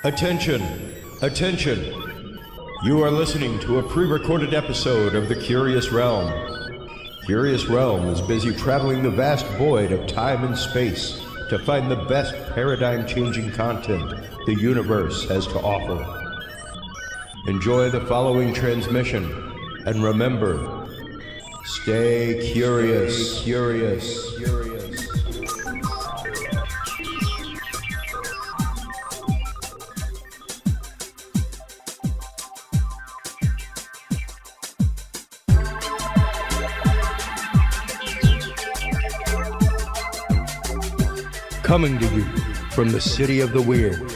Attention! Attention! You are listening to a pre-recorded episode of The Curious Realm. Curious Realm is busy traveling the vast void of time and space to find the best paradigm-changing content the universe has to offer. Enjoy the following transmission, and remember, stay curious. Coming to you from the City of the Weird.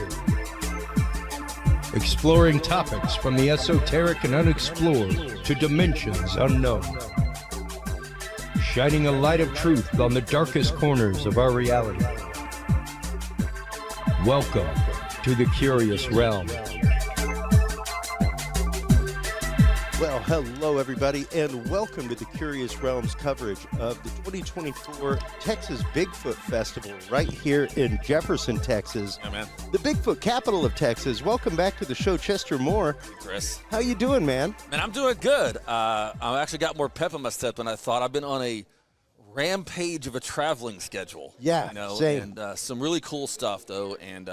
Exploring topics from the esoteric and unexplored to dimensions unknown. Shining a light of truth on the darkest corners of our reality. Welcome to the Curious Realm. Well, hello everybody, and welcome to the Curious Realms coverage of the 2024 Texas Bigfoot Festival right here in Jefferson, Texas. Yeah, man. The Bigfoot capital of Texas. Welcome back to the show, Chester Moore. Chris. How you doing, man? Man, I'm doing good. I actually got more pep in my step than I thought. I've been on a rampage of a traveling schedule. Yeah, same. And some really cool stuff, though, and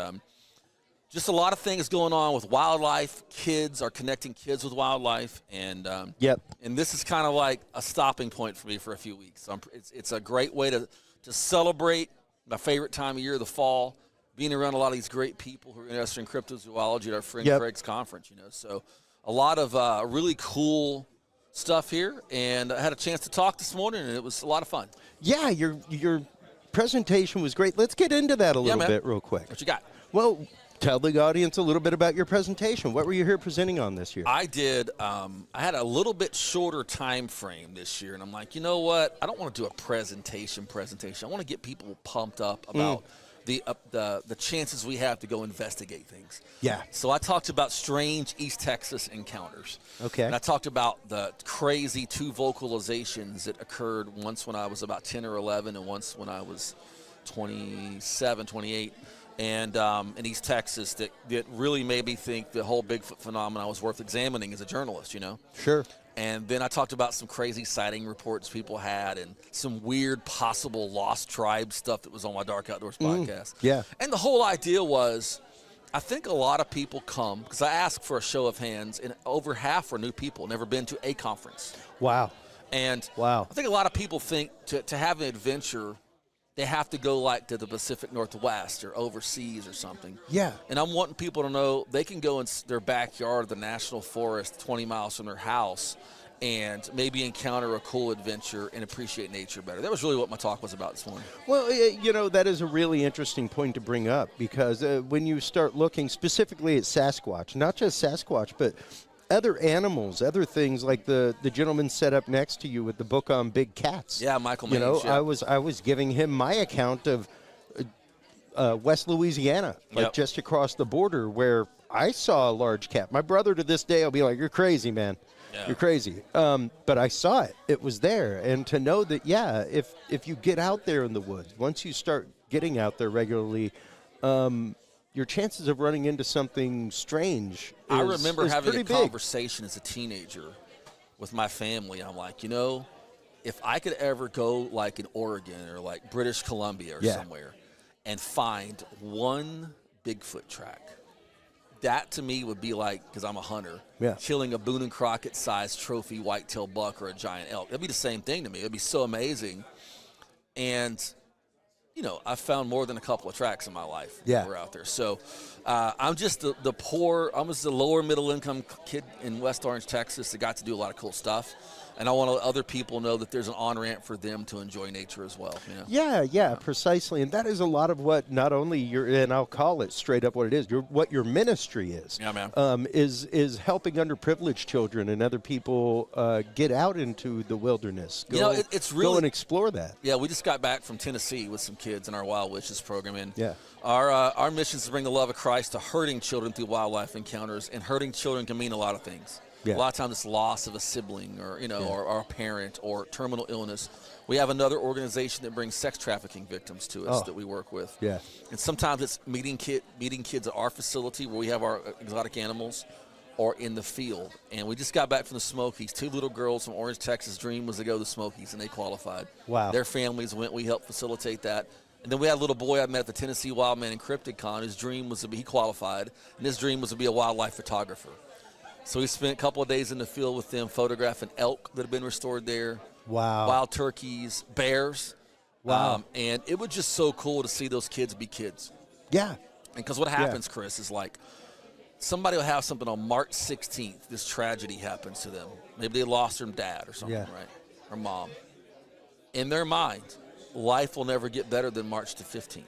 just a lot of things going on with wildlife. Kids are connecting kids with wildlife, and and this is kind of like a stopping point for me for a few weeks. So it's a great way to celebrate my favorite time of year, the fall, being around a lot of these great people who are interested in cryptozoology at our friend Craig's conference. So a lot of really cool stuff here, and I had a chance to talk this morning, and it was a lot of fun. Yeah, your presentation was great. Let's get into that a little bit real quick. What you got? Well, tell the audience a little bit about your presentation. What were you here presenting on this year? I did. I had a little bit shorter time frame this year, and I'm like, you know what? I don't want to do a presentation. I want to get people pumped up about the chances we have to go investigate things. Yeah. So I talked about strange East Texas encounters. Okay. And I talked about the crazy 2 vocalizations that occurred once when I was about 10 or 11 and once when I was 27, 28. And in East Texas that really made me think the whole Bigfoot phenomenon was worth examining as a journalist, Sure. And then I talked about some crazy sighting reports people had and some weird possible lost tribe stuff that was on my Dark Outdoors podcast. Yeah. And the whole idea was, I think a lot of people come, because I asked for a show of hands, and over half were new people, never been to a conference. Wow. And wow. I think a lot of people think to have an adventure, they have to go like to the Pacific Northwest or overseas or something. Yeah. And I'm wanting people to know they can go in their backyard, the national forest, 20 miles from their house, and maybe encounter a cool adventure and appreciate nature better. That was really what my talk was about this morning. Well, that is a really interesting point to bring up because when you start looking specifically at Sasquatch, not just Sasquatch, but other animals, other things like the gentleman set up next to you with the book on big cats. Yeah, Michael Mange, I was giving him my account of West Louisiana, like just across the border where I saw a large cat. My brother to this day will be like, "You're crazy, man. Yeah. You're crazy." But I saw it. It was there. And to know that, if you get out there in the woods, once you start getting out there regularly, your chances of running into something strange I remember having a big conversation as a teenager with my family. I'm like, if I could ever go like in Oregon or like British Columbia or somewhere and find one Bigfoot track, that to me would be like, because I'm a hunter, killing a Boone and Crockett-sized trophy whitetail buck or a giant elk. That'd be the same thing to me. It'd be so amazing. And I've found more than a couple of tracks in my life that were out there. So I'm just the poor, I'm just the lower middle income kid in West Orange, Texas that got to do a lot of cool stuff. And I want to let other people know that there's an on-ramp for them to enjoy nature as well. Yeah, precisely. And that is a lot of what not only and I'll call it straight up what it is, what your ministry is. Yeah, man. Is helping underprivileged children and other people get out into the wilderness. It's really go and explore that. Yeah, we just got back from Tennessee with some kids in our Wild Wishes program. And our mission is to bring the love of Christ to hurting children through wildlife encounters. And hurting children can mean a lot of things. A lot of times it's loss of a sibling or, or a parent or terminal illness. We have another organization that brings sex trafficking victims to us that we work with. Yeah. And sometimes it's meeting kids at our facility where we have our exotic animals or in the field. And we just got back from the Smokies. 2 little girls from Orange, Texas' dream was to go to the Smokies, and they qualified. Wow. Their families went. We helped facilitate that. And then we had a little boy I met at the Tennessee Wildman and Cryptid Con. His dream was he qualified, and his dream was to be a wildlife photographer. So we spent a couple of days in the field with them photographing elk that have been restored there. Wow. Wild turkeys, bears. Wow. And it was just so cool to see those kids be kids. Yeah. Because what happens, Chris, is like somebody will have something on March 16th. This tragedy happens to them. Maybe they lost their dad or something, right? Or mom. In their mind, life will never get better than March the 15th.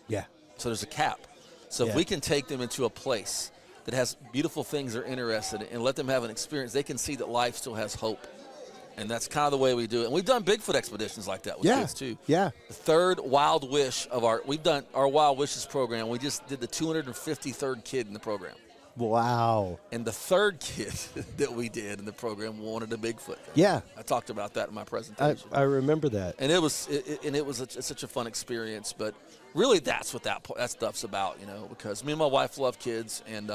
Yeah. So there's a cap. So if we can take them into a place that has beautiful things they're interested in and let them have an experience, they can see that life still has hope. And that's kind of the way we do it. And we've done Bigfoot expeditions like that with kids too. Yeah. The third Wild Wish we've done our Wild Wishes program. We just did the 253rd kid in the program. Wow. And the third kid that we did in the program wanted a Bigfoot. Yeah. I talked about that in my presentation. I remember that. And it was such a fun experience. But really that's what that stuff's about, because me and my wife love kids. And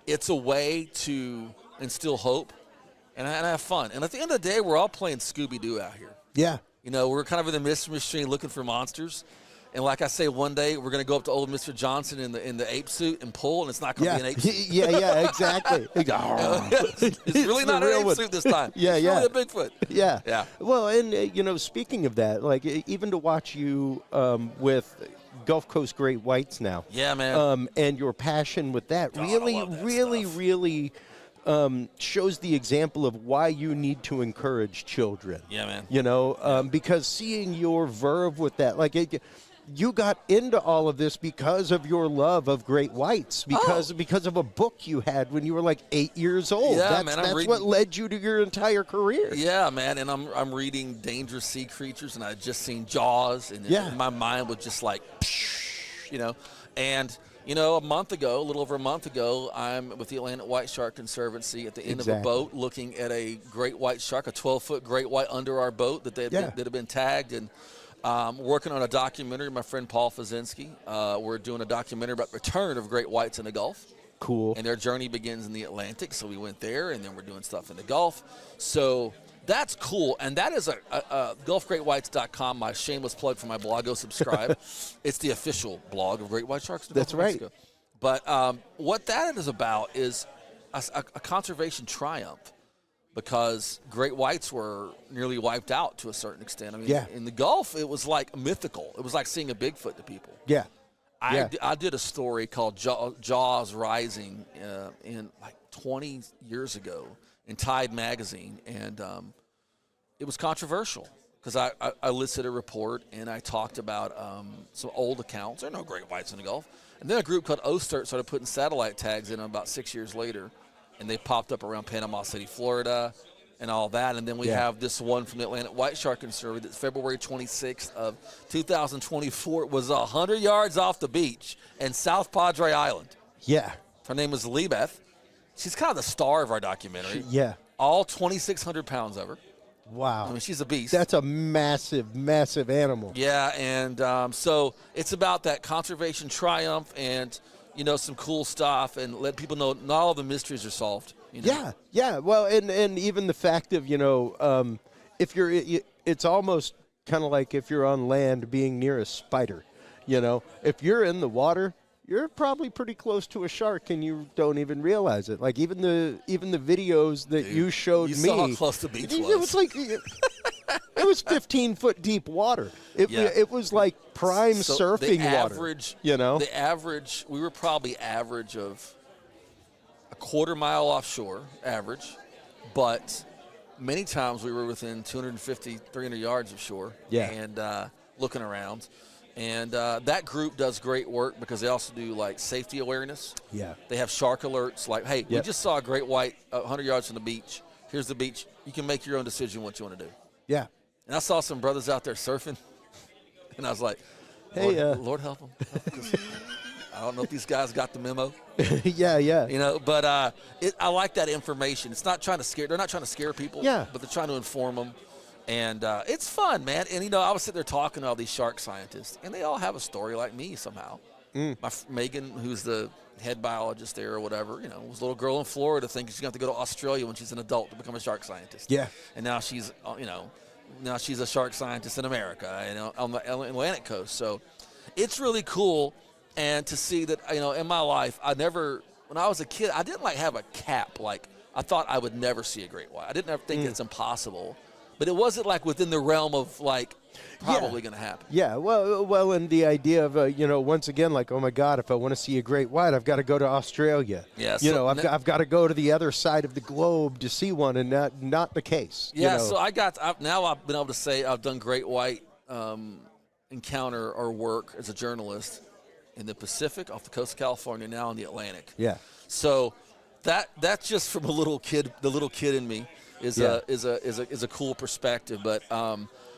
it's a way to instill hope and have fun. And at the end of the day, we're all playing Scooby-Doo out here. Yeah. We're kind of in the mystery machine looking for monsters. And like I say, one day we're going to go up to old Mr. Johnson in the ape suit and pull, and it's not going to be an ape suit. Yeah, exactly. It's really not an ape suit this time. Yeah, it's really a Bigfoot. Yeah. Yeah. Well, and, speaking of that, like even to watch you with Gulf Coast Great Whites now. Yeah, man. And your passion with that really shows the example of why you need to encourage children. Yeah, man. Because seeing your verve with that, like you got into all of this because of your love of great whites, because of a book you had when you were like 8 years old. Yeah, that's what led you to your entire career. Yeah, man. And I'm reading Dangerous Sea Creatures, and I had just seen Jaws, and my mind was just like, And a little over a month ago, I'm with the Atlantic White Shark Conservancy at the end of a boat looking at a great white shark, a 12-foot great white under our boat that had been tagged, and working on a documentary. My friend Paul Fazinski, we're doing a documentary about the return of great whites in the Gulf. Cool. And their journey begins in the Atlantic, so we went there, and then we're doing stuff in the Gulf. So that's cool, and that is GulfGreatWhites.com, my shameless plug for my blog. Go subscribe. It's the official blog of Great White Sharks in the Gulf of Mexico. But what that is about is a conservation triumph, because great whites were nearly wiped out to a certain extent. I mean, in the Gulf, it was like mythical. It was like seeing a Bigfoot to people. Yeah. I did a story called Jaws Rising in like 20 years ago in Tide magazine, and it was controversial because I listed a report and I talked about some old accounts. There are no great whites in the Gulf. And then a group called OSTERT started putting satellite tags in them about 6 years later, and they popped up around Panama City, Florida, and all that. And then we have this one from the Atlantic White Shark Conservancy that's February 26th of 2024. It was 100 yards off the beach in South Padre Island. Yeah. Her name was Libeth. She's kind of the star of our documentary. All 2,600 pounds of her. Wow. I mean, she's a beast. That's a massive, massive animal. Yeah, and so it's about that conservation triumph and, some cool stuff, and let people know not all the mysteries are solved. Yeah. Well, and even the fact of, if it's almost kind of like if you're on land being near a spider. If you're in the water, you're probably pretty close to a shark and you don't even realize it. Like even the videos that you showed me. You saw how close the beach was. It was like it was 15-foot deep water. It was like prime surfing water. The average, we were probably average of a quarter mile offshore, average, but many times we were within 250, 300 yards of shore and looking around. And that group does great work because they also do, like, safety awareness. Yeah. They have shark alerts, like, hey, we just saw a great white 100 yards from the beach. Here's the beach. You can make your own decision what you want to do. Yeah. And I saw some brothers out there surfing, and I was like, hey, Lord help them. I don't know if these guys got the memo. Yeah. You know, but I like that information. It's not trying to scare. They're not trying to scare people. Yeah. But they're trying to inform them. And it's fun, man. And, you know, I was sitting there talking to all these shark scientists, and they all have a story like me somehow. Megan, who's the head biologist there or whatever, you know, was a little girl in Florida thinking she's going to have to go to Australia when she's an adult to become a shark scientist. Yeah. And now she's, you know, now she's a shark scientist in America, you know, on the Atlantic coast. So it's really cool. And to see that, you know, in my life, when I was a kid, I didn't like have a cap. Like, I thought I would never see a great white. I didn't ever think it's impossible. But it wasn't like within the realm of like probably going to happen. Yeah, well, and the idea of you know, once again, like, oh my God, if I want to see a great white, I've got to go to Australia. Yeah, you know, I've got to go to the other side of the globe to see one, and not the case. Yeah, you know? so now I've been able to say I've done great white encounter or work as a journalist in the Pacific, off the coast of California, now in the Atlantic. Yeah. So that's just from a little kid. The little kid in me is a cool perspective. But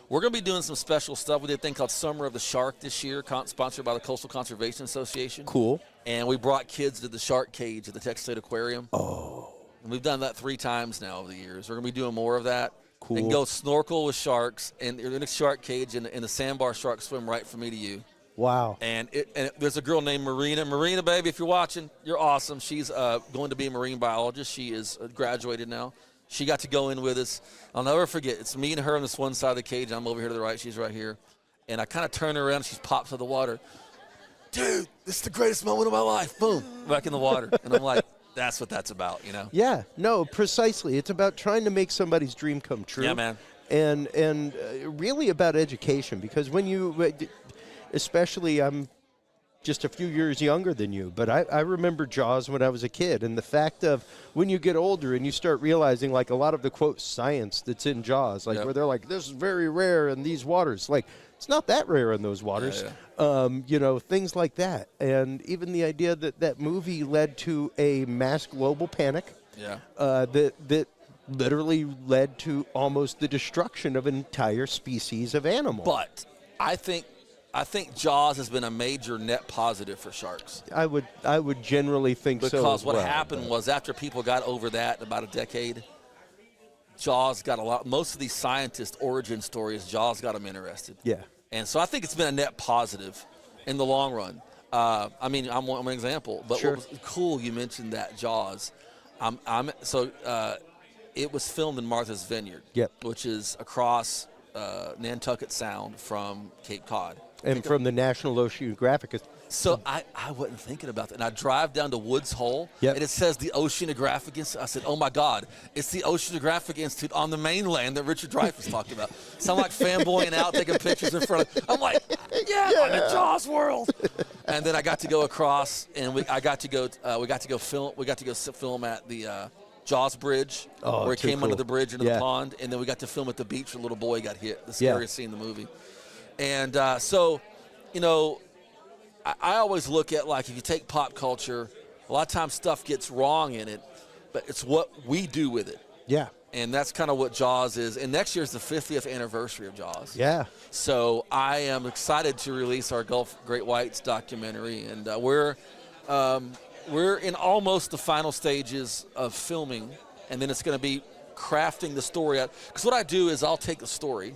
we're going to be doing some special stuff. We did a thing called Summer of the Shark this year, sponsored by the Coastal Conservation Association. Cool. And we brought kids to the shark cage at the Texas State Aquarium. Oh. And we've done that 3 times now over the years. We're going to be doing more of that. Cool. And go snorkel with sharks, and in a shark cage, and the sandbar sharks swim right from me to you. Wow. And there's a girl named Marina. Marina, baby, if you're watching, you're awesome. She's going to be a marine biologist. She is graduated now. She got to go in with us. I'll never forget. It's me and her on this one side of the cage. I'm over here to the right. She's right here. And I kind of turn her around, and she pops out of the water. Dude, this is the greatest moment of my life. Boom, back in the water. And I'm like, that's what that's about, you know? Yeah, no, precisely. It's about trying to make somebody's dream come true. Yeah, man. And really about education, because when you, especially I'm just a few years younger than you, but I remember Jaws when I was a kid, and the fact of when you get older and you start realizing, like, a lot of the, quote, science that's in Jaws, like, where they're like, this is very rare in these waters. Like, it's not that rare in those waters. Yeah. You know, things like that. And even the idea that that movie led to a mass global panic. Yeah. That literally led to almost the destruction of an entire species of animal. But I think Jaws has been a major net positive for sharks. I would generally think so. Because what happened was, after people got over that in about a decade, Jaws got a lot. Most of these scientists' origin stories, Jaws got them interested. Yeah. And so I think it's been a net positive in the long run. I mean, I'm one example. But what was cool, you mentioned that Jaws. It was filmed in Martha's Vineyard, which is across Nantucket Sound from Cape Cod. And from the National Oceanographic. So I wasn't thinking about that. And I drive down to Woods Hole, and it says the Oceanographic Institute. I said, oh, my God, it's the Oceanographic Institute on the mainland that Richard Dreyfuss talked about. So I'm like fanboying out, taking pictures in front of I'm like, I'm in Jaws world. And then I got to go across, and we got to go film at the Jaws Bridge, where it came under the bridge into the pond. And then we got to film at the beach where a little boy got hit, the scariest scene in the movie. And so, you know, I always look at, like, if you take pop culture, a lot of times stuff gets wrong in it, but it's what we do with it. Yeah. And that's kind of what Jaws is. And next year is the 50th anniversary of Jaws. Yeah. So I am excited to release our Gulf Great Whites documentary, and we're in almost the final stages of filming, and then it's going to be crafting the story out. Because what I do is I'll take the story.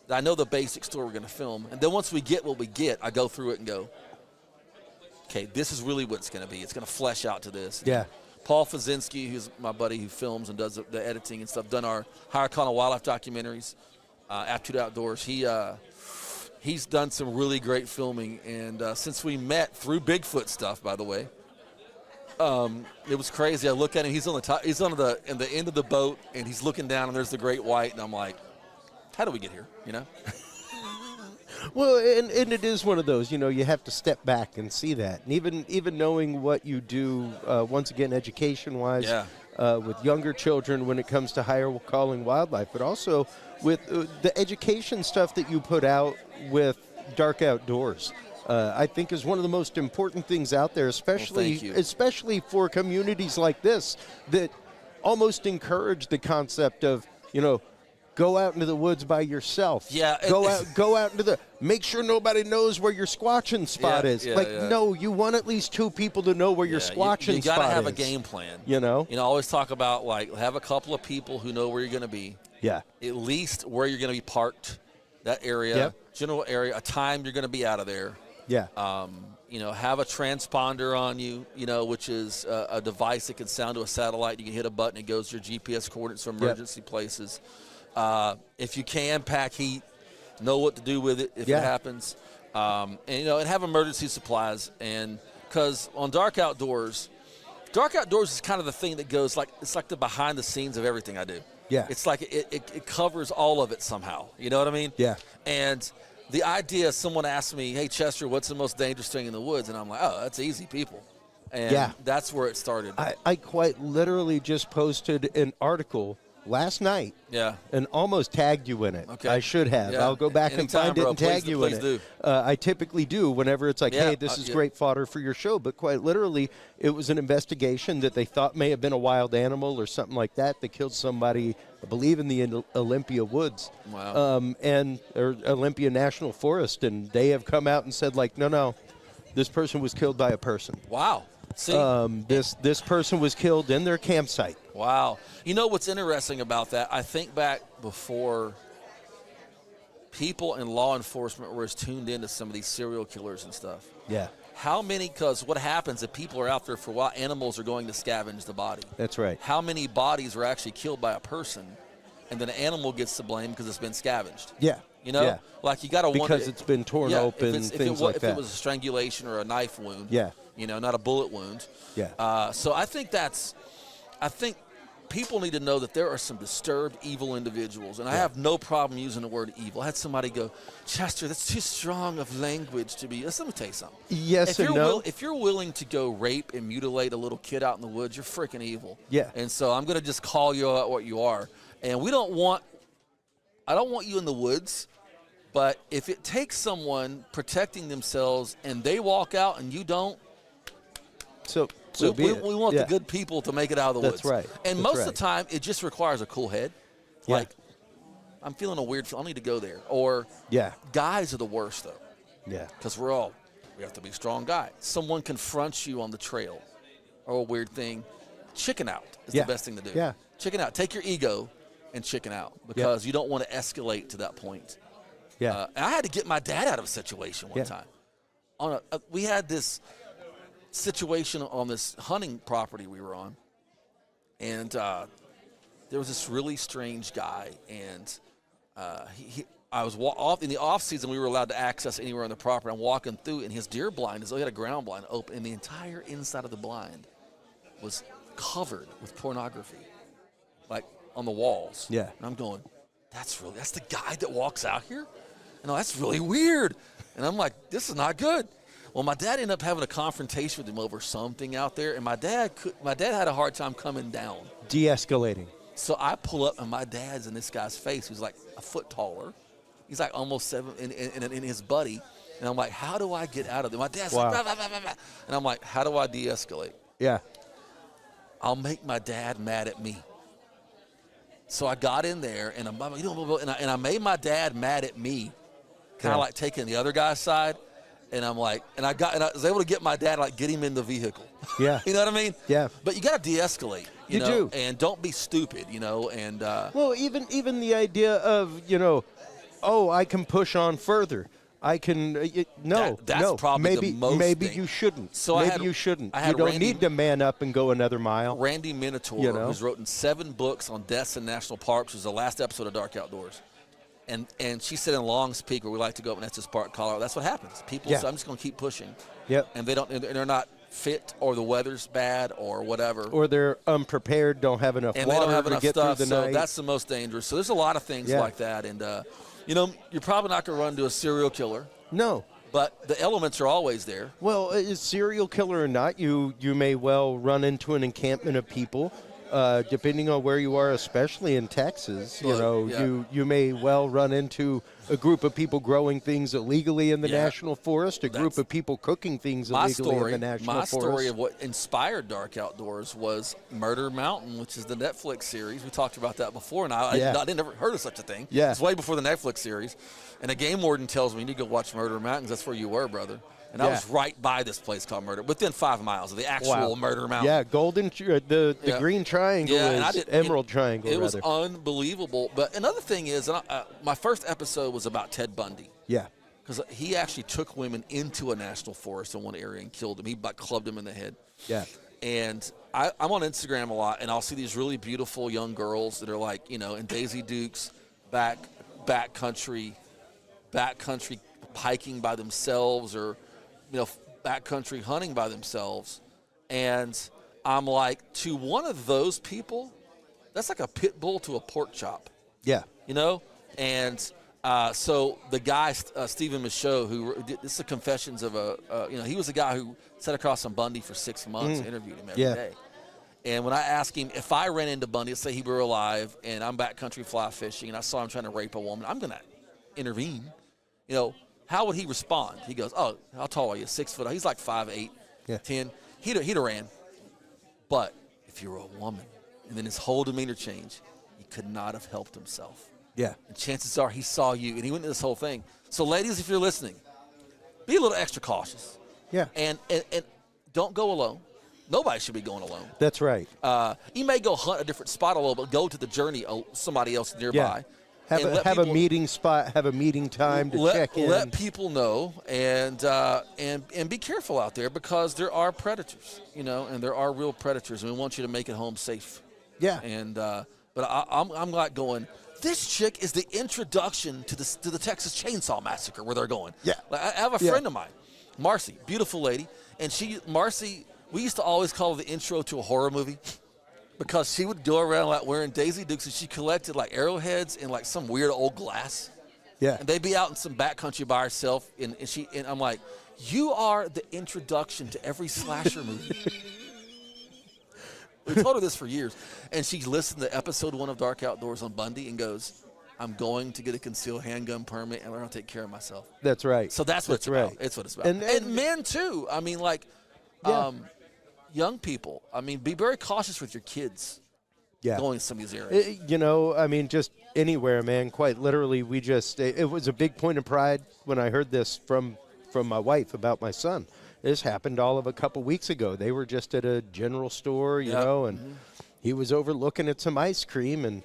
I know the basic story we're going to film, and then once we get what we get, I go through it and go, okay, this is really what it's going to be. It's going to flesh out to this. Yeah. Paul Fazinski, who's my buddy who films and does the editing and stuff, done our Hyrcana wildlife documentaries, Aptitude Outdoors. He's done some really great filming, and since we met through Bigfoot stuff, by the way, it was crazy. I look at him. He's on the top. He's on the end of the boat, and he's looking down, and there's the great white, and I'm like, how do we get here, you know? Well, and it is one of those, you know, you have to step back and see that. And even knowing what you do, once again, education-wise, with younger children when it comes to higher calling wildlife, but also with the education stuff that you put out with Dark Outdoors, I think is one of the most important things out there, especially for communities like this that almost encourage the concept of, you know, Go out into the woods by yourself. Yeah. Go out into the. Make sure nobody knows where your squatching spot is. No, you want at least 2 people to know where your squatching spot is. You got to have a game plan. You know. Always talk about have a couple of people who know where you're going to be. Yeah. At least where you're going to be parked, that area, general area, a time you're going to be out of there. Yeah. Have a transponder on you, which is a device that can sound to a satellite. You can hit a button, it goes to your GPS coordinates for emergency places. If you can, pack heat, know what to do with it if it happens. And have emergency supplies. And because on Dark Outdoors is kind of the thing that goes it's like the behind the scenes of everything I do. Yeah. It's like it covers all of it somehow. You know what I mean? Yeah. And the idea, someone asked me, hey, Chester, what's the most dangerous thing in the woods? And I'm like, oh, that's easy, people. And that's where it started. I quite literally just posted an article last night. Yeah. And almost tagged you in it. Okay. I should have. Yeah. I'll go back and find it and tag you in it. I typically do whenever it's like, hey, this is great fodder for your show. But quite literally, it was an investigation that they thought may have been a wild animal or something like that killed somebody, I believe, in the Olympia Woods. Wow. Or Olympia National Forest. And they have come out and said, no, this person was killed by a person. Wow. See? This person was killed in their campsite. Wow. You know what's interesting about that? I think back before people in law enforcement were as tuned into some of these serial killers and stuff. Yeah. How many, because what happens if people are out there for a while, animals are going to scavenge the body. That's right. How many bodies are actually killed by a person and then an animal gets to blame because it's been scavenged? Yeah. You know? Yeah. Like you got to wonder. Because it's been torn open, things like that. If it was a strangulation or a knife wound. Yeah. Not a bullet wound. Yeah. So I think people need to know that there are some disturbed, evil individuals. And I have no problem using the word evil. I had somebody go, Chester, that's too strong of language to be. Let me tell you something. Yes and no. If you're willing to go rape and mutilate a little kid out in the woods, you're freaking evil. Yeah. And so I'm going to just call you out what you are. And I don't want you in the woods. But if it takes someone protecting themselves and they walk out and you don't, we want the good people to make it out of the woods. That's right. And most of the time, it just requires a cool head. Yeah. Like, I'm feeling a weird feeling. I need to go there. Or guys are the worst, though. Yeah. Because we have to be strong guys. Someone confronts you on the trail or a weird thing. Chicken out is the best thing to do. Yeah. Chicken out. Take your ego and chicken out because you don't want to escalate to that point. Yeah. And I had to get my dad out of a situation one time. We had this situation on this hunting property we were on, and there was this really strange guy, and I was off in the off season. We were allowed to access anywhere on the property. I'm walking through, and his deer blind he had a ground blind open, and the entire inside of the blind was covered with pornography, like on the walls. Yeah. And I'm going, that's the guy that walks out here? No, that's really weird. And I'm like, this is not good. Well, my dad ended up having a confrontation with him over something out there, and my dad had a hard time coming down. De-escalating. So I pull up, and my dad's in this guy's face, who's like a foot taller. He's like almost 7 in his buddy. And I'm like, how do I get out of there? My dad's like, blah, blah, blah, blah, blah. And I'm like, how do I de-escalate? Yeah. I'll make my dad mad at me. So I got in there, and I made my dad mad at me, kind of like taking the other guy's side. And I'm like, and I was able to get my dad, like, get him in the vehicle. Yeah. You know what I mean? Yeah. But you got to de-escalate. You know? Do. And don't be stupid, and. Well, even the idea of, I can push on further. I can, that's probably the most maybe thing. You shouldn't. So you shouldn't. You don't need to man up and go another mile. Randy Minotaur, who's written 7 books on deaths in national parks, was the last episode of Dark Outdoors. And she said in Long's Peak, where we like to go up in Estes Park, Colorado, that's what happens. People say, I'm just going to keep pushing. Yep. And they're not fit, or the weather's bad, or whatever. Or they're unprepared, don't have enough water they don't have to enough get stuff, through the night. So that's the most dangerous. So there's a lot of things like that. And, you're probably not going to run into a serial killer. No. But the elements are always there. Well, serial killer or not, you may well run into an encampment of people depending on where you are, especially in Texas, you may well run into a group of people growing things illegally in the national forest, a group of people cooking things illegally in the national forest. My story of what inspired Dark Outdoors was Murder Mountain, which is the Netflix series. We talked about that before, and I never heard of such a thing. Yeah. It's way before the Netflix series. And a game warden tells me, you need to go watch Murder Mountain, 'cause that's where you were, brother. And I was right by this place called Murder, within 5 miles of the actual Murder Mountain. Yeah, the green triangle is Emerald Triangle. It was unbelievable. But another thing is, my first episode was about Ted Bundy. Yeah. Because he actually took women into a national forest in one area and killed them. He clubbed them in the head. Yeah. And I'm on Instagram a lot, and I'll see these really beautiful young girls that are like, in Daisy Dukes, backcountry hiking by themselves, or backcountry hunting by themselves. And I'm like, to one of those people, that's like a pit bull to a pork chop. Yeah. And so the guy, Stephen Michaud, this is the confessions of he was the guy who sat across from Bundy for 6 months, interviewed him every day. And when I asked him, if I ran into Bundy, let's say he were alive, and I'm backcountry fly fishing, and I saw him trying to rape a woman, I'm going to intervene. How would he respond? He goes, "Oh, how tall are you? 6 foot?" He's like 5'8", 10. He'd have ran. But if you were a woman, and then his whole demeanor changed, he could not have helped himself. Yeah. And chances are he saw you, and he went into this whole thing. So, ladies, if you're listening, be a little extra cautious. Yeah. And don't go alone. Nobody should be going alone. That's right. You may go hunt a different spot a little, but go to the journey of somebody else nearby. Yeah. Have a meeting spot, have a meeting time to check in. Let people know, and be careful out there, because there are predators, and there are real predators, and we want you to make it home safe. Yeah. And but I'm like going, this chick is the introduction to the Texas Chainsaw Massacre, where they're going. Yeah. I have a friend of mine, Marcy, beautiful lady, and Marcy, we used to always call her the intro to a horror movie. Because she would go around like wearing Daisy Dukes, and she collected like arrowheads and like some weird old glass. Yeah. And they'd be out in some backcountry by herself, and I'm like, you are the introduction to every slasher movie. We told her this for years, and she listened to episode 1 of Dark Outdoors on Bundy and goes, I'm going to get a concealed handgun permit and learn how to take care of myself. That's right. So that's what it's about. It's what it's about. And men too. I mean, like, young people, be very cautious with your kids going to some of these areas. Just anywhere, man, quite literally. It was a big point of pride when I heard this from my wife about my son. This happened all of a couple weeks ago. They were just at a general store, and he was over looking at some ice cream, and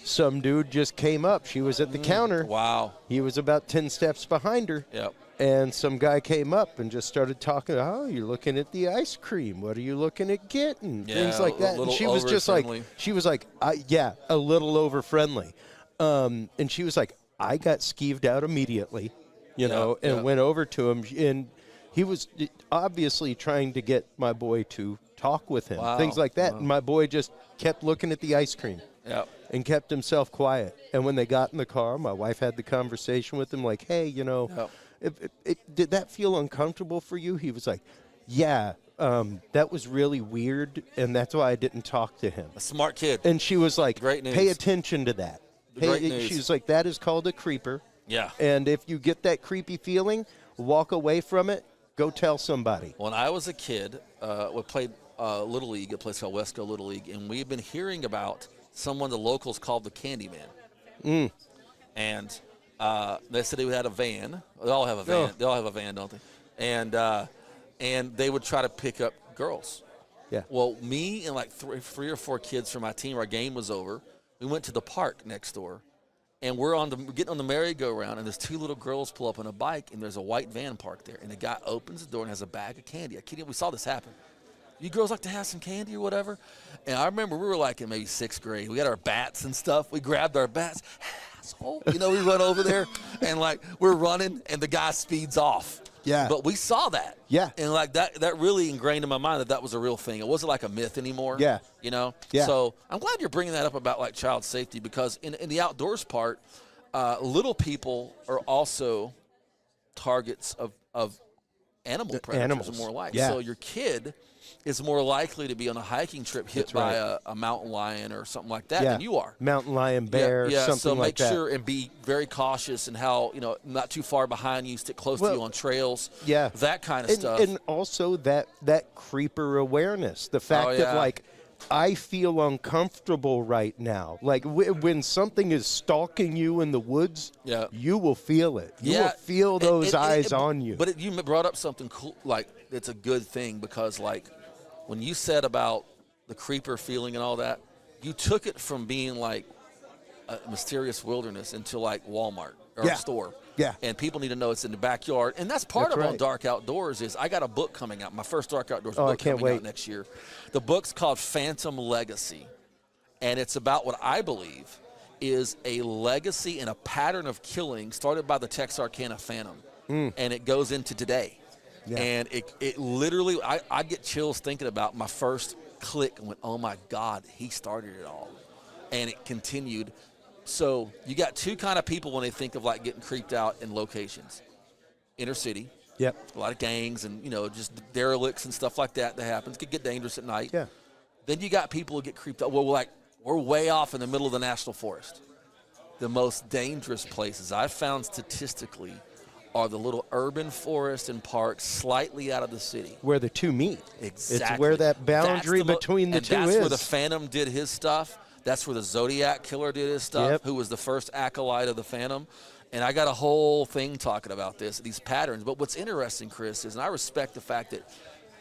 some dude just came up. She was at the counter. Wow. He was about 10 steps behind her. Yep. And some guy came up and just started talking, oh, you're looking at the ice cream. What are you looking at getting? Things like that. And she was just like, a little over-friendly. And she was like, I got skeeved out immediately, and went over to him. And he was obviously trying to get my boy to talk with him, things like that. And my boy just kept looking at the ice cream and kept himself quiet. And when they got in the car, my wife had the conversation with him like, hey, did that feel uncomfortable for you? He was like, yeah, that was really weird, and that's why I didn't talk to him. A smart kid. And she was like, great news. Pay attention to that. Great news. She was like, that is called a creeper. Yeah. And if you get that creepy feeling, walk away from it, go tell somebody. When I was a kid, we played Little League, a place called Wesco Little League, and we've been hearing about someone the locals called the Candyman. And they said they had a van. They all have a van. They all have a van, don't they? And they would try to pick up girls. Yeah. Well, me and like three or four kids from my team, our game was over. We went to the park next door, and we're getting on the merry-go-round, and there's 2 little girls pull up on a bike, and there's a white van parked there. And the guy opens the door and has a bag of candy. I kid you, we saw this happen. You girls like to have some candy or whatever? And I remember we were like in maybe 6th grade. We had our bats and stuff. We grabbed our bats. Asshole. We run over there, and like we're running, and the guy speeds off. Yeah. But we saw that. Yeah. And like that really ingrained in my mind that was a real thing. It wasn't like a myth anymore. Yeah. Yeah. So I'm glad you're bringing that up about like child safety, because in the outdoors part, little people are also targets of animal predators and more like. Yeah. So your kid is more likely to be on a hiking trip hit by a mountain lion or something like that than you are. Mountain lion, bear, something like that. So make sure and be very cautious in how, not too far behind you, stick close to you on trails, that kind of stuff. And also that creeper awareness, the fact that, like, I feel uncomfortable right now. Like, when something is stalking you in the woods, you will feel it. You will feel those eyes on you. But you brought up something cool, like, it's a good thing because, like, when you said about the creeper feeling and all that, you took it from being, like, a mysterious wilderness into, like, Walmart or a store. Yeah. And people need to know it's in the backyard. And that's part of on Dark Outdoors is I got a book coming out, my first Dark Outdoors book coming out next year. The book's called Phantom Legacy. And it's about what I believe is a legacy and a pattern of killing started by the Texarkana Phantom. And it goes into today. Yeah. And it literally, I get chills thinking about my first click and went, oh my God, he started it all. And it continued. So you got two kind of people when they think of like getting creeped out in locations. Inner city. Yep. A lot of gangs and, just derelicts and stuff like that happens. Could get dangerous at night. Yeah. Then you got people who get creeped out. Well, we're way off in the middle of the national forest. The most dangerous places I've found statistically are the little urban forests and parks slightly out of the city. Where the two meet. Exactly. It's where that boundary between the two is. And that's where the Phantom did his stuff. That's where the Zodiac Killer did his stuff, who was the first acolyte of the Phantom. And I got a whole thing talking about these patterns. But what's interesting, Chris, is, and I respect the fact that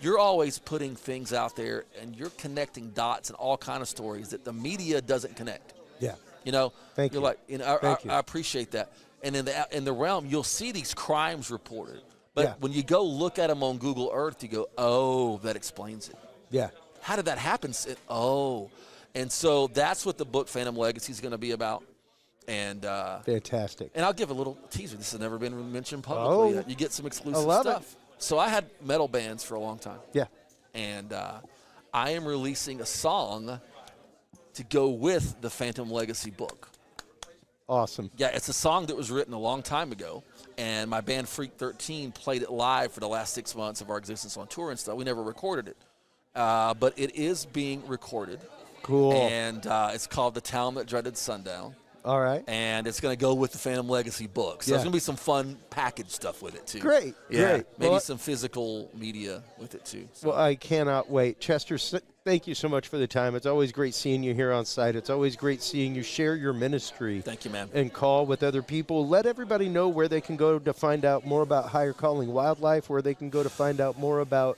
you're always putting things out there and you're connecting dots and all kind of stories that the media doesn't connect. Yeah. Thank you. Like, Thank you. I appreciate that. And in the realm, you'll see these crimes reported. But when you go look at them on Google Earth, you go, oh, that explains it. Yeah. How did that happen? And so that's what the book Phantom Legacy is going to be about. And fantastic. And I'll give a little teaser. This has never been mentioned publicly yet. You get some exclusive stuff. So I had metal bands for a long time. Yeah. And I am releasing a song to go with the Phantom Legacy book. Awesome. Yeah, it's a song that was written a long time ago, and my band Freak 13 played it live for the last 6 months of our existence on tour and stuff. We never recorded it, but it is being recorded. Cool. And it's called The Town That Dreaded Sundown. All right. And it's going to go with the Phantom Legacy book. So there's going to be some fun package stuff with it, too. Great. Maybe some physical media with it, too. So. Well, I cannot wait. Chester, thank you so much for the time. It's always great seeing you here on site. It's always great seeing you share your ministry. Thank you, man. And call with other people. Let everybody know where they can go to find out more about higher calling wildlife, where they can go to find out more about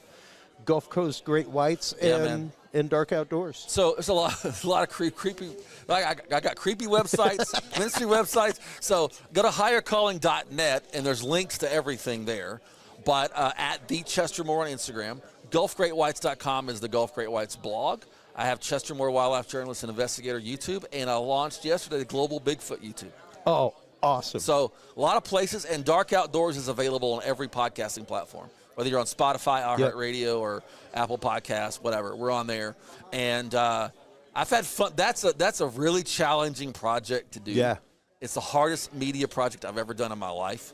Gulf Coast great whites and Dark Outdoors. So there's a lot of creepy. I got creepy websites, ministry websites. So go to highercalling.net, and there's links to everything there. But at the Chester Moore on Instagram, GulfGreatWhites.com is the Gulf Great Whites blog. I have Chester Moore Wildlife Journalist and Investigator YouTube, and I launched yesterday the Global Bigfoot YouTube. Oh, awesome. So a lot of places, and Dark Outdoors is available on every podcasting platform. Whether you're on Spotify, iHeartRadio, or Apple Podcasts, whatever, we're on there. And I've had fun. That's a really challenging project to do. Yeah. It's the hardest media project I've ever done in my life.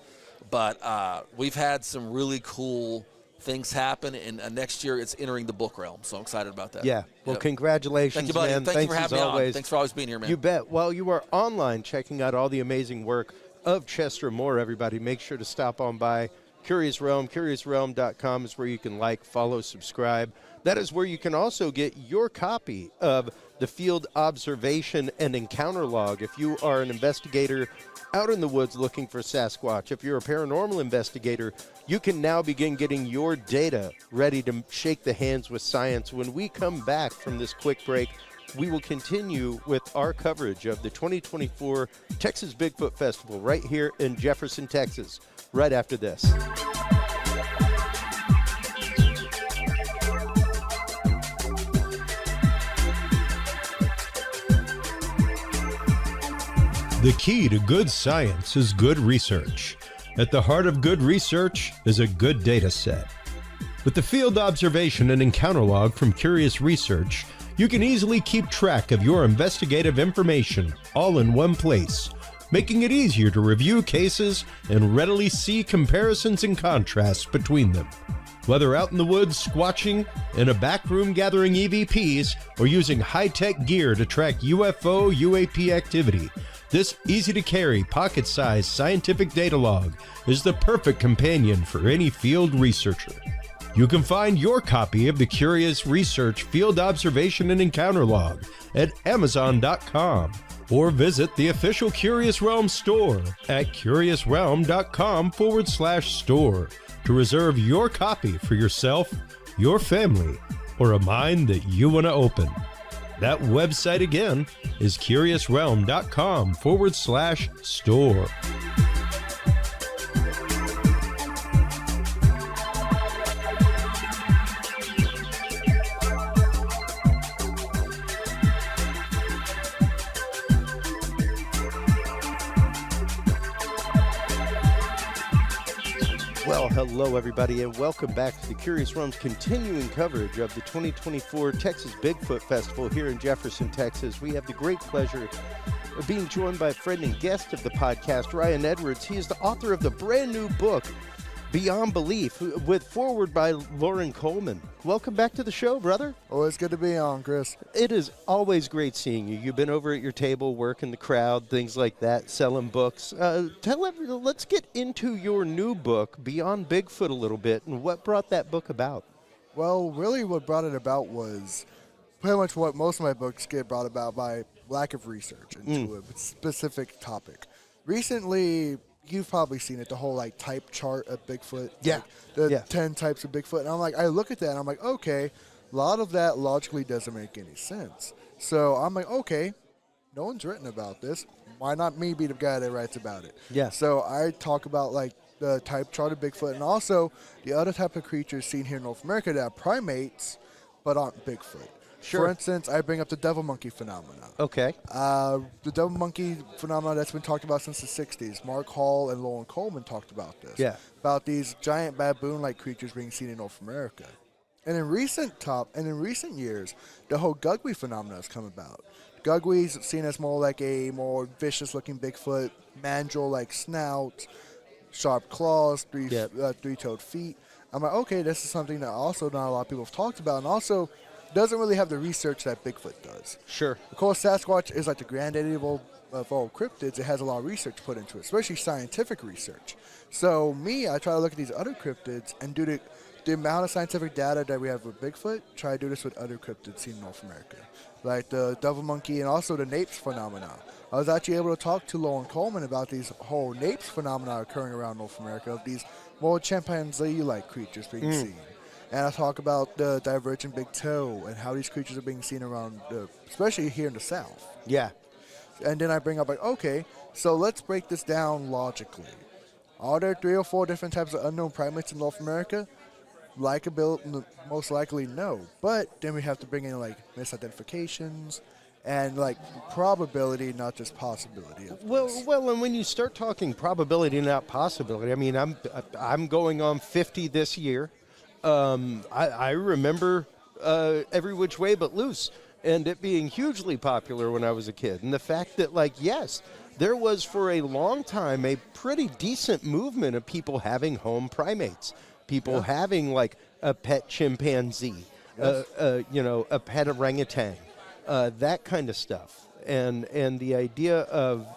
But we've had some really cool things happen, and next year it's entering the book realm. So I'm excited about that. Yeah. Well, congratulations, Thank you, buddy. man. Thanks for having me always. on. Thanks for always being here, man. You bet. While you are online checking out all the amazing work of Chester Moore, everybody, make sure to stop on by Curious Realm. CuriousRealm.com is where you can like, follow, subscribe. That is where you can also get your copy of the Field Observation and Encounter Log. If you are an investigator out in the woods looking for Sasquatch, if you're a paranormal investigator, you can now begin getting your data ready to shake the hands with science. When we come back from this quick break, we will continue with our coverage of the 2024 Texas Bigfoot Festival right here in Jefferson, Texas, right after this. The key to good science is good research. At the heart of good research is a good data set. With the Field Observation and Encounter Log from Curious Research, you can easily keep track of your investigative information all in one place, making it easier to review cases and readily see comparisons and contrasts between them. Whether out in the woods squatching, in a back room gathering EVPs, or using high-tech gear to track UFO, UAP activity, this easy-to-carry, pocket-sized scientific data log is the perfect companion for any field researcher. You can find your copy of the Curious Research Field Observation and Encounter Log at Amazon.com or visit the official Curious Realm store at curiousrealm.com/store to reserve your copy for yourself, your family, or a mind that you want to open. That website again is curiousrealm.com/store. Well, hello, everybody, and welcome back to the Curious Realm's continuing coverage of the 2024 Texas Bigfoot Festival here in Jefferson, Texas. We have the great pleasure of being joined by a friend and guest of the podcast, Ryan Edwards. He is the author of the brand new book, Beyond Belief, with foreword by Lauren Coleman. Welcome back to the show, brother. Always good to be on, Chris. It is always great seeing you. You've been over at your table, working the crowd, things like that, selling books. Let's get into your new book, Beyond Bigfoot, a little bit, and what brought that book about. Well, really what brought it about was pretty much what most of my books get brought about by lack of research into a specific topic. Recently, you've probably seen it, the whole type chart of Bigfoot. Yeah. The 10 types of Bigfoot. And I look at that and I'm like, okay, a lot of that logically doesn't make any sense. So I'm like, okay, no one's written about this. Why not me be the guy that writes about it? Yeah. So I talk about the type chart of Bigfoot and also the other type of creatures seen here in North America that are primates but aren't Bigfoot. Sure. For instance, I bring up the devil monkey phenomenon. Okay. The devil monkey phenomenon that's been talked about since the 60s. Mark Hall and Lauren Coleman talked about this. Yeah. About these giant baboon-like creatures being seen in North America. And in recent years, the whole Gugwe phenomenon has come about. Gugwe's seen as more like a more vicious-looking Bigfoot, mandrill-like snout, sharp claws, three-toed feet. I'm like, okay, this is something that also not a lot of people have talked about, and also doesn't really have the research that Bigfoot does. Sure. Of course, Sasquatch is like the granddaddy of all cryptids. It has a lot of research put into it, especially scientific research. So I try to look at these other cryptids and do the amount of scientific data that we have with Bigfoot, try to do this with other cryptids seen in North America, like the devil monkey and also the Napes phenomenon. I was actually able to talk to Lauren Coleman about these whole Napes phenomena occurring around North America, of these more chimpanzee-like creatures being seen. And I talk about the divergent big toe and how these creatures are being seen around, especially here in the South. Yeah. And then I bring up, okay, so let's break this down logically. Are there 3 or 4 different types of unknown primates in North America? Most likely no. But then we have to bring in misidentifications and probability, not just possibility. Well, and when you start talking probability, not possibility, I mean, I'm going on 50 this year. I remember Every Which Way But Loose, and it being hugely popular when I was a kid. And the fact that, yes, there was for a long time a pretty decent movement of people having home primates, people having a pet chimpanzee, a pet orangutan, that kind of stuff. And the idea of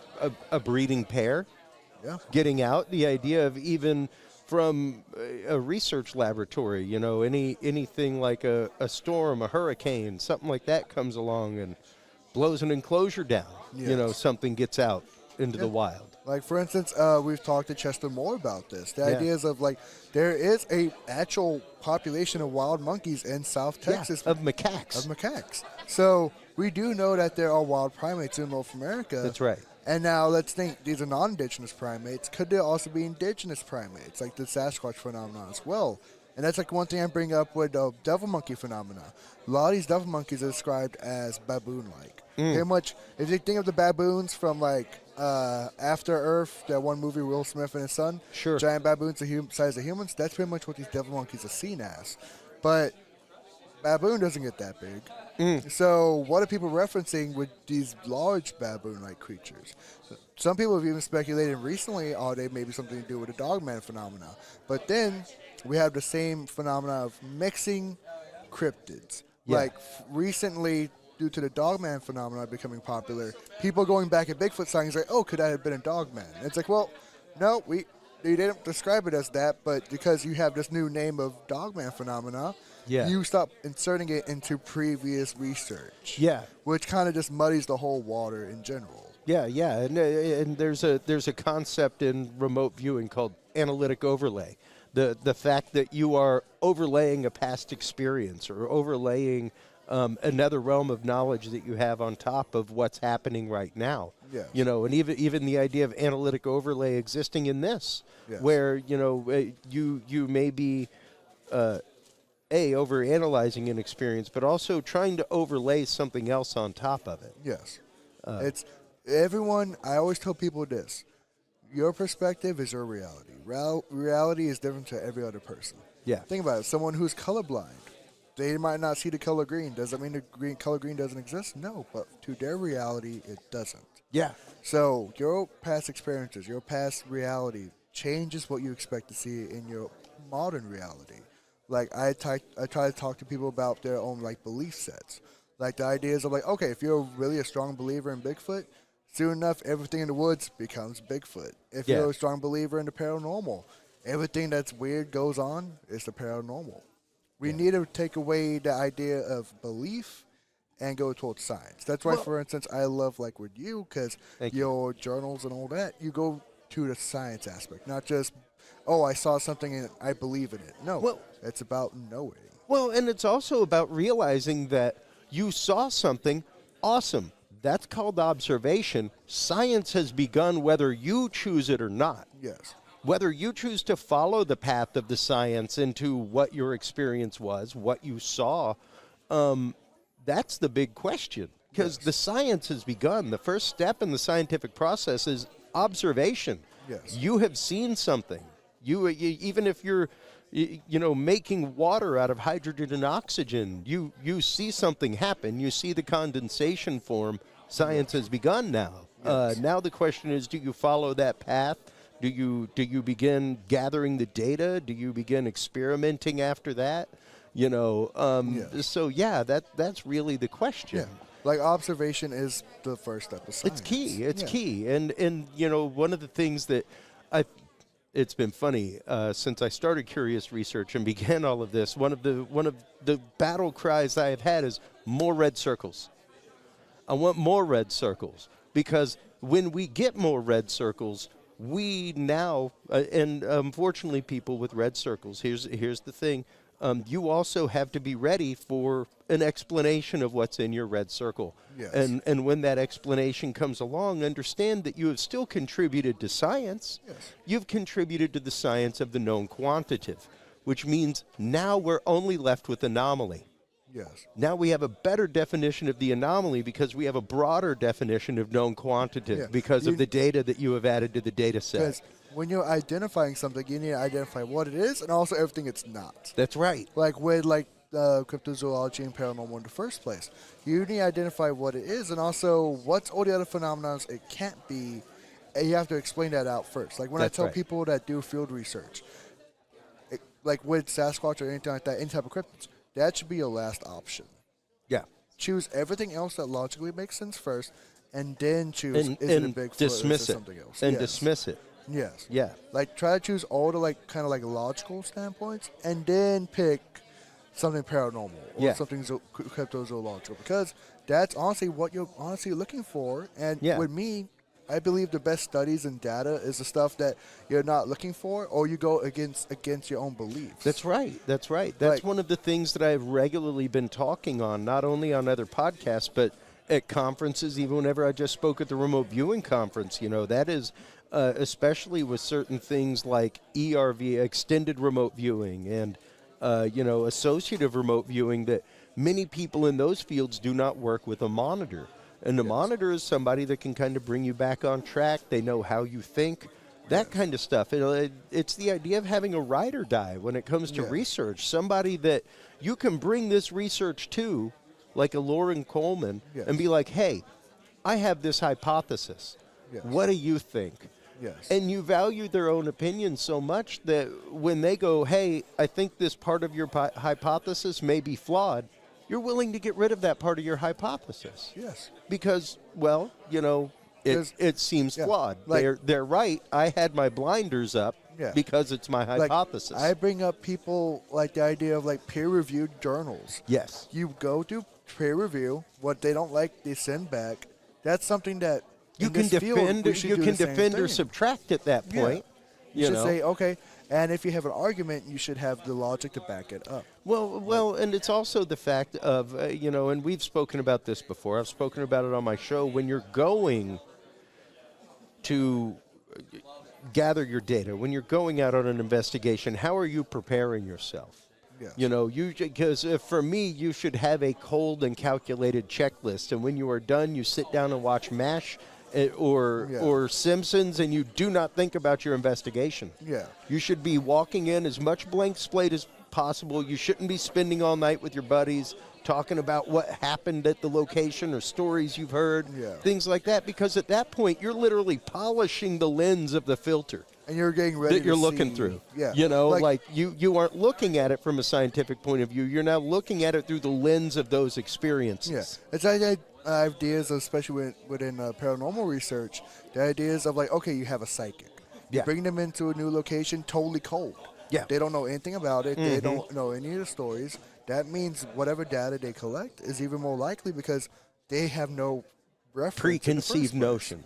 a breeding pair getting out, the idea of even from a research laboratory, anything like a storm, a hurricane, something like that comes along and blows an enclosure down, something gets out into the wild. Like, for instance, we've talked to Chester Moore about this. The ideas of, there is a actual population of wild monkeys in South Texas. Of macaques. So we do know that there are wild primates in North America. That's right. And now let's think, these are non-indigenous primates. Could there also be indigenous primates, like the Sasquatch phenomenon as well? And that's one thing I bring up with the devil monkey phenomena. A lot of these devil monkeys are described as baboon-like. Pretty much, if you think of the baboons from After Earth, that one movie, Will Smith and his son, giant baboons the size of humans, that's pretty much what these devil monkeys are seen as. But baboon doesn't get that big. So what are people referencing with these large baboon-like creatures? Some people have even speculated recently, they may be something to do with the dogman phenomena. But then we have the same phenomena of mixing cryptids. Yeah. Like recently, due to the dogman phenomena becoming popular, people going back at Bigfoot sightings like, oh, could that have been a dogman? And it's like, well, no, they didn't describe it as that, but because you have this new name of dogman phenomena, you stop inserting it into previous research. Yeah. Which kind of just muddies the whole water in general. Yeah, and there's a concept in remote viewing called analytic overlay. The fact that you are overlaying a past experience or overlaying another realm of knowledge that you have on top of what's happening right now. Yes. You know, and even the idea of analytic overlay existing in this, where you may be overanalyzing an experience, but also trying to overlay something else on top of it. Yes. It's everyone. I always tell people this: your perspective is your reality. Reality is different to every other person. Yeah. Think about it. Someone who's colorblind, they might not see the color green. Does that mean the color green doesn't exist? No, but to their reality, it doesn't. Yeah. So your past experiences, your past reality changes what you expect to see in your modern reality. Like I try to talk to people about their own like belief sets. Like the ideas of like, okay, if you're really a strong believer in Bigfoot, soon enough everything in the woods becomes Bigfoot. If you're a strong believer in the paranormal, everything that's weird goes on is the paranormal. We need to take away the idea of belief and go towards science. That's why, for instance, I love like with you, because your journals and all that, you go to the science aspect, not just, oh, I saw something and I believe in it. No, it's about knowing. Well, and it's also about realizing that you saw something awesome. That's called observation. Science has begun whether you choose it or not. Yes. Whether you choose to follow the path of the science into what your experience was, what you saw, that's the big question. Because the science has begun. The first step in the scientific process is observation. Yes. You have seen something. You even if you're making water out of hydrogen and oxygen, you see something happen. You see the condensation form. Science has begun now. Yes. Now the question is, do you follow that path? Do you begin gathering the data? Do you begin experimenting after that? So that's really the question. Yeah. Like observation is the first step of science. It's key. It's key. And one of the things that it's been funny since I started Curious Research and began all of this. One of the battle cries I have had is more red circles. I want more red circles, because when we get more red circles, we now and unfortunately people with red circles. Here's the thing. You also have to be ready for an explanation of what's in your red circle. Yes. And when that explanation comes along, understand that you have still contributed to science. Yes. You've contributed to the science of the known quantitative, which means now we're only left with anomaly. Yes. Now we have a better definition of the anomaly because we have a broader definition of known quantitative because of the data that you have added to the data set. Because when you're identifying something, you need to identify what it is and also everything it's not. That's right. Like with cryptozoology and paranormal in the first place. You need to identify what it is and also what's all the other phenomena it can't be. And you have to explain that out first. Like when I tell people that do field research, like with Sasquatch or anything like that, any type of cryptids, that should be your last option. Yeah. Choose everything else that logically makes sense first, and then choose is it a Bigfoot dismiss or it something else. and dismiss it. Yes. Yeah. Like try to choose all the kind of logical standpoints, and then pick something paranormal or something cryptozoological, because that's honestly what you're honestly looking for. And with me, I believe the best studies and data is the stuff that you're not looking for, or you go against your own beliefs. That's right. That's right. That's one of the things that I've regularly been talking on, not only on other podcasts, but at conferences, even whenever I just spoke at the remote viewing conference. That is especially with certain things like ERV, extended remote viewing, and associative remote viewing, that many people in those fields do not work with a monitor. And the monitor is somebody that can kind of bring you back on track. They know how you think. That kind of stuff. It's the idea of having a ride or die when it comes to research. Somebody that you can bring this research to, like a Lauren Coleman, and be like, hey, I have this hypothesis. What do you think? And you value their own opinion so much that when they go, hey, I think this part of your hypothesis may be flawed, you're willing to get rid of that part of your hypothesis. Because, well, you know, it seems flawed. Like, they're right. I had my blinders up because it's my hypothesis. Like, I bring up people like the idea of like peer-reviewed journals. You go to peer review. What they don't like, they send back. That's something that you can defend. You can defend or subtract at that point. You should say, okay, and if you have an argument, you should have the logic to back it up. Well, and it's also the fact of, you know, and we've spoken about this before. I've spoken about it on my show. When you're going to gather your data, when you're going out on an investigation, how are you preparing yourself? You know, because for me, you should have a cold and calculated checklist. And when you are done, you sit down and watch MASH or Simpsons, and you do not think about your investigation. You should be walking in as much blank slate as possible. You shouldn't be spending all night with your buddies talking about what happened at the location or stories you've heard, things like that, because at that point, you're literally polishing the lens of the filter. And you're getting ready that you're looking through. You know, like you aren't looking at it from a scientific point of view. You're now looking at it through the lens of those experiences. It's ideas, especially within paranormal research, the ideas of like, okay, you have a psychic. You bring them into a new location totally cold. They don't know anything about it. They don't know any of the stories. That means whatever data they collect is even more likely because they have no reference. Preconceived notion.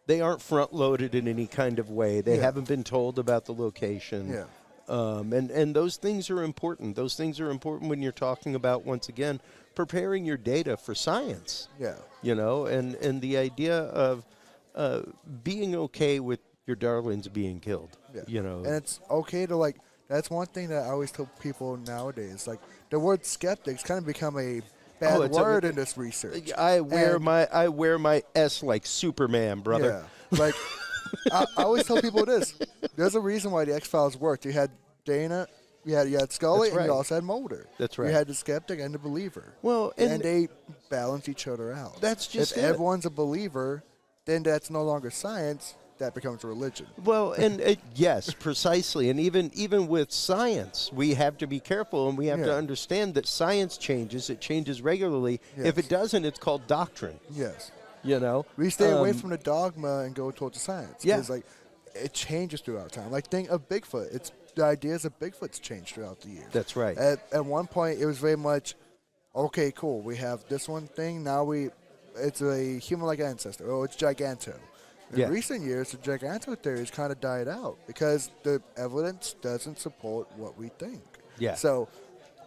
They aren't front-loaded in any kind of way. They haven't been told about the location. And those things are important. Those things are important when you're talking about, once again, preparing your data for science. You know, and the idea of being okay with your darlings being killed. You know. And it's okay to, like, that's one thing that I always tell people nowadays. Like, the word skeptics kind of become a bad word in this research. I wear my S like Superman, brother. Like I always tell people this. There's a reason why the X-Files worked. You had Dana, you had Scully, and you also had Mulder. That's right. You had the skeptic and the believer. Well, and they balance each other out. That's just if everyone's a believer, then that's no longer science. That becomes religion. Well, and yes, precisely. And even with science, we have to be careful, and we have to understand that science changes. It changes regularly. If it doesn't, it's called doctrine. You know? We stay away from the dogma and go towards the science. Because, like, it changes throughout time. Like, think of Bigfoot. The ideas of Bigfoot's changed throughout the years. That's right. At one point, it was very much, okay, cool, we have this one thing. Now it's a human-like ancestor. Oh, it's Giganto. In recent years, the Giganto theory has kind of died out because the evidence doesn't support what we think. So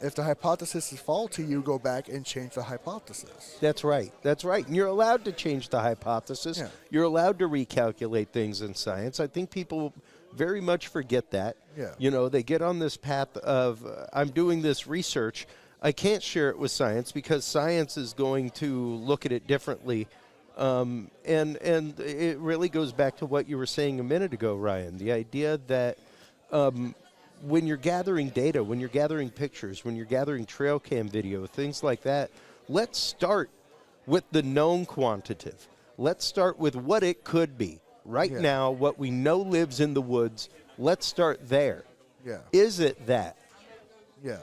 if the hypothesis is faulty, you go back and change the hypothesis. That's right. That's right. And you're allowed to change the hypothesis. You're allowed to recalculate things in science. I think people very much forget that. You know, they get on this path of, I'm doing this research. I can't share it with science because science is going to look at it differently. And it really goes back to what you were saying a minute ago, Ryan, the idea that when you're gathering data, when you're gathering pictures, when you're gathering trail cam video, things like that, let's start with the known quantitative. Let's start with what it could be. Right now, what we know lives in the woods, let's start there. Is it that?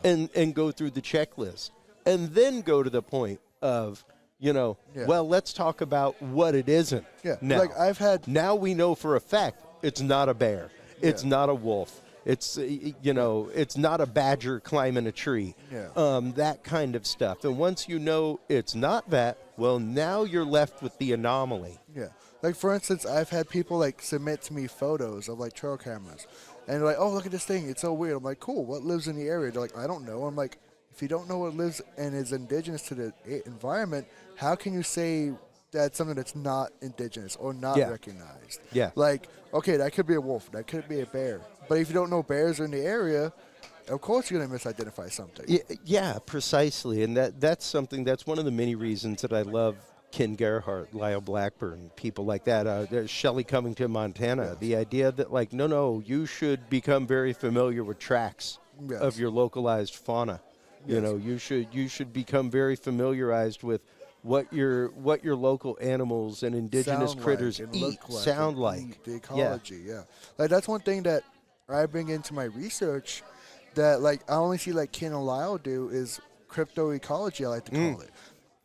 And go through the checklist. And then go to the point of, you know, well, let's talk about what it isn't. Now. Like now we know for a fact it's not a bear. It's not a wolf. It's, you know, it's not a badger climbing a tree. That kind of stuff. And once you know it's not that, well, now you're left with the anomaly. Like, for instance, I've had people, like, submit to me photos of, like, trail cameras. And they're like, oh, look at this thing. It's so weird. I'm like, cool. What lives in the area? They're like, I don't know. I'm like, if you don't know what lives and is indigenous to the environment, how can you say that's something that's not indigenous or not recognized? Like, okay, that could be a wolf. That could be a bear. But if you don't know bears are in the area, of course you're going to misidentify something. Yeah, precisely. And that's something, that's one of the many reasons that I love Ken Gerhardt, Lyle Blackburn, people like that, Shelley Covington, Montana. Yes. The idea that, like, no, you should become very familiar with tracks Yes. of your localized fauna. Yes. You know, you should become very familiarized with what your local animals and indigenous Sound critters like and eat, look like sound and like. eat, the ecology. Yeah, like that's one thing that I bring into my research that like I only see like Ken and Lyle do is cryptoecology. I like to call it.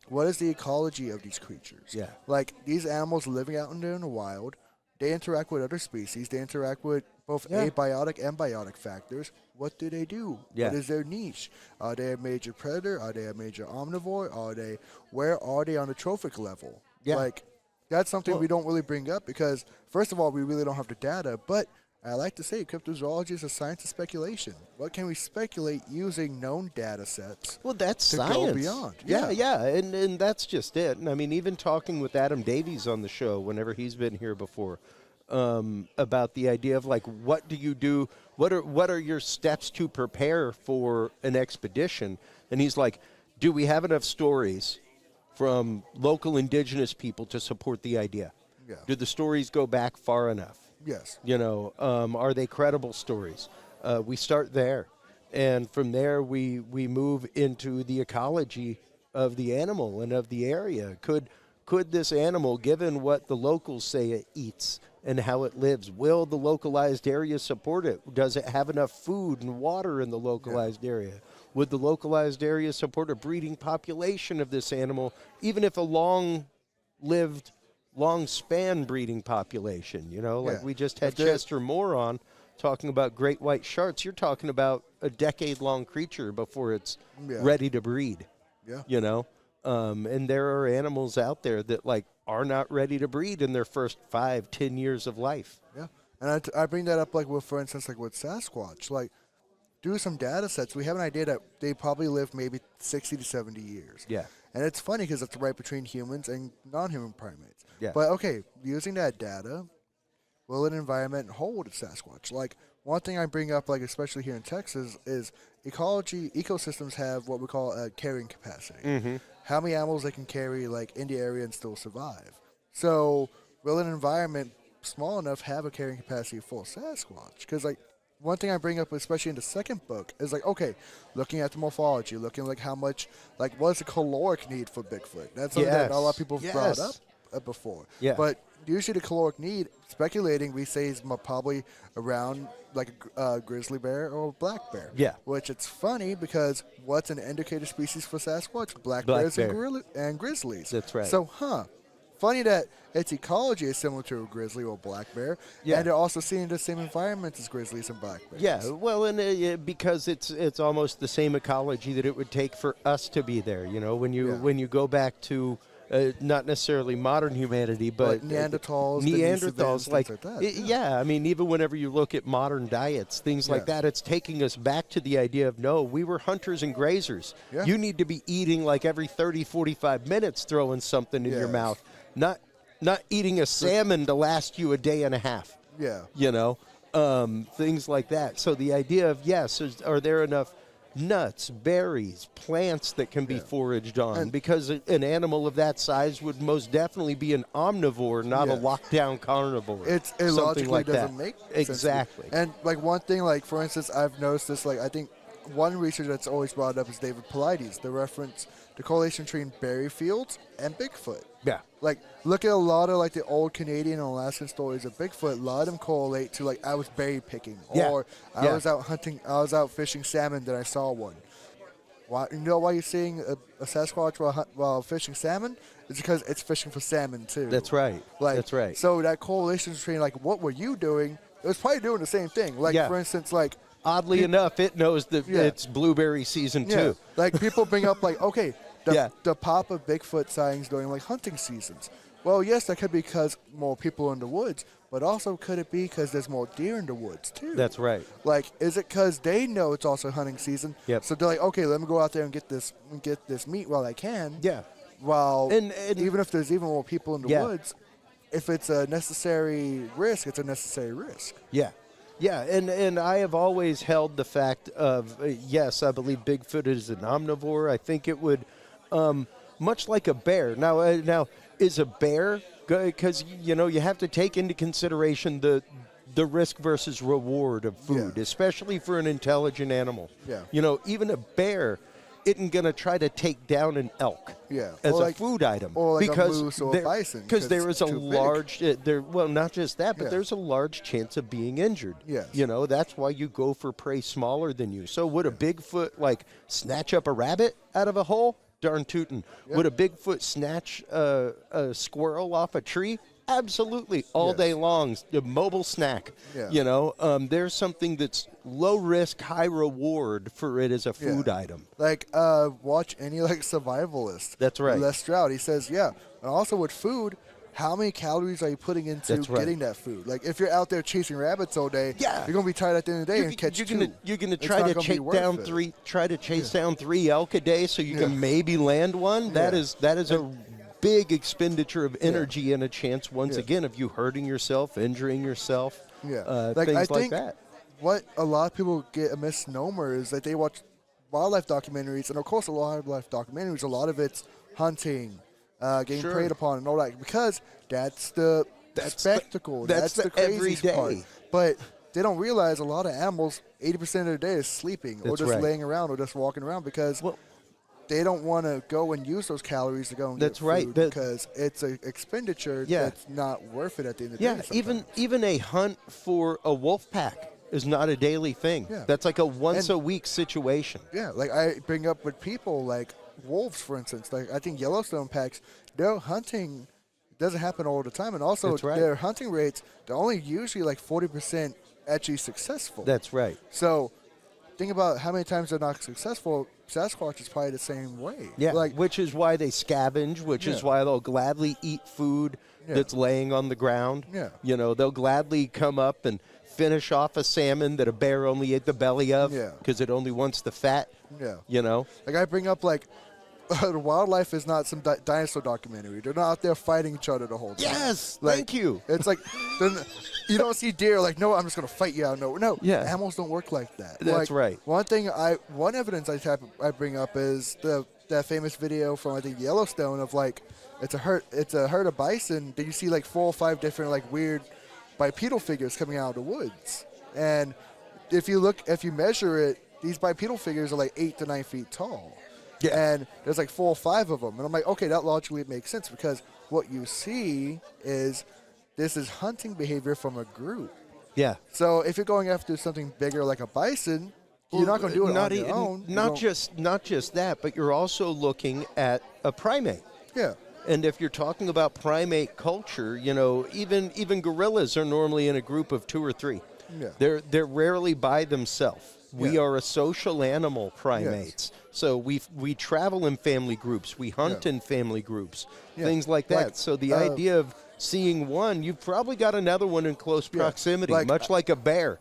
What is the ecology of these creatures? Yeah. Like these animals living out in the wild, they interact with other species. They interact with both abiotic and biotic factors. What do they do? Yeah. What is their niche? Are they a major predator? Are they a major omnivore? Where are they on the trophic level? Yeah. Like that's something we don't really bring up because first of all, we really don't have the data, but I like to say cryptozoology is a science of speculation. What can we speculate using known data sets? Well, that's to science. go beyond. Yeah, and that's just it. And I mean, even talking with Adam Davies on the show, whenever he's been here before, about the idea of like, what do you do? What are your steps to prepare for an expedition? And he's like, do we have enough stories from local indigenous people to support the idea? Yeah. Do the stories go back far enough? Yes. You know, are they credible stories? We start there, and from there we move into the ecology of the animal and of the area. Could this animal, given what the locals say it eats and how it lives, will the localized area support it? Does it have enough food and water in the localized area? Would the localized area support a breeding population of this animal, even if a long-lived, long-span breeding population? You know, like we just had Chester Moore on talking about great white sharks. You're talking about a decade-long creature before it's ready to breed. Yeah. You know, and there are animals out there that like are not ready to breed in their first 5-10 years of life. Yeah. And I bring that up like with, for instance, like with Sasquatch. Like, do some data sets. We have an idea that they probably live maybe 60 to 70 years. Yeah. And it's funny because it's right between humans and non-human primates. Yeah. But, okay, using that data, will an environment hold a Sasquatch? Like, one thing I bring up, like especially here in Texas, is ecosystems have what we call a carrying capacity. Mm-hmm. How many animals they can carry, like, in the area and still survive. So, will an environment small enough have a carrying capacity for Sasquatch? Because, like, one thing I bring up, especially in the second book, is like, okay, looking at the morphology, looking like how much, like, what is the caloric need for Bigfoot? That's something that a lot of people have brought up before. Yeah. But usually the caloric need, speculating, we say is probably around like a grizzly bear or a black bear. Yeah. Which it's funny because what's an indicator species for Sasquatch? Black bears and grizzlies. That's right. So, funny that its ecology is similar to a grizzly or a black bear, and they're also seeing the same environment as grizzlies and black bears. Yeah, well, and because it's almost the same ecology that it would take for us to be there. You know, when you go back to not necessarily modern humanity, but Neanderthals, like that. I mean, even whenever you look at modern diets, things like that, it's taking us back to the idea of no, we were hunters and grazers. Yeah. You need to be eating like every 30-45 minutes, throwing something in your mouth, not eating a salmon to last you a day and a half. Yeah. You know, things like that. So the idea of, are there enough nuts, berries, plants that can be foraged on? Because an animal of that size would most definitely be an omnivore, not a lockdown carnivore. It logically like doesn't that. make Exactly. sense. And like one thing, like for instance, I've noticed this, like I think one researcher that's always brought up is David Paulides, the reference, the correlation between berry fields and Bigfoot. Yeah. Like, look at a lot of, like, the old Canadian and Alaskan stories of Bigfoot. A lot of them correlate to, like, I was berry picking. Or I was out hunting, I was out fishing salmon, then I saw one. Why, you know why you're seeing a Sasquatch while fishing salmon? It's because it's fishing for salmon, too. That's right. Like, that's right. So that correlation between, like, what were you doing? It was probably doing the same thing. Like, for instance, like... Oddly enough, it knows that it's blueberry season, too. Like, people bring up, like, okay... The pop of Bigfoot sightings during like hunting seasons. Well, yes, that could be because more people are in the woods, but also could it be because there's more deer in the woods too? That's right. Like, is it because they know it's also hunting season? Yep. So they're like, okay, let me go out there and get this meat while I can. Yeah. While and even if there's even more people in the woods, if it's a necessary risk, it's a necessary risk. Yeah. Yeah, and I have always held the fact of, yes, I believe Bigfoot is an omnivore. I think it would, much like a bear. Now is a bear, because you have to take into consideration the risk versus reward of food, especially for an intelligent animal. Yeah. Even a bear isn't going to try to take down an elk as a food item, or like because a moose or a bison, because there is a large not just that, but Yeah. there's a large chance of being injured. Yes. That's why you go for prey smaller than you. So would a Bigfoot snatch up a rabbit out of a hole? Darn tootin'. Would a Bigfoot snatch a squirrel off a tree? Absolutely, all day long. A mobile snack. Yeah. There's something that's low risk, high reward for it as a food item. Watch any survivalist. That's right. Les Stroud. He says, and also with food, how many calories are you putting into getting that food? If you're out there chasing rabbits all day, you're gonna be tired at the end of the day and catch two. You're gonna try to chase down 3 elk a day so you can maybe land one. That is a big expenditure of energy and a chance once again of you hurting yourself, injuring yourself. Things like that. What a lot of people get a misnomer is that they watch wildlife documentaries, and of course, a lot of wildlife documentaries, a lot of it's hunting, getting preyed upon, and all that, because that's the spectacle. That's the crazy part. But they don't realize a lot of animals, 80% of their day is sleeping or just laying around or just walking around because they don't want to go and use those calories to go and get food because it's an expenditure that's not worth it at the end of the day. Even a hunt for a wolf pack is not a daily thing. That's like a once-a-week situation. I bring up with people wolves, for instance. I think Yellowstone packs, their hunting doesn't happen all the time, and also their hunting rates, they're only usually 40% actually successful. That's right. So think about how many times they're not successful. Sasquatch is probably the same way. Which is why they scavenge, which is why they'll gladly eat food that's laying on the ground. They'll gladly come up and finish off a salmon that a bear only ate the belly of because it only wants the fat. I bring up the wildlife is not some dinosaur documentary. They're not out there fighting each other the whole time. Yes, thank you. It's you don't see deer no, I'm just going to fight you out. No, animals don't work like that. That's right. One evidence I bring up is that famous video from I think Yellowstone of it's a herd of bison. Then you see 4 or 5 different weird bipedal figures coming out of the woods, and if you measure it, these bipedal figures are 8 to 9 feet tall. And there's 4 or 5 of them. And I'm okay, that logically makes sense because what you see is this is hunting behavior from a group. So if you're going after something bigger like a bison, you're not going to do it on your own. Not just that, but you're also looking at a primate. And if you're talking about primate culture, even gorillas are normally in a group of 2 or 3. They're rarely by themselves. We are a social animal, primates. So we travel in family groups. We hunt in family groups, things like that. So the idea of seeing one, you've probably got another one in close proximity, much like a bear.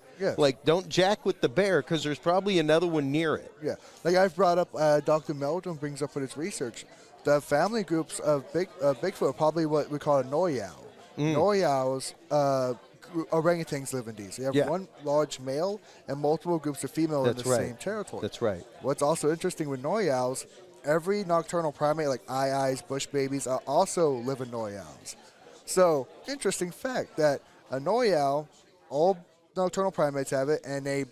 Don't jack with the bear because there's probably another one near it. I've brought up, Dr. Meldrum brings up with his research, the family groups of Bigfoot are probably what we call a noyau. Noyaus, orangutans live in these. You have one large male and multiple groups of female in the same territory. That's right. What's also interesting with noyaus, every nocturnal primate like aye-ayes, bush babies, also live in noyaus. So, interesting fact that a noyau, all nocturnal primates have it, and a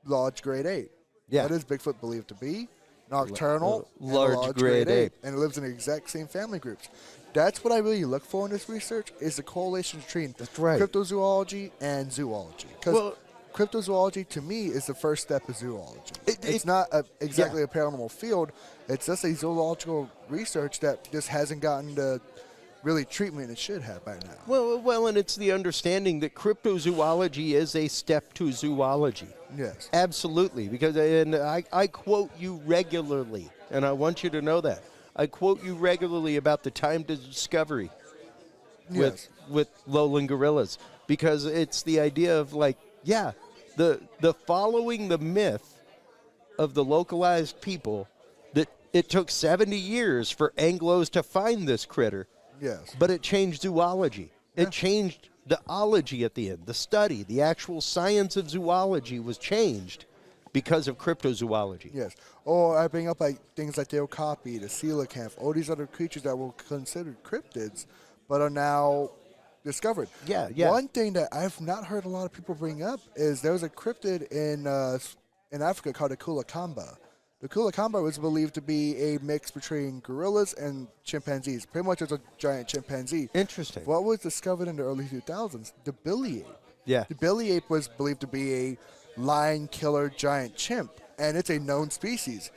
large grade ape. What is Bigfoot believed to be? Nocturnal, large grade ape. And it lives in the exact same family groups. That's what I really look for in this research is the correlation between cryptozoology and zoology. Because cryptozoology, to me, is the first step of zoology. It's not exactly a paranormal field. It's just a zoological research that just hasn't gotten the really treatment it should have by now. Well, and it's the understanding that cryptozoology is a step to zoology. Yes. Absolutely. Because I quote you regularly, and I want you to know that. I quote you regularly about the time to discovery with lowland gorillas, because it's the idea of the following the myth of the localized people that it took 70 years for Anglos to find this critter. But it changed zoology. It changed the ology at the end. The study, the actual science of zoology was changed because of cryptozoology. Yes. Or I bring up like things like the okapi, the coelacanth, all these other creatures that were considered cryptids, but are now discovered. Yeah. One thing that I've not heard a lot of people bring up is there was a cryptid in Africa called the Kulakamba. The Kulakamba was believed to be a mix between gorillas and chimpanzees. Pretty much it's a giant chimpanzee. Interesting. What was discovered in the early 2000s? The billy ape. Yeah. The billy ape was believed to be a lion killer giant chimp, and it's a known species.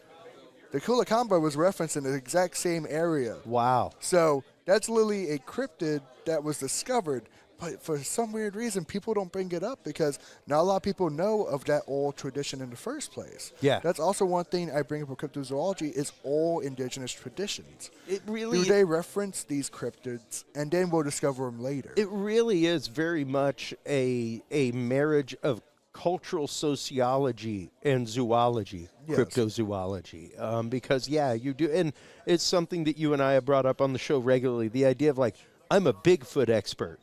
The Kulakamba was referenced in the exact same area. Wow. So that's literally a cryptid that was discovered, but for some weird reason, people don't bring it up because not a lot of people know of that old tradition in the first place. Yeah. That's also one thing I bring up with cryptozoology is all indigenous traditions. It really Do they reference these cryptids, and then we'll discover them later? It really is very much a marriage of cultural sociology and zoology, Yes. cryptozoology. Because, yeah, you do. And it's something that you and I have brought up on the show regularly, the idea of, like, I'm a Bigfoot expert.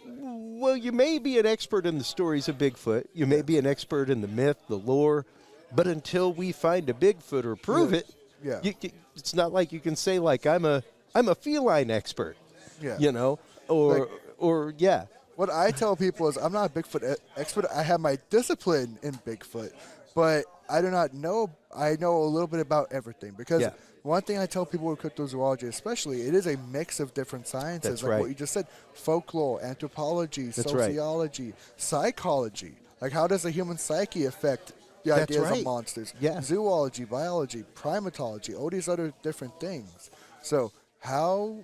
Well, you may be an expert in the stories of Bigfoot. You may be an expert in the myth, the lore. But until we find a Bigfoot or prove it, it's not like you can say, like, I'm a feline expert, you know, or yeah. What I tell people is I'm not a Bigfoot expert. I have my discipline in Bigfoot, but I do not know. I know a little bit about everything because one thing I tell people with cryptozoology, especially, it is a mix of different sciences. That's like right. what you just said, folklore, anthropology, That's sociology, psychology. Like how does the human psyche affect the That's ideas right. of monsters? Yeah. Zoology, biology, primatology, all these other different things. So how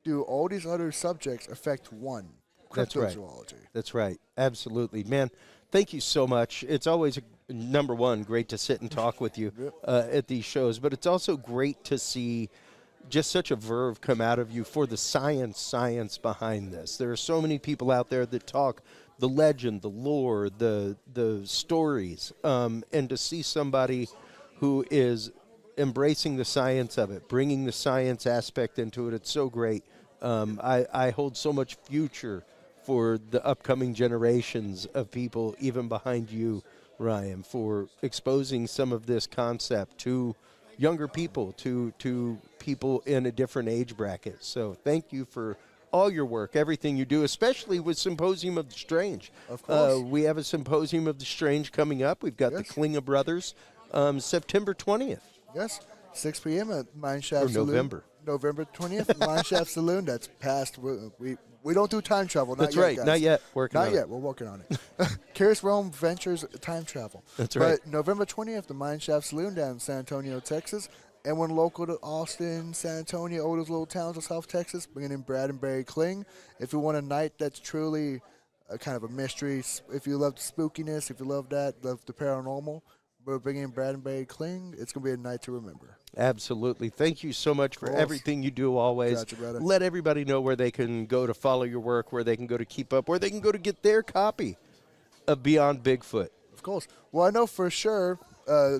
do all these other subjects affect one? That's right. Cryptozoology. That's right. Absolutely. Man, thank you so much. It's always, number one, great to sit and talk with you at these shows, but it's also great to see just such a verve come out of you for the science behind this. There are so many people out there that talk the legend, the lore, the stories, and to see somebody who is embracing the science of it, bringing the science aspect into it, it's so great. I hold so much future for the upcoming generations of people, even behind you, Ryan, for exposing some of this concept to younger people, to people in a different age bracket. So thank you for all your work, everything you do, especially with Symposium of the Strange. Of course. We have a Symposium of the Strange coming up. We've got the Klinger Brothers, September 20th. Yes, 6 p.m. at Mineshaft Saloon. November. November 20th, Mineshaft Saloon. That's past. We don't do time travel. Not That's yet, right. guys. Not yet. Not yet. We're working on it. Curious Realm Ventures time travel. That's right. But November 20th, the Mineshaft Saloon down in San Antonio, Texas. Anyone local to Austin, San Antonio, all those little towns of South Texas, bringing in Brad and Barry Kling. If you want a night that's truly kind of a mystery, if you love the spookiness, if you love that, love the paranormal, we're bringing in Brad and Barry Kling. It's going to be a night to remember. Absolutely. Thank you so much for everything you do always. Gotcha, brother. Let everybody know where they can go to follow your work, where they can go to keep up, where they can go to get their copy of Beyond Bigfoot. Of course. Well, I know for sure,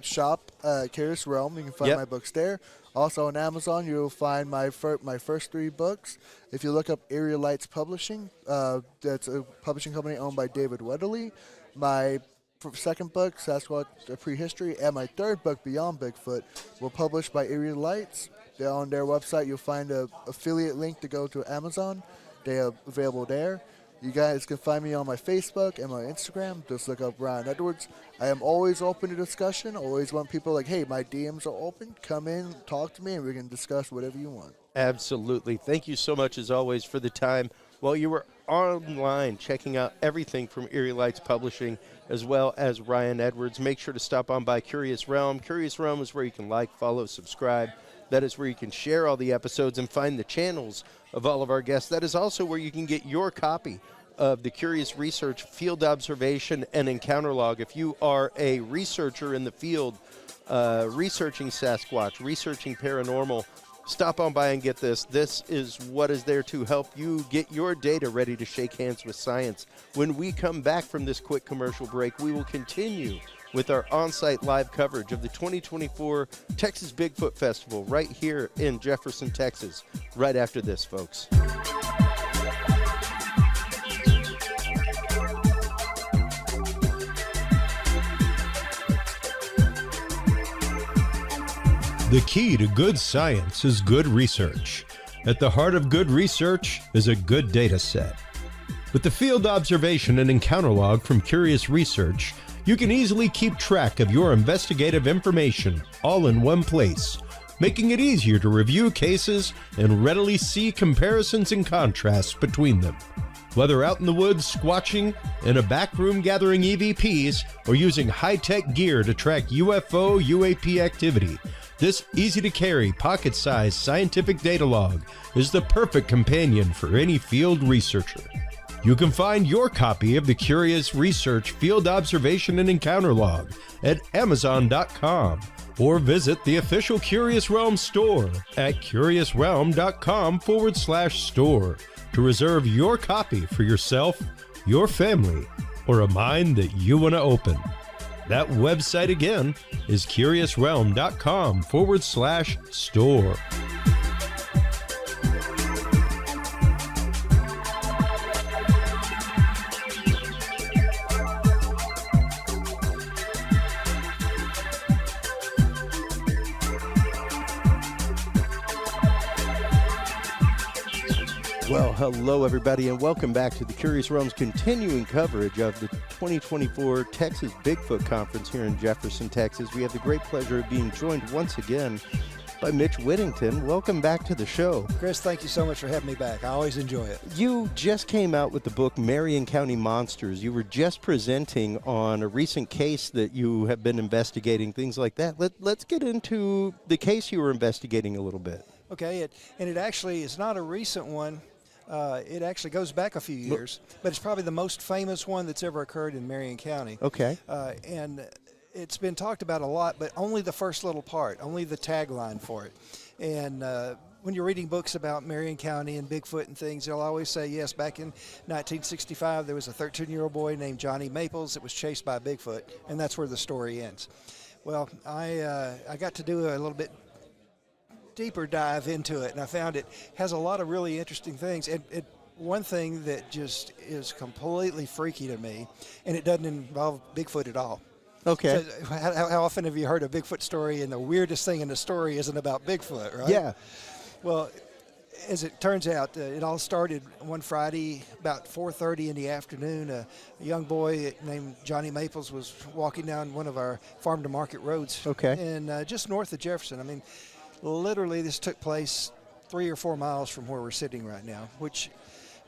shop Curious Realm. You can find my books there. Also on Amazon, you'll find my first 3 books. If you look up Area Lights Publishing, that's a publishing company owned by David Weatherly. My second book, Sasquatch Prehistory, and my third book, Beyond Bigfoot, were published by Area Lights. They're on their website. You'll find an affiliate link to go to Amazon. They are available there. You guys can find me on my Facebook and my Instagram. Just look up Ryan Edwards. I am always open to discussion. Always want people like, hey, my DMs are open. Come in, talk to me, and we can discuss whatever you want. Absolutely. Thank you so much, as always, for the time. While you were online checking out everything from Area Lights Publishing, as well as Ryan Edwards, make sure to stop on by Curious Realm. Curious Realm is where you can like, follow, subscribe. That is where you can share all the episodes and find the channels of all of our guests. That is also where you can get your copy of the Curious Research Field Observation and Encounter Log. If you are a researcher in the field, researching Sasquatch, researching paranormal, stop on by and get this. This is what is there to help you get your data ready to shake hands with science. When we come back from this quick commercial break, we will continue with our on-site live coverage of the 2024 Texas Bigfoot Festival right here in Jefferson, Texas, right after this, folks. The key to good science is good research. At the heart of good research is a good data set. With the field observation and encounter log from Curious Research, you can easily keep track of your investigative information all in one place, making it easier to review cases and readily see comparisons and contrasts between them. Whether out in the woods squatching, in a back room gathering EVPs, or using high-tech gear to track UFO, UAP activity, this easy-to-carry, pocket-sized scientific data log is the perfect companion for any field researcher. You can find your copy of the Curious Research Field Observation and Encounter Log at Amazon.com or visit the official Curious Realm store at curiousrealm.com/store to reserve your copy for yourself, your family, or a mind that you want to open. That website again is curiousrealm.com/store. Well, hello, everybody, and welcome back to the Curious Realm's continuing coverage of the 2024 Texas Bigfoot Conference here in Jefferson, Texas. We have the great pleasure of being joined once again by Mitchel Whitington. Welcome back to the show. Chris, thank you so much for having me back. I always enjoy it. You just came out with the book Marion County Monsters. You were just presenting on a recent case that you have been investigating, things like that. Let's get into the case you were investigating a little bit. Okay, it actually is not a recent one. It actually goes back a few years, but it's probably the most famous one that's ever occurred in Marion County. Okay. And it's been talked about a lot, but only the first little part, only the tagline for it. And when you're reading books about Marion County and Bigfoot and things, they'll always say, yes, back in 1965, there was a 13-year-old boy named Johnny Maples that was chased by Bigfoot, and that's where the story ends. Well, I got to do a little bit deeper dive into it, and I found it has a lot of really interesting things. And one thing that just is completely freaky to me, and it doesn't involve Bigfoot at all. Okay. So how often have you heard a Bigfoot story, and the weirdest thing in the story isn't about Bigfoot, right? Yeah. Well, as it turns out, it all started one Friday about 4:30 in the afternoon. A young boy named Johnny Maples was walking down one of our farm-to-market roads. Okay. And just north of Jefferson. I mean, literally, this took place 3 or 4 miles from where we're sitting right now, which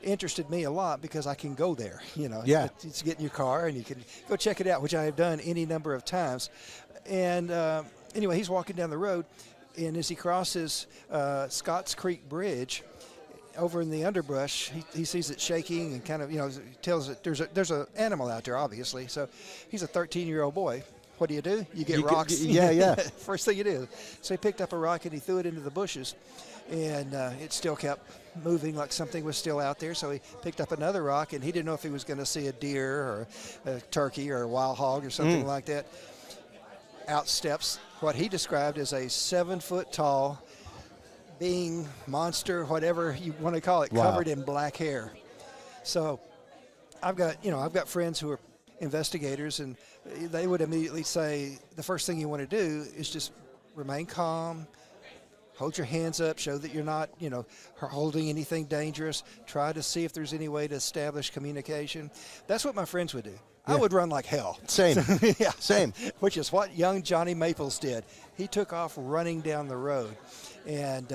interested me a lot because I can go there. You know, yeah. It's get in your car and you can go check it out, which I have done any number of times. And anyway, he's walking down the road, and as he crosses Scotts Creek Bridge, over in the underbrush, he sees it shaking and kind of, tells it there's an animal out there, obviously. So he's a 13-year-old boy. What do? You get rocks. Yeah. First thing you do. So he picked up a rock and he threw it into the bushes, and it still kept moving like something was still out there. So he picked up another rock, and he didn't know if he was going to see a deer or a turkey or a wild hog or something like that. Out steps what he described as a 7-foot-tall being, monster, whatever you want to call it, covered in black hair. So I've got friends who are investigators, and they would immediately say the first thing you want to do is just remain calm, hold your hands up, show that you're not, holding anything dangerous, try to see if there's any way to establish communication. That's what my friends would do. Yeah. I would run like hell. Same. Yeah. Same. Which is what young Johnny Maples did. He took off running down the road, and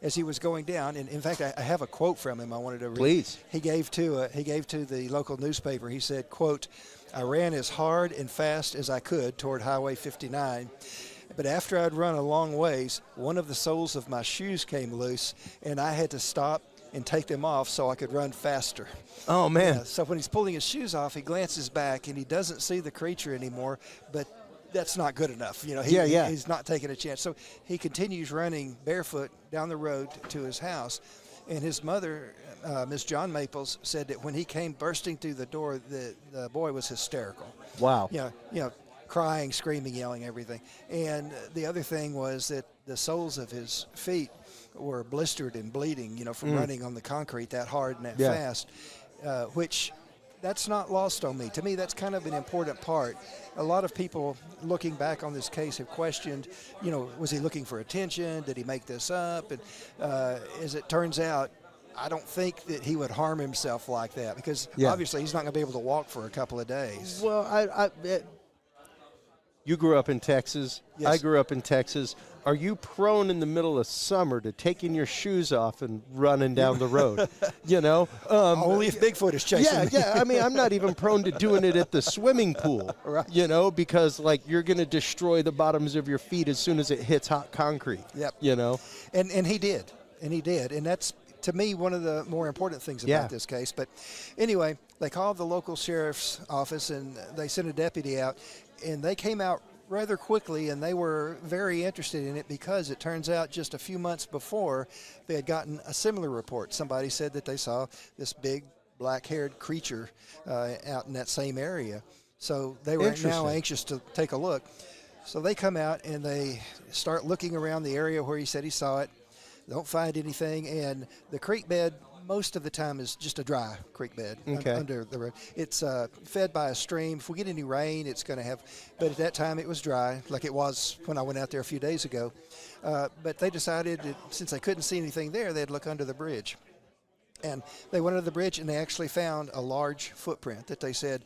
as he was going down, and in fact, I have a quote from him I wanted to read. Please. He gave to the local newspaper. He said, quote, "I ran as hard and fast as I could toward Highway 59. But after I'd run a long ways, one of the soles of my shoes came loose, and I had to stop and take them off so I could run faster." Oh, man. Yeah, so when he's pulling his shoes off, he glances back, and he doesn't see the creature anymore, but that's not good enough. He's not taking a chance. So he continues running barefoot down the road to his house, and his mother, Miss John Maples, said that when he came bursting through the door, the boy was hysterical. Wow. Crying, screaming, yelling, everything. And the other thing was that the soles of his feet were blistered and bleeding, from running on the concrete that hard and that fast, which that's not lost on me. To me, that's kind of an important part. A lot of people looking back on this case have questioned, was he looking for attention? Did he make this up? And as it turns out, I don't think that he would harm himself like that because obviously he's not going to be able to walk for a couple of days. Well, you grew up in Texas. Yes. I grew up in Texas. Are you prone in the middle of summer to taking your shoes off and running down the road? Only if Bigfoot is chasing me. Yeah. I mean, I'm not even prone to doing it at the swimming pool, right. Because you're going to destroy the bottoms of your feet as soon as it hits hot concrete. Yep. And he did. And that's, to me, one of the more important things about this case. But anyway, they called the local sheriff's office and they sent a deputy out, and they came out rather quickly, and they were very interested in it because it turns out just a few months before they had gotten a similar report. Somebody said that they saw this big black-haired creature out in that same area. So they were now anxious to take a look. So they come out and they start looking around the area where he said he saw it. Don't find anything, and the creek bed most of the time is just a dry creek bed under the road. It's fed by a stream. If we get any rain, it's going to have, but at that time it was dry, like it was when I went out there a few days ago. But they decided that since they couldn't see anything there, they'd look under the bridge. And they went under the bridge, and they actually found a large footprint that they said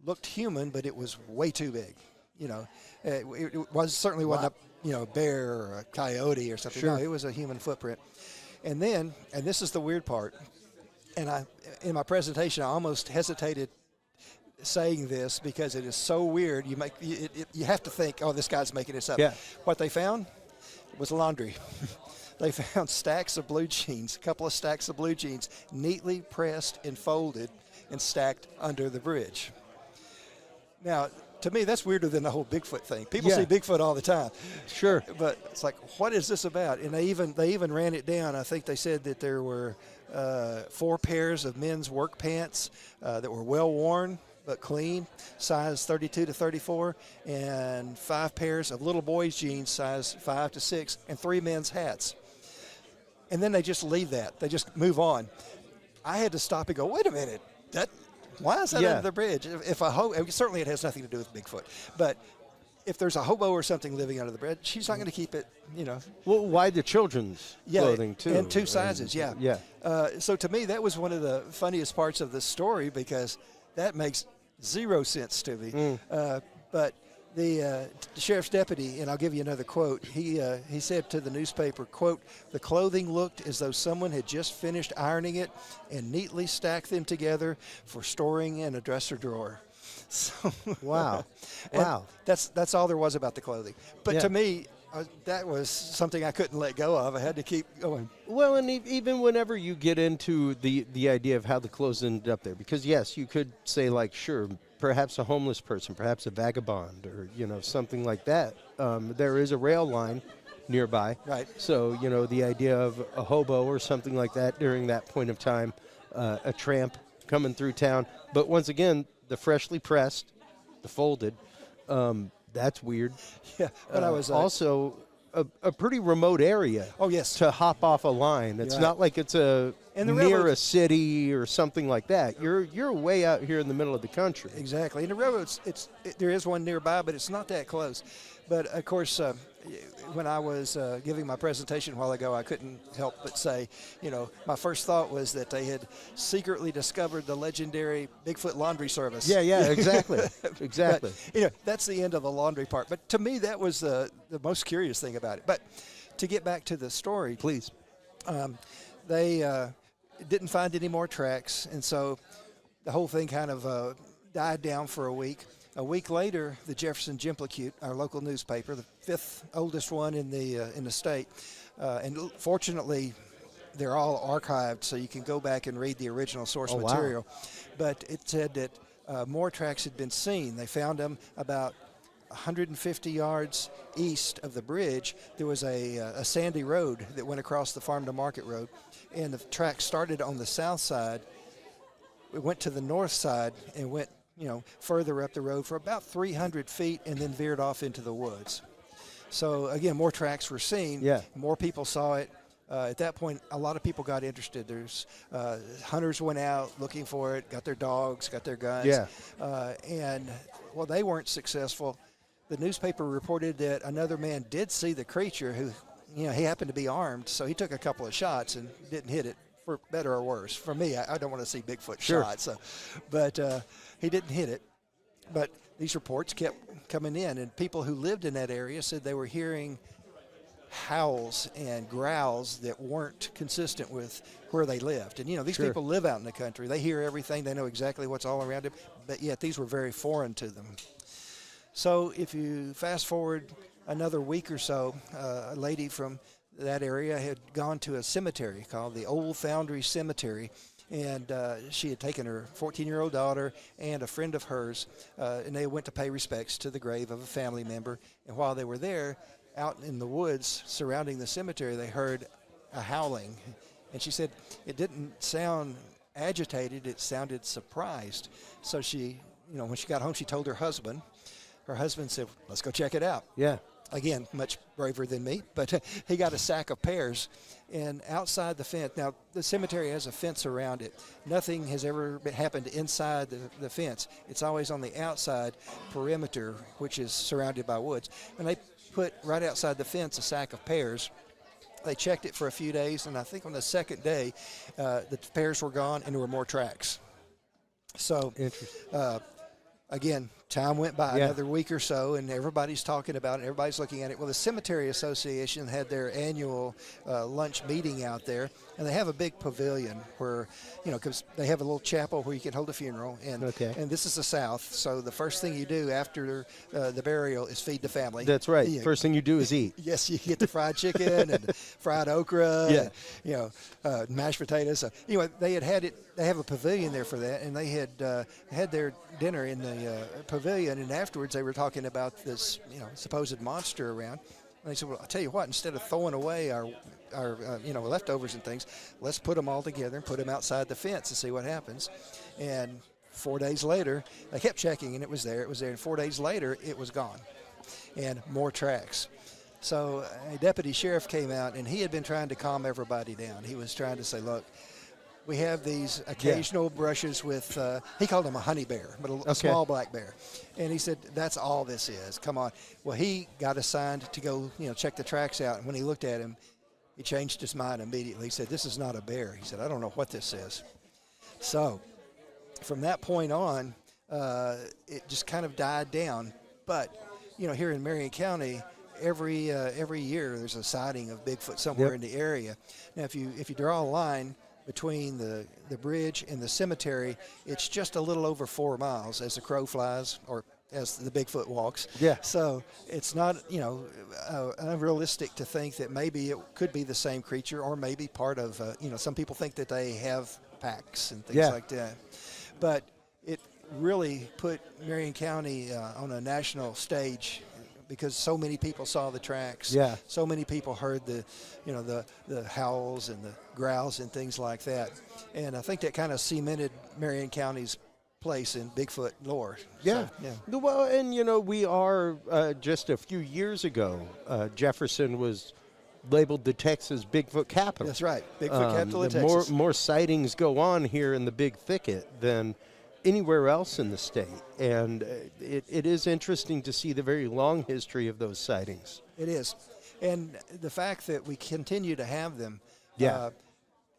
looked human, but it was way too big. It was certainly wasn't a bear or a coyote or something. Sure. No, it was a human footprint. And then, and this is the weird part, and in my presentation I almost hesitated saying this because it is so weird. You have to think, oh, this guy's making this up. Yeah. What they found was laundry. They found stacks of blue jeans, a couple of stacks of blue jeans, neatly pressed and folded and stacked under the bridge. Now, to me, that's weirder than the whole Bigfoot thing. People see Bigfoot all the time. Sure. But it's like, what is this about? And they even ran it down. I think they said that there were 4 pairs of men's work pants that were well worn but clean, size 32 to 34, and 5 pairs of little boys' jeans, size 5 to 6, and 3 men's hats. And then they just leave that. They just move on. I had to stop and go, wait a minute. Why is that under the bridge? If certainly it has nothing to do with Bigfoot, but if there's a hobo or something living under the bridge, she's not going to keep it, Well, why the children's clothing, too? And 2 sizes, Yeah. So to me, that was one of the funniest parts of the story because that makes 0 sense to me. But the sheriff's deputy, and I'll give you another quote, he said to the newspaper, quote, "The clothing looked as though someone had just finished ironing it and neatly stacked them together for storing in a dresser drawer." So, wow. That's all there was about the clothing. But to me, that was something I couldn't let go of. I had to keep going. Well, and even whenever you get into the idea of how the clothes ended up there, because, yes, you could say, sure, perhaps a homeless person, perhaps a vagabond, or, something like that. There is a rail line nearby. Right. So, the idea of a hobo or something like that during that point of time, a tramp coming through town. But once again, the freshly pressed, the folded, that's weird. Yeah, but I was also a pretty remote area. Oh, yes. To hop off a line. It's not like it's near a city or something like that. You're way out here in the middle of the country. Exactly. And the railroads, there is one nearby, but it's not that close. But of course, when I was giving my presentation a while ago, I couldn't help but say, my first thought was that they had secretly discovered the legendary Bigfoot laundry service. Yeah, exactly. Exactly. But, that's the end of the laundry part. But to me, that was the most curious thing about it. But to get back to the story, please. They didn't find any more tracks, and so the whole thing kind of died down for a week. A week later, the Jefferson Jimplicute, our local newspaper, the 5th oldest one in the state, and fortunately, they're all archived, so you can go back and read the original source material. Wow. But it said that more tracks had been seen. They found them about 150 yards east of the bridge. There was a sandy road that went across the farm to market road, and the track started on the south side. It went to the north side and went further up the road for about 300 feet and then veered off into the woods. So, again, more tracks were seen. Yeah. More people saw it. at that point, a lot of people got interested. There's hunters went out looking for it, got their dogs, got their guns. Yeah. And while they weren't successful, the newspaper reported that another man did see the creature who, he happened to be armed. So he took a couple of shots and didn't hit it, for better or worse. For me, I don't want to see Bigfoot shot. So, but he didn't hit it. But these reports kept coming in, and people who lived in that area said they were hearing howls and growls that weren't consistent with where they lived. And, these people live out in the country. They hear everything. They know exactly what's all around them, but yet these were very foreign to them. So if you fast forward another week or so, a lady from that area had gone to a cemetery called the Old Foundry Cemetery, and she had taken her 14-year-old daughter and a friend of hers, and they went to pay respects to the grave of a family member. And while they were there, out in the woods surrounding the cemetery, they heard a howling. And she said it didn't sound agitated, it sounded surprised. So she, when she got home, she told her husband. Her husband said, let's go check it out. Yeah. Again, much braver than me, but he got a sack of pears. And outside the fence, now the cemetery has a fence around it. Nothing has ever happened inside the fence. It's always on the outside perimeter, which is surrounded by woods. And they put right outside the fence a sack of pears. They checked it for a few days, and I think on the second day, the pears were gone and there were more tracks. So, again, time went by, another week or so, and everybody's talking about it. Everybody's looking at it. Well, the Cemetery Association had their annual lunch meeting out there, and they have a big pavilion where, because they have a little chapel where you can hold a funeral. And this is the South, so the first thing you do after the burial is feed the family. That's right. First thing you do is eat. Yes, you get the fried chicken and fried okra, and, mashed potatoes. So, anyway, they had it. They have a pavilion there for that, and they had had their dinner in the pavilion, and afterwards they were talking about this, supposed monster around. And they said, well, I'll tell you what, instead of throwing away our leftovers and things, let's put them all together and put them outside the fence and see what happens. And 4 days later, they kept checking, and it was there. And 4 days later, it was gone, and more tracks. So a deputy sheriff came out, and he had been trying to calm everybody down. He was trying to say, look, we have these occasional brushes with, he called them a honey bear, but a small black bear. And he said, that's all this is. Come on. Well, he got assigned to go, check the tracks out. And when he looked at him, he changed his mind immediately. He said, this is not a bear. He said, I don't know what this is. So from that point on, it just kind of died down. But, here in Marion County, every year there's a sighting of Bigfoot somewhere in the area. Now, if you draw a line between the bridge and the cemetery, it's just a little over 4 miles as the crow flies, or as the Bigfoot walks. Yeah. So it's not, unrealistic to think that maybe it could be the same creature, or maybe part of, some people think that they have packs and things like that. But it really put Marion County on a national stage, because so many people saw the tracks. Yeah. So many people heard the howls and the growls and things like that. And I think that kind of cemented Marion County's place in Bigfoot lore. Yeah. So, yeah. Well, and, we are just a few years ago, Jefferson was labeled the Texas Bigfoot capital. That's right. Bigfoot capital of Texas. More sightings go on here in the Big Thicket than anywhere else in the state, and it is interesting to see the very long history of those sightings. It is, and the fact that we continue to have them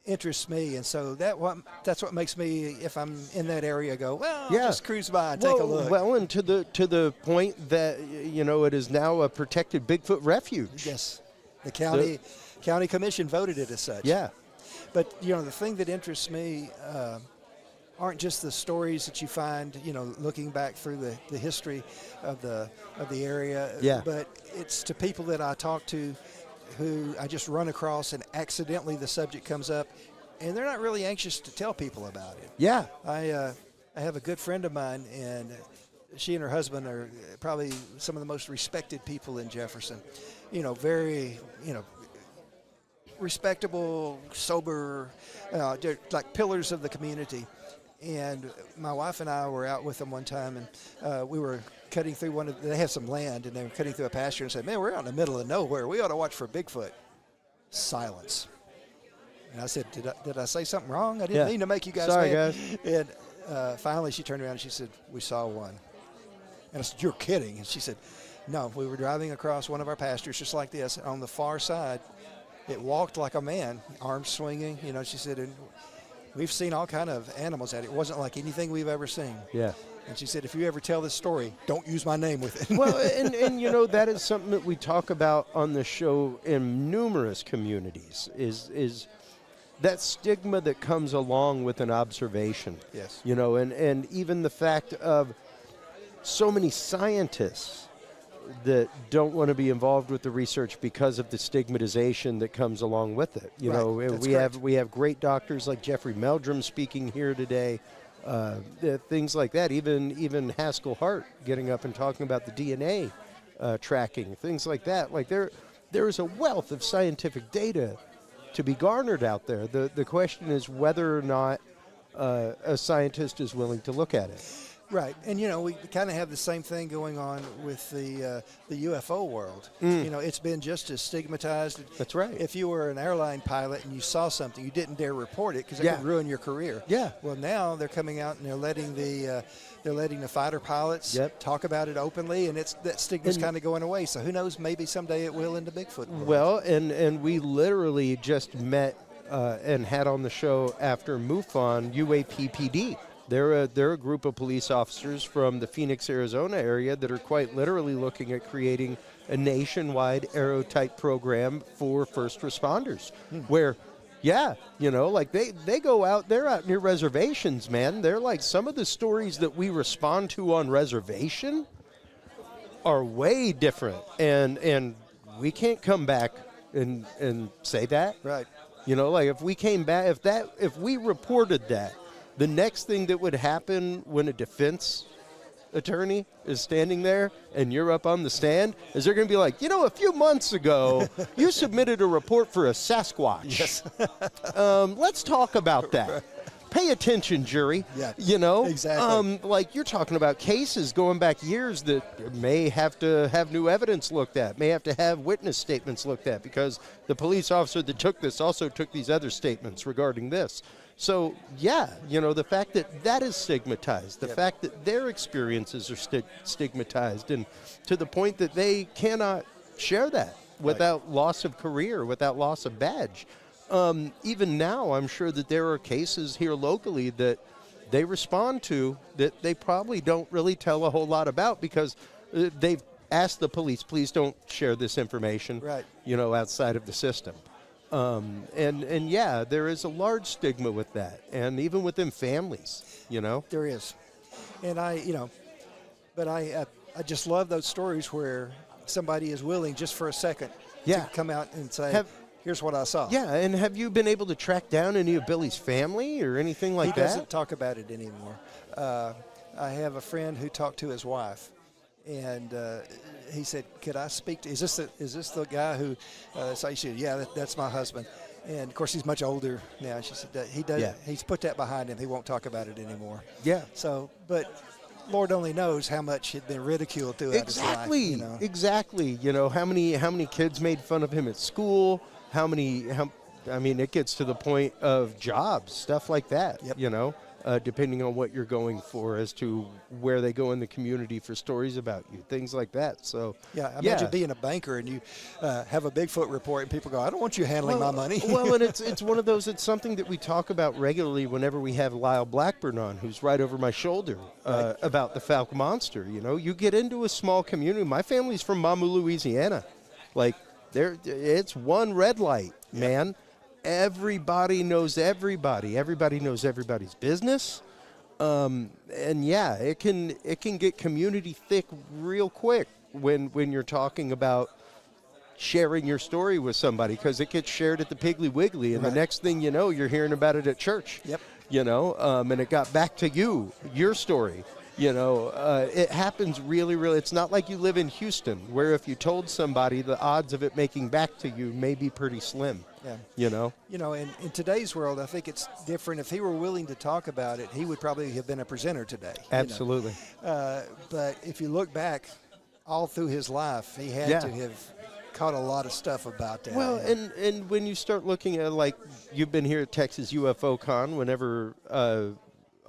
interests me, and so that's what makes me, if I'm in that area, go, well, I'll just cruise by and take a look. Well, and to the point that it is now a protected Bigfoot refuge. Yes, the county commission voted it as such. Yeah, but the thing that interests me aren't just the stories that you find, looking back through the history of the area. Yeah. But it's to people that I talk to who I just run across, and accidentally the subject comes up, and they're not really anxious to tell people about it. Yeah. I have a good friend of mine, and she and her husband are probably some of the most respected people in Jefferson. Very, respectable, sober, they're like pillars of the community. And my wife and I were out with them one time, and we were cutting through they have some land, and they were cutting through a pasture, and said, man, we're out in the middle of nowhere. We ought to watch for Bigfoot. Silence. And I said, did I say something wrong? I didn't mean to make you guys Sorry, mad. guys. And finally she turned around and she said, we saw one. And I said, you're kidding. And she said, no, we were driving across one of our pastures just like this. On the far side, it walked like a man, arms swinging. You know, she said, and we've seen all kind of animals at it. It wasn't like anything we've ever seen. Yeah. And she said, if you ever tell this story, don't use my name with it. Well, and you know, that is something that we talk about on the show in numerous communities is that stigma that comes along with an observation. Yes. You know, and even the fact of so many scientists that don't want to be involved with the research because of the stigmatization that comes along with it. You know, we have great doctors like Jeffrey Meldrum speaking here today. Things like that. Even Haskell Hart getting up and talking about the DNA tracking, things like that. Like there is a wealth of scientific data to be garnered out there. The question is whether or not a scientist is willing to look at it. Right, and you know, we kind of have the same thing going on with the UFO world. You know, it's been just as stigmatized. That's right. If you were an airline pilot and you saw something, you didn't dare report it because it could ruin your career. Yeah. Well, now they're coming out and they're letting the fighter pilots talk about it openly, and that stigma's kind of going away. So who knows? Maybe someday it will into Bigfoot world. Well, and we literally just met and had on the show after MUFON UAPPD. They're a group of police officers from the Phoenix, Arizona area that are quite literally looking at creating a nationwide aero-type program for first responders where, you know, like they go out, they're out near reservations, man. They're like, some of the stories that we respond to on reservation are way different. And we can't come back and say that. Right. You know, like if we came back, if we reported that, the next thing that would happen when a defense attorney is standing there and you're up on the stand is they're going to be like, you know, a few months ago, you submitted a report for a Sasquatch. Yes. Let's talk about that. Pay attention, jury. Yeah, you know, exactly. Like you're talking about cases going back years that may have to have new evidence looked at, may have to have witness statements looked at because the police officer that took this also took these other statements regarding this. So, yeah, you know, the fact that is stigmatized, the fact that their experiences are stigmatized, and to the point that they cannot share that without loss of career, without loss of badge. Even now, I'm sure that there are cases here locally that they respond to that they probably don't really tell a whole lot about because they've asked the police, please don't share this information, you know, outside of the system. And yeah, there is a large stigma with that, and even within families, you know. There is, and I just love those stories where somebody is willing just for a second to come out and say, here's what I saw. Yeah, and have you been able to track down any of Billy's family or anything like that? He doesn't talk about it anymore. I have a friend who talked to his wife, and he said, "Could I speak to? Is this the guy who?" So she said, "Yeah, that's my husband." And of course, he's much older now. She said that he does. Yeah. He's put that behind him. He won't talk about it anymore. Yeah. So, but Lord only knows how much he'd been ridiculed throughout his life. You know? Exactly. You know, how many kids made fun of him at school? I mean, it gets to the point of jobs, stuff like that. Yep. You know. Depending on what you're going for as to where they go in the community for stories about you, things like that. So imagine being a banker and you have a Bigfoot report and people go, I don't want you handling my money. Well, and it's one of those, it's something that we talk about regularly whenever we have Lyle Blackburn on, who's right over my shoulder, about the Falk Monster. You know, you get into a small community. My family's from Mamou, Louisiana. Like, it's one red light, man. Everybody knows everybody. Everybody knows everybody's business, and yeah, it can get community thick real quick when you're talking about sharing your story with somebody, because it gets shared at the Piggly Wiggly, and the next thing you know, you're hearing about it at church. Yep. You know, and it got back to your story. You know, it happens really. It's not like you live in Houston, where if you told somebody, the odds of it making back to you may be pretty slim. Yeah. You know? You know, in today's world, I think it's different. If he were willing to talk about it, he would probably have been a presenter today. Absolutely. You know? But if you look back all through his life, he had to have caught a lot of stuff about that. Well, and when you start looking at, like, you've been here at Texas UFO Con, whenever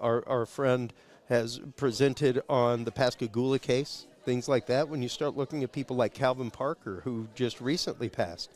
our friend has presented on the Pascagoula case, things like that, when you start looking at people like Calvin Parker, who just recently passed,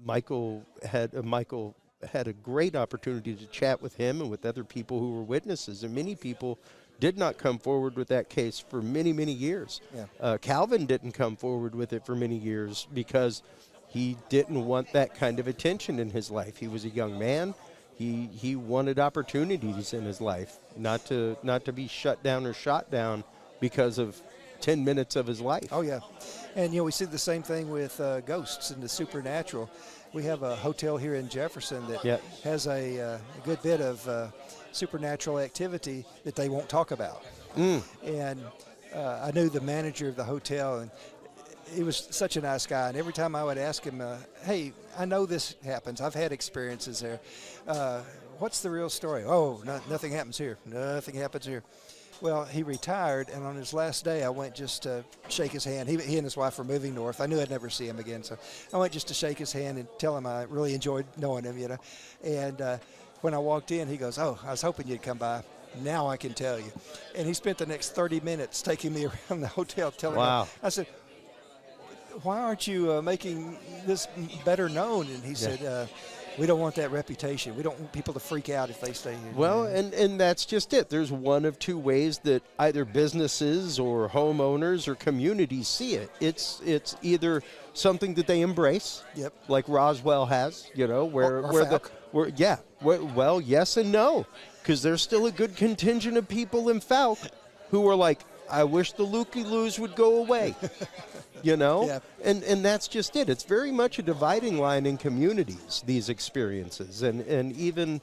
Michael had a great opportunity to chat with him and with other people who were witnesses, and many people did not come forward with that case for many, many years. Yeah. Calvin didn't come forward with it for many years because he didn't want that kind of attention in his life. He was a young man. He wanted opportunities in his life, not to be shut down or shot down because of 10 minutes of his life. Oh, yeah. And, we see the same thing with ghosts and the supernatural. We have a hotel here in Jefferson that has a good bit of supernatural activity that they won't talk about. And I knew the manager of the hotel, and he was such a nice guy. And every time I would ask him, hey, I know this happens. I've had experiences there. What's the real story? Oh, nothing happens here. Nothing happens here. Well, he retired, and on his last day, I went just to shake his hand. He and his wife were moving north. I knew I'd never see him again, so I went just to shake his hand and tell him I really enjoyed knowing him, And when I walked in, he goes, oh, I was hoping you'd come by. Now I can tell you. And he spent the next 30 minutes taking me around the hotel telling me. I said, why aren't you making this better known? And he said, we don't want that reputation. We don't want people to freak out if they stay here. Well, and that's just it. There's one of two ways that either businesses or homeowners or communities see it. It's either something that they embrace, like Roswell has, well, yes and no, because there's still a good contingent of people in Falk who are like, I wish the looky-loos would go away. And that's just it. It's very much a dividing line in communities, these experiences. And even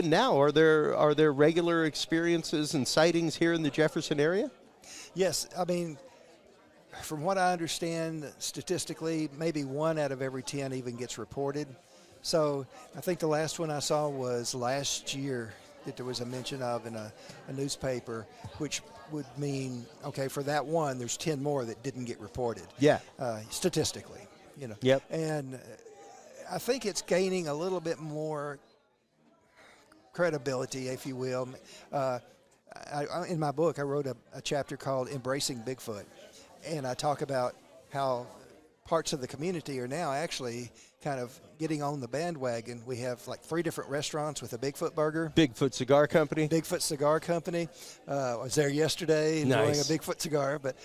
now, are there regular experiences and sightings here in the Jefferson area? Yes. I mean, from what I understand, statistically, maybe 1 out of every 10 even gets reported. So I think the last one I saw was last year that there was a mention of in a newspaper, which would mean, okay, for that one, there's 10 more that didn't get reported. Yeah. Statistically, Yep. And I think it's gaining a little bit more credibility, if you will. In my book, I wrote a chapter called Embracing Bigfoot, and I talk about how parts of the community are now actually kind of getting on the bandwagon. We have like 3 different restaurants with a Bigfoot burger. Bigfoot Cigar Company. Bigfoot Cigar Company. I was there yesterday enjoying a Bigfoot cigar. But,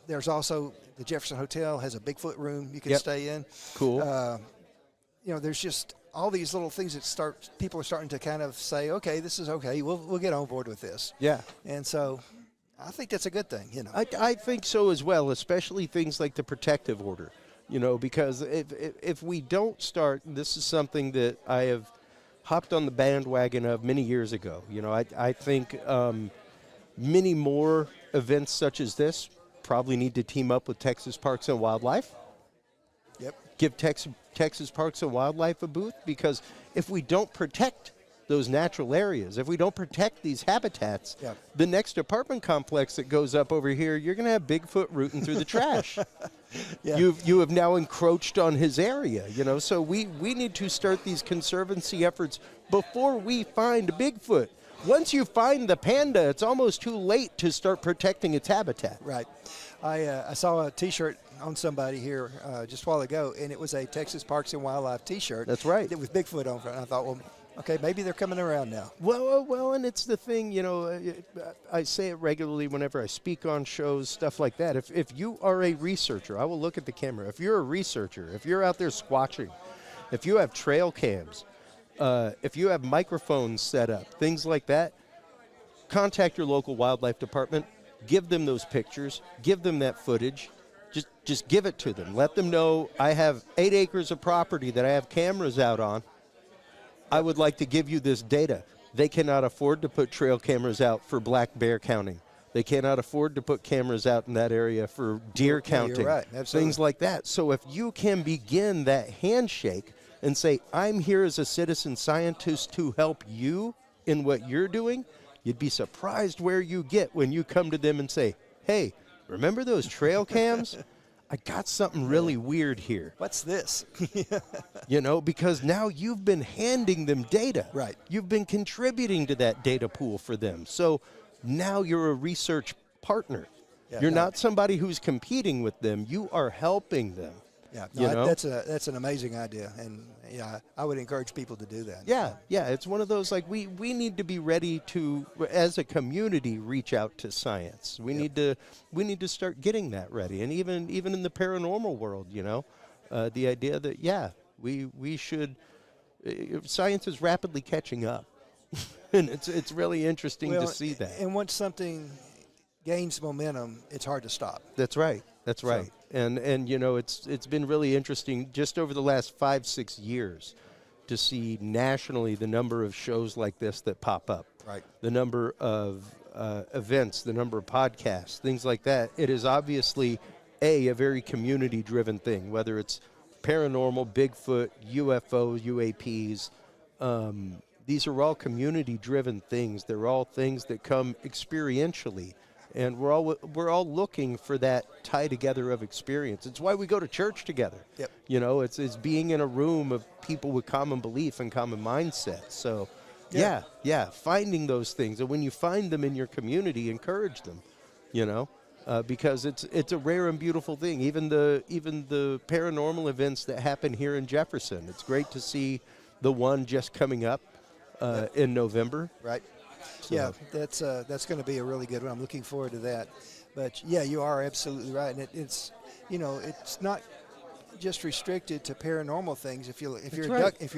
there's also the Jefferson Hotel has a Bigfoot room you can stay in. Cool. There's just all these little things that people are starting to kind of say, okay, this is okay. We'll get on board with this. Yeah. And so I think that's a good thing, I think so as well, especially things like the protective order, because if we don't start, this is something that I have hopped on the bandwagon of many years ago. I think many more events such as this probably need to team up with Texas Parks and Wildlife. Yep. Give Texas Parks and Wildlife a booth, because if we don't protect those natural areas, if we don't protect these habitats, the next apartment complex that goes up over here, you're going to have Bigfoot rooting through the trash. You have now encroached on his area, so we need to start these conservancy efforts before we find Bigfoot. Once you find the panda, it's almost too late to start protecting its habitat. Right. I saw a T-shirt on somebody here just a while ago, and it was a Texas Parks and Wildlife T-shirt. That's right. With Bigfoot on front. And I thought, well, okay, maybe they're coming around now. Well, and it's the thing, I say it regularly whenever I speak on shows, stuff like that. If you are a researcher, I will look at the camera. If you're a researcher, if you're out there squatching, if you have trail cams, if you have microphones set up, things like that, contact your local wildlife department, give them those pictures, give them that footage, just give it to them. Let them know, I have 8 acres of property that I have cameras out on. I would like to give you this data. They cannot afford to put trail cameras out for black bear counting. They cannot afford to put cameras out in that area for deer counting. You're right. Absolutely. Things like that. So if you can begin that handshake and say, I'm here as a citizen scientist to help you in what you're doing, you'd be surprised where you get when you come to them and say, hey, remember those trail cams? I got something really weird here. What's this? You know, because now you've been handing them data. Right. You've been contributing to that data pool for them. So now you're a research partner. Yeah, you're not somebody who's competing with them. You are helping them. Yeah, you know? that's an amazing idea, and yeah, I would encourage people to do that. Yeah, it's one of those, like, we need to be ready to, as a community, reach out to science. We need to start getting that ready, and even in the paranormal world, you know, the idea that we should. Science is rapidly catching up, and it's really interesting to see that. And once something gains momentum, it's hard to stop. That's right. That's right. And you know, it's been really interesting just over the last 5-6 years to see nationally the number of shows like this that pop up. Right. The number of events, the number of podcasts, things like that. It is obviously a very community-driven thing, whether it's paranormal, Bigfoot, UFOs, UAPs. These are all community-driven things. They're all things that come experientially. And we're all looking for that tie together of experience. It's why we go to church together. Yep. You know, it's being in a room of people with common belief and common mindset. So, finding those things, and when you find them in your community, encourage them. You know, because it's a rare and beautiful thing. Even the paranormal events that happen here in Jefferson. It's great to see the one just coming up in November. Right. So. Yeah, that's going to be a really good one. I'm looking forward to that. But yeah, you are absolutely right, and it's not just restricted to paranormal things. If you're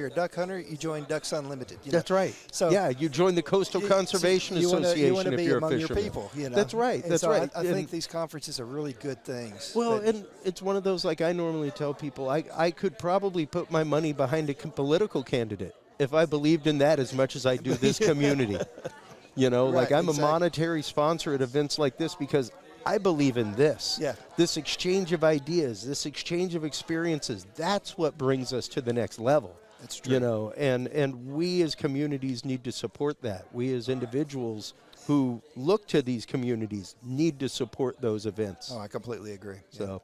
a duck hunter, you join Ducks Unlimited. That's right. So you join the Coastal Conservation Association you want to if be you're among a fisherman. your people. You know? That's right. And that's so right. I think these conferences are really good things. Well, and it's one of those, like I normally tell people, I could probably put my money behind a political candidate if I believed in that as much as I do this community. You know, right, like I'm exactly. a monetary sponsor at events like this because I believe in this. Yeah. This exchange of ideas, this exchange of experiences, that's what brings us to the next level. That's true. You know, and we as communities need to support that. We as individuals who look to these communities need to support those events. Oh, I completely agree. So,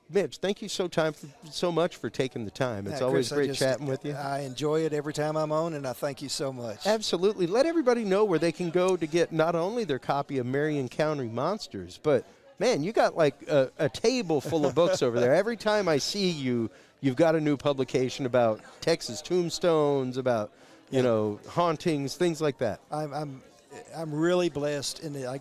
Mitch, thank you so much for taking the time. It's Yeah, always Chris, great chatting with you. I enjoy it every time I'm on, and I thank you so much. Absolutely. Let everybody know where they can go to get not only their copy of Marion County Monsters, but, man, you got like a table full of books over there. Every time I see you, you've got a new publication about Texas tombstones, about, you know, hauntings, things like that. I'm really blessed in that I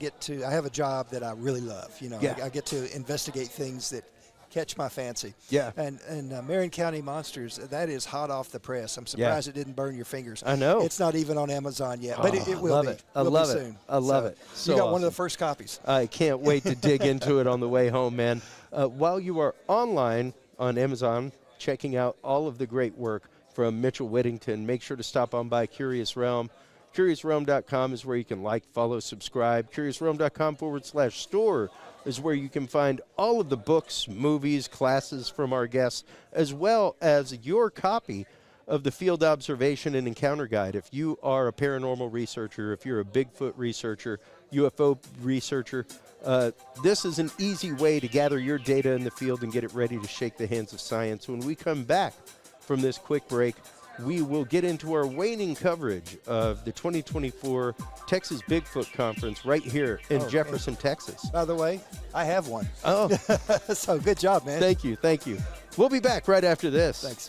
have a job that I really love. You know, Yeah. I get to investigate things that catch my fancy. Yeah. And Marion County Monsters, that is hot off the press. I'm surprised it didn't burn your fingers. I know. It's not even on Amazon yet, but it will love be. it. I Will love be it. soon. I love it. So you got one of awesome. the first copies. I can't wait to dig into it on the way home, man. While you are online on Amazon, checking out all of the great work from Mitchel Whitington, make sure to stop on by Curious Realm. CuriousRealm.com is where you can like, follow, subscribe. CuriousRealm.com/store is where you can find all of the books, movies, classes from our guests, as well as your copy of the Field Observation and Encounter Guide. If you are a paranormal researcher, if you're a Bigfoot researcher, UFO researcher, this is an easy way to gather your data in the field and get it ready to shake the hands of science. When we come back from this quick break, we will get into our waning coverage of the 2024 Texas Bigfoot Conference right here in Jefferson, Texas. By the way, I have one. Oh, So good job, man. thank you. Thank you. We'll be back right after this. Thanks.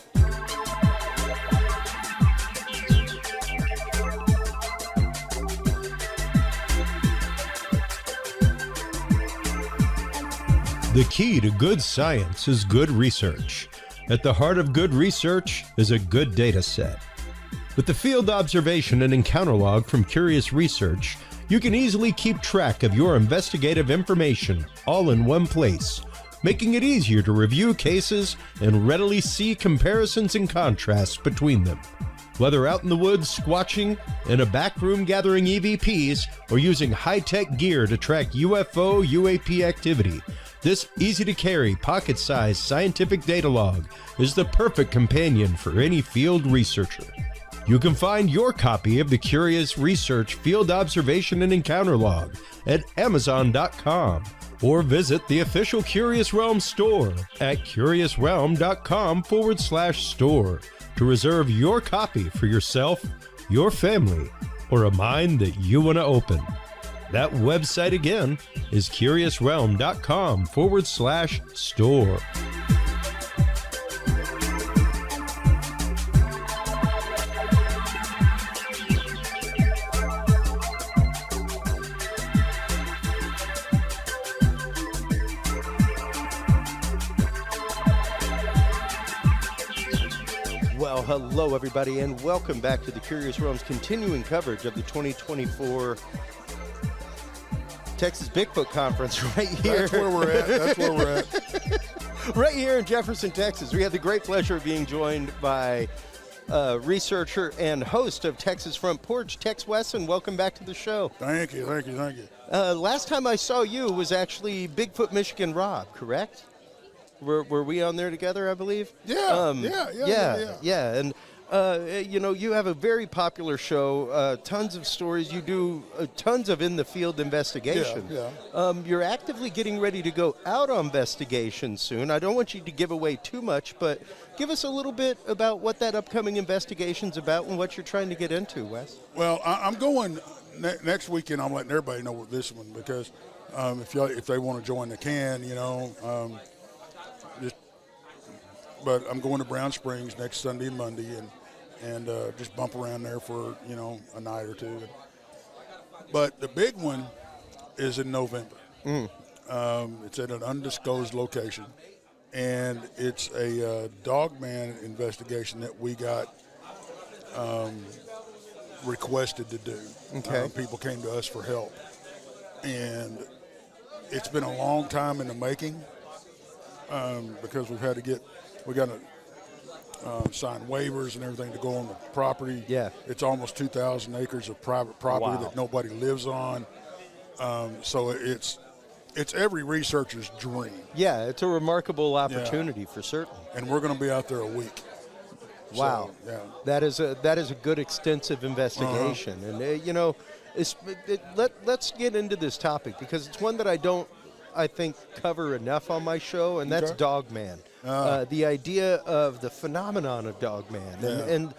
The key to good science is good research. At the heart of good research is a good data set. With the Field Observation and Encounter Log from Curious Research, you can easily keep track of your investigative information all in one place, making it easier to review cases and readily see comparisons and contrasts between them. Whether out in the woods squatching, in a back room gathering EVPs, or using high-tech gear to track UFO, UAP activity, this easy-to-carry, pocket-sized scientific data log is the perfect companion for any field researcher. You can find your copy of the Curious Research Field Observation and Encounter Log at Amazon.com or visit the official Curious Realm store at curiousrealm.com/store to reserve your copy for yourself, your family, or a mind that you want to open. That website again is curiousrealm.com/store. Well, hello, everybody, and welcome back to the Curious Realm's continuing coverage of the 2024 Texas Bigfoot Conference right here. That's where we're at. That's where we're at. Right here in Jefferson, Texas. We have the great pleasure of being joined by researcher and host of Texas Front Porch, Tex Wesson. Welcome back to the show. Thank you, thank you, thank you. Last time I saw you was actually Bigfoot Michigan Rob, correct? Were we on there together, I believe? Yeah, yeah. And, you know, you have a very popular show, tons of stories. You do tons of in-the-field investigation. Yeah. You're actively getting ready to go out on investigation soon. I don't want you to give away too much, but give us a little bit about what that upcoming investigation's about and what you're trying to get into, Wes. Well, I'm going next weekend. I'm letting everybody know with this one because if they want to join, they can, you know. But I'm going to Brown Springs next Sunday and Monday and just bump around there for, you know, a night or two. But the big one is in November. It's at an undisclosed location, and it's a dogman investigation that we got requested to do. Okay. People came to us for help, and it's been a long time in the making because we got to sign waivers and everything to go on the property. Yeah. It's almost 2,000 acres of private property that nobody lives on. So it's every researcher's dream. Yeah, it's a remarkable opportunity for certain. And we're going to be out there a week. Wow. So, yeah. That is a good extensive investigation. And, you know, let's get into this topic because it's one that I think cover enough on my show, and that's Dogman. The idea of the phenomenon of Dogman, and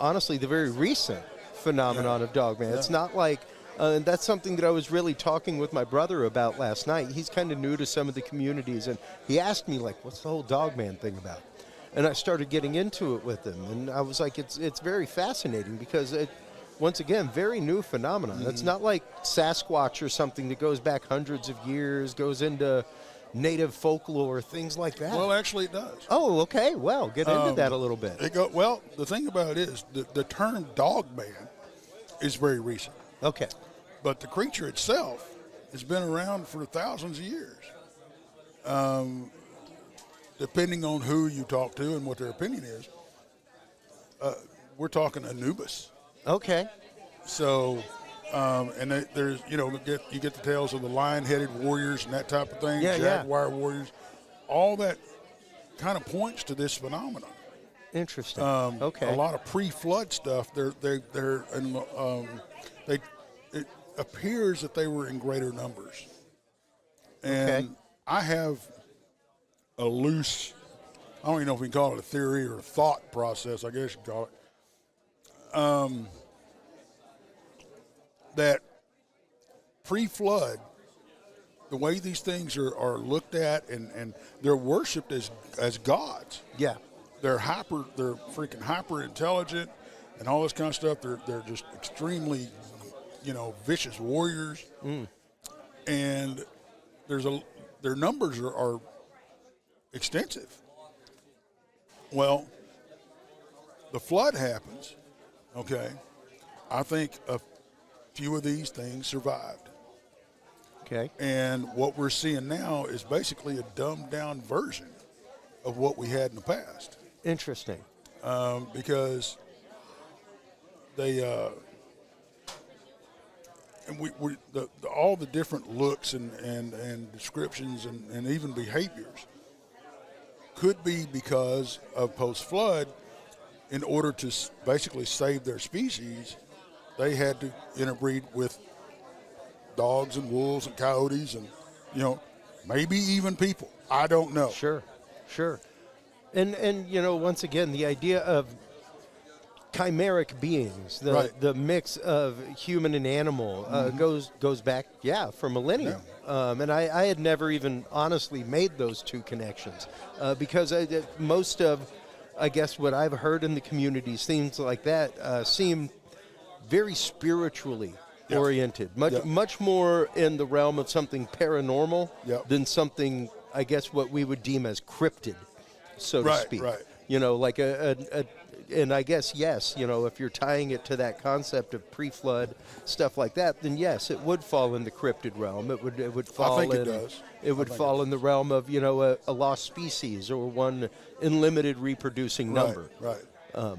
honestly, the very recent phenomenon of Dogman. It's not like, and that's something that I was really talking with my brother about last night. He's kind of new to some of the communities, and he asked me, like, what's the whole Dogman thing about? And I started getting into it with him, and I was like, it's very fascinating because once again, very new phenomenon. It's not like Sasquatch or something that goes back hundreds of years, goes into native folklore, things like that. Well, actually, it does. Oh, okay. Well, get into that a little bit. Well, the thing about it is the term dogman is very recent. Okay. But the creature itself has been around for thousands of years. Depending on who you talk to and what their opinion is, we're talking Anubis. Okay. So, and there's, you know, you get the tales of the lion-headed warriors and that type of thing, jaguar warriors. All that kind of points to this phenomenon. Interesting. Okay. A lot of pre-flood stuff. It appears that they were in greater numbers. And I have a loose, I don't even know if we can call it a theory or a thought process, I guess you could call it. That pre-flood, the way these things are looked at and they're worshipped as gods. Yeah. They're freaking hyper intelligent and all this kind of stuff. They're just extremely, you know, vicious warriors. And their numbers are extensive. Well, the flood happens. Okay, I think a few of these things survived. Okay. And what we're seeing now is basically a dumbed-down version of what we had in the past. Interesting. Because they, and all the different looks and descriptions and even behaviors could be because of post-flood. in order to basically save their species, they had to interbreed with dogs and wolves and coyotes and, maybe even people. I don't know. Sure. And once again, the idea of chimeric beings, the mix of human and animal goes back, for millennia. Yeah. And I had never even honestly made those two connections because most of, I guess, what I've heard in the communities, things like that, seem very spiritually oriented, much more in the realm of something paranormal than something, I guess, what we would deem as cryptid, so to speak. Right. Like and I guess, yes, if you're tying it to that concept of pre-flood, stuff like that, then yes, it would fall in the cryptid realm. It would fall I think it does. It would fall in the realm of, a lost species or one in limited reproducing number. Right.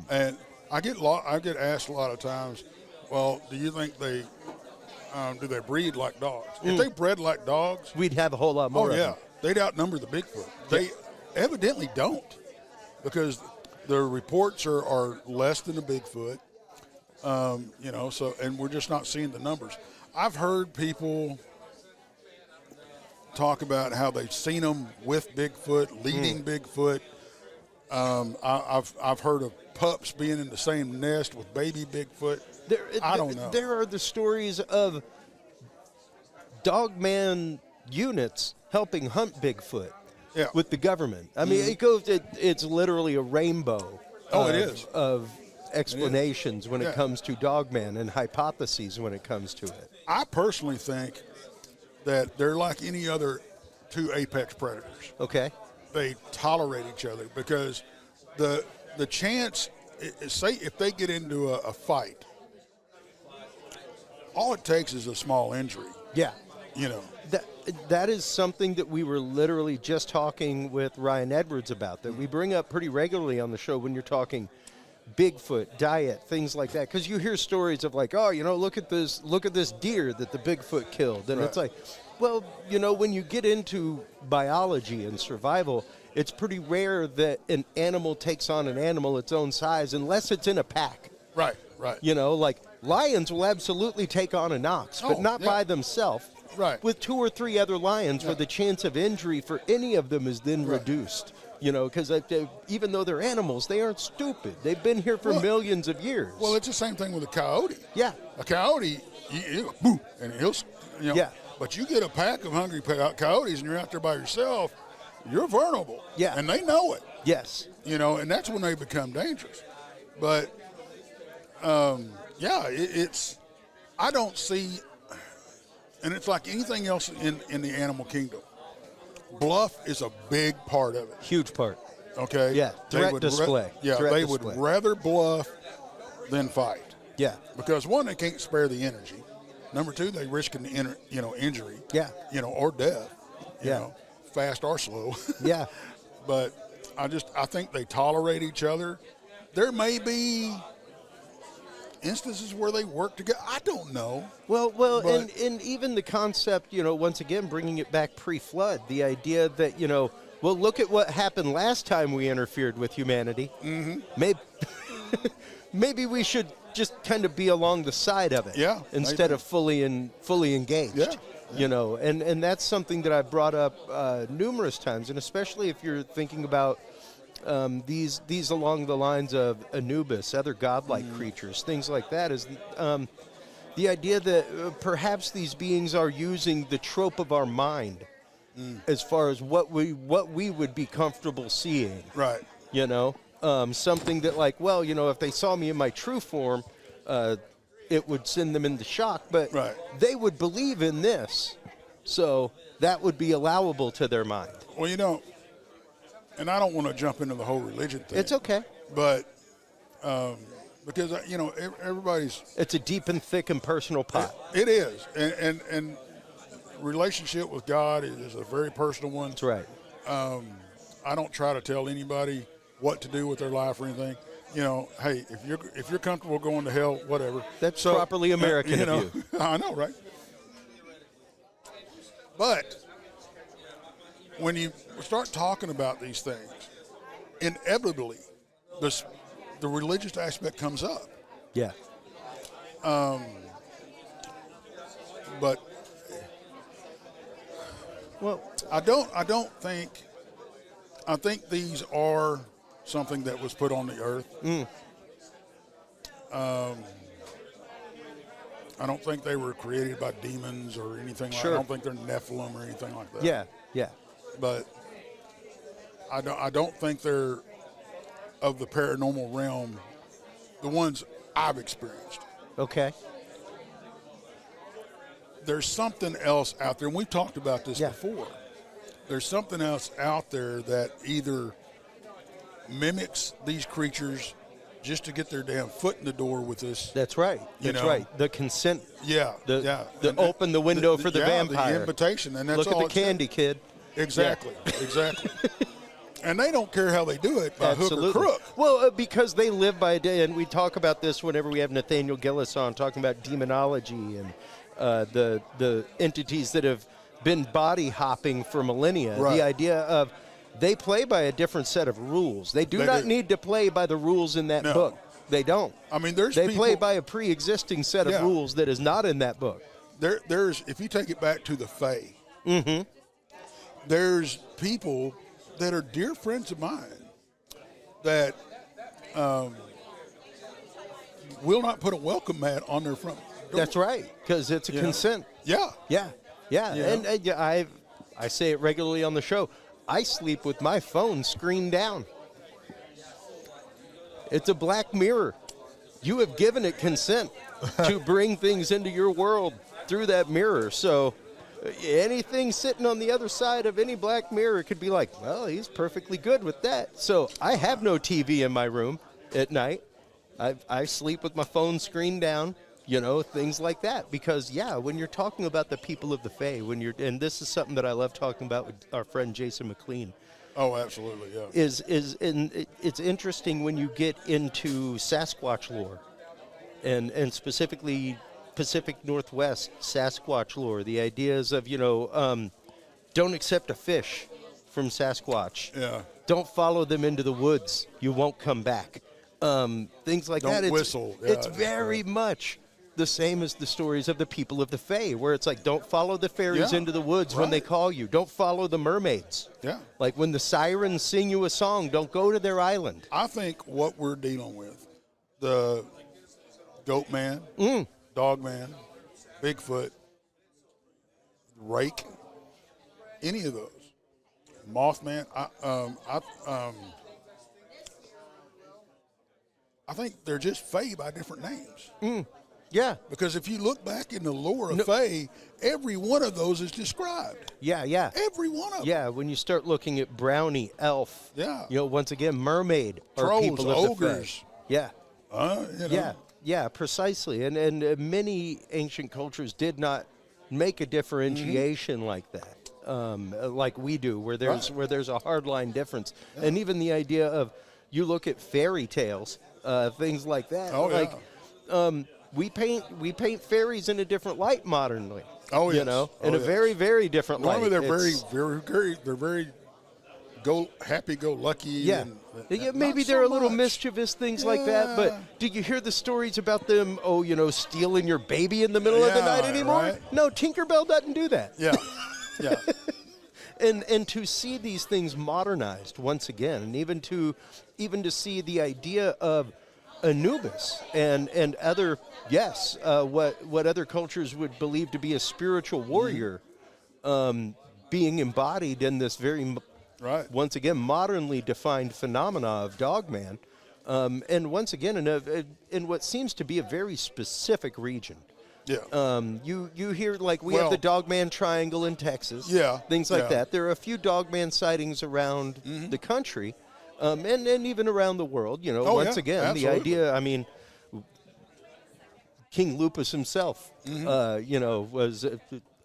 And I get asked a lot of times, well, do you think do they breed like dogs? If they bred like dogs, we'd have a whole lot more. Oh, of yeah. them. They'd outnumber the Bigfoot. They evidently don't, because the reports are less than the Bigfoot. So, and we're just not seeing the numbers. I've heard people talk about how they've seen them with Bigfoot, leading Bigfoot. I've heard of pups being in the same nest with baby Bigfoot. I don't know. There are the stories of dogman units helping hunt Bigfoot with the government. I mean, it's literally a rainbow of explanations when it comes to dogman and hypotheses when it comes to it. I personally think that they're like any other two apex predators. Okay. They tolerate each other because the chance, say if they get into a fight, all it takes is a small injury. Yeah. That is something that we were literally just talking with Ryan Edwards about, that we bring up pretty regularly on the show when you're talking Bigfoot, diet, things like that. Because you hear stories of like, oh, look at this deer that the Bigfoot killed. And it's like, well, when you get into biology and survival, it's pretty rare that an animal takes on an animal its own size unless it's in a pack. Right. Like lions will absolutely take on an ox, but not by themselves. Right. With 2 or 3 other lions where the chance of injury for any of them is then reduced. Because even though they're animals, they aren't stupid. They've been here for millions of years. Well, it's the same thing with a coyote. Yeah. A coyote, boom, and he'll, But you get a pack of hungry coyotes and you're out there by yourself, you're vulnerable. Yeah. And they know it. Yes. And that's when they become dangerous. But, it's, I don't see, and it's like anything else in the animal kingdom. Bluff is a big part of it. Huge part. Okay? Yeah, threat display. They would rather bluff than fight. Yeah. Because, one, they can't spare the energy. Number 2, they risk an injury. Yeah. Or death. You know, fast or slow. Yeah. But I think they tolerate each other. There may be instances where they work together. I don't know. Well, and even the concept, once again, bringing it back pre-flood, the idea that, look at what happened last time we interfered with humanity. Mm-hmm. Maybe we should just kind of be along the side of it instead of fully engaged. Yeah. And that's something that I've brought up numerous times, and especially if you're thinking about these along the lines of Anubis, other godlike creatures, things like that, is the idea that perhaps these beings are using the trope of our mind as far as what we would be comfortable seeing. Right. Something that like, if they saw me in my true form, it would send them into shock, but they would believe in this, so that would be allowable to their mind. Well, and I don't want to jump into the whole religion thing. It's okay. But because, everybody's... It's a deep and thick and personal pot. It is. And relationship with God is a very personal one. That's right. I don't try to tell anybody what to do with their life or anything. Hey, if you're comfortable going to hell, whatever. That's properly American of you. I know, right? But when you start talking about these things, inevitably, the religious aspect comes up. Yeah. But Well, I don't think. I think these are something that was put on the earth. I don't think they were created by demons or anything like that. I don't think they're Nephilim or anything like that. yeah, yeah. But I don't think they're of the paranormal realm, the ones I've experienced. Okay. There's something else out there, and we've talked about this before. There's something else out there that either mimics these creatures just to get their damn foot in the door with us. That's right. That's right. The consent. Yeah. Open the window for the vampire. The invitation, and that's Look all at the candy, kid. Exactly. Exactly. And they don't care how they do it, by hook or crook. Well, because they live by a day, and we talk about this whenever we have Nathaniel Gillis on, talking about demonology and the entities that have been body hopping for millennia. Right. The idea of they play by a different set of rules. They do not need to play by the rules in that book. They don't. I mean, they play by a pre-existing set of rules that is not in that book. There's if you take it back to the Fae, there's people that are dear friends of mine that will not put a welcome mat on their front door. That's right, because it's a consent. Yeah. Yeah. And I say it regularly on the show. I sleep with my phone screen down. It's a black mirror. You have given it consent to bring things into your world through that mirror. So anything sitting on the other side of any black mirror could be like, well, he's perfectly good with that. So I have no TV in my room at night. I sleep with my phone screen down. Things like that. Because, when you're talking about the people of the Fae, and this is something that I love talking about with our friend Jason McLean. Oh, absolutely, yeah. It's interesting when you get into Sasquatch lore, and specifically Pacific Northwest Sasquatch lore. The ideas of, don't accept a fish from Sasquatch. Yeah. Don't follow them into the woods. You won't come back. Things like that. Don't whistle. It's very much the same as the stories of the people of the Fae, where it's like, don't follow the fairies into the woods when they call you. Don't follow the mermaids. Yeah. Like when the sirens sing you a song, don't go to their island. I think what we're dealing with, the goat man, dog man, Bigfoot, rake, any of those, Mothman, I think they're just Fae by different names. Yeah. Because if you look back in the lore of Fae, every one of those is described. Yeah. Every one of them. Yeah, when you start looking at brownie, elf, once again, mermaid, trolls, or people of ogres. The Fae. Yeah. Yeah, precisely. And many ancient cultures did not make a differentiation like that, like we do, where there's a hard line difference. Yeah. And even the idea of, you look at fairy tales, things like that. We paint fairies in a different light modernly. Oh, yes. In a very, very different light. Normally they're very happy-go-lucky. Yeah. Maybe they're a little mischievous, things like that. But do you hear the stories about them, stealing your baby in the middle of the night anymore? Right. No, Tinkerbell doesn't do that. Yeah. And to see these things modernized once again, and even to see the idea of Anubis and other, what other cultures would believe to be a spiritual warrior, being embodied in this very, once again, modernly defined phenomena of Dogman, and once again in what seems to be a very specific region. Yeah. You hear, like, we have the Dogman Triangle in Texas. Yeah. Things like that. There are a few Dogman sightings around the country. And even around the world, once again, absolutely. The idea, King Lupus himself, was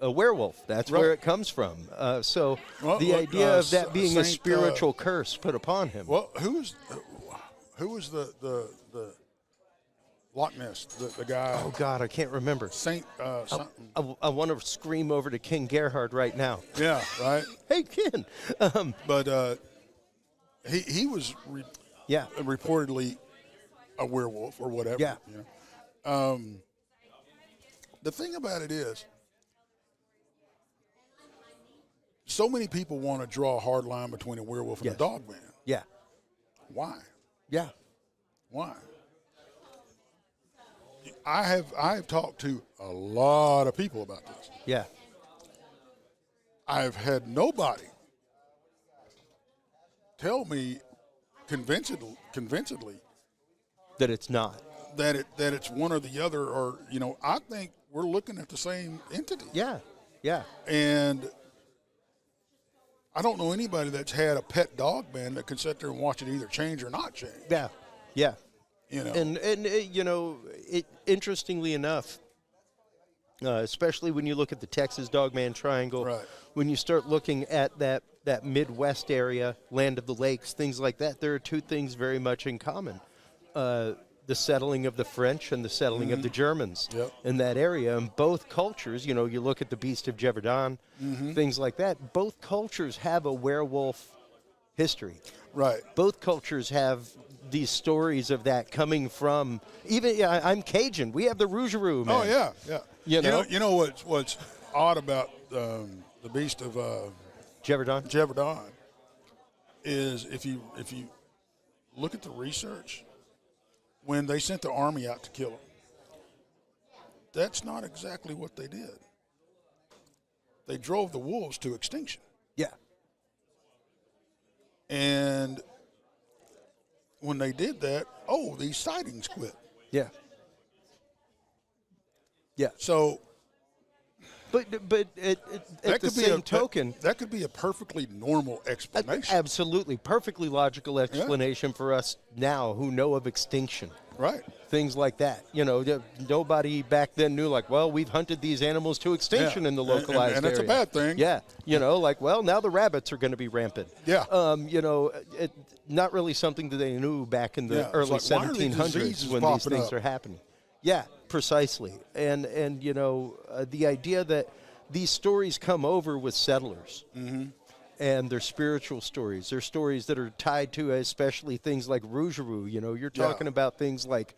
a werewolf. That's where it comes from. So the idea of that being a spiritual curse put upon him. Well, who was the Loch Ness, the guy? Oh, God, I can't remember. Saint something. I want to scream over to King Gerhard right now. Yeah, right? Hey, Ken. But... He was reportedly a werewolf or whatever. Yeah. You know? The thing about it is, so many people want to draw a hard line between a werewolf and a dog man. Yeah. Why? Yeah. Why? I have talked to a lot of people about this. Yeah. I've had nobody tell me convincedly That it's not. that it's one or the other, or I think we're looking at the same entity. Yeah. Yeah. And I don't know anybody that's had a pet dog man that can sit there and watch it either change or not change. Yeah. Yeah. And interestingly enough, especially when you look at the Texas Dogman Triangle, right. when you start looking at that Midwest area, land of the lakes, things like that, there are two things very much in common. The settling of the French and the settling of the Germans in that area. And both cultures, you look at the Beast of Jefferson, things like that, both cultures have a werewolf history. Right. Both cultures have these stories of that coming from, even, I'm Cajun. We have the Rougarou, man. Oh, yeah, yeah. You know what's odd about the Beast of Jefferson is if you look at the research, when they sent the army out to kill him, that's not exactly what they did. They drove the wolves to extinction. Yeah. And when they did that, these sightings quit. Yeah. Yeah. So, but at the same token, that could be a perfully normal explanation. Absolutely, perfectly logical explanation for us now who know of extinction. Right. Things like that. Nobody back then knew, we've hunted these animals to extinction in the localized and that's area. a bad thing. Yeah. Now the rabbits are going to be rampant. Yeah. Not really something that they knew back in the early 1700s when these things are happening. Yeah, precisely. And the idea that these stories come over with settlers. Mm-hmm. And they're spiritual stories. They're stories that are tied to especially things like Rougarou. You're talking about things like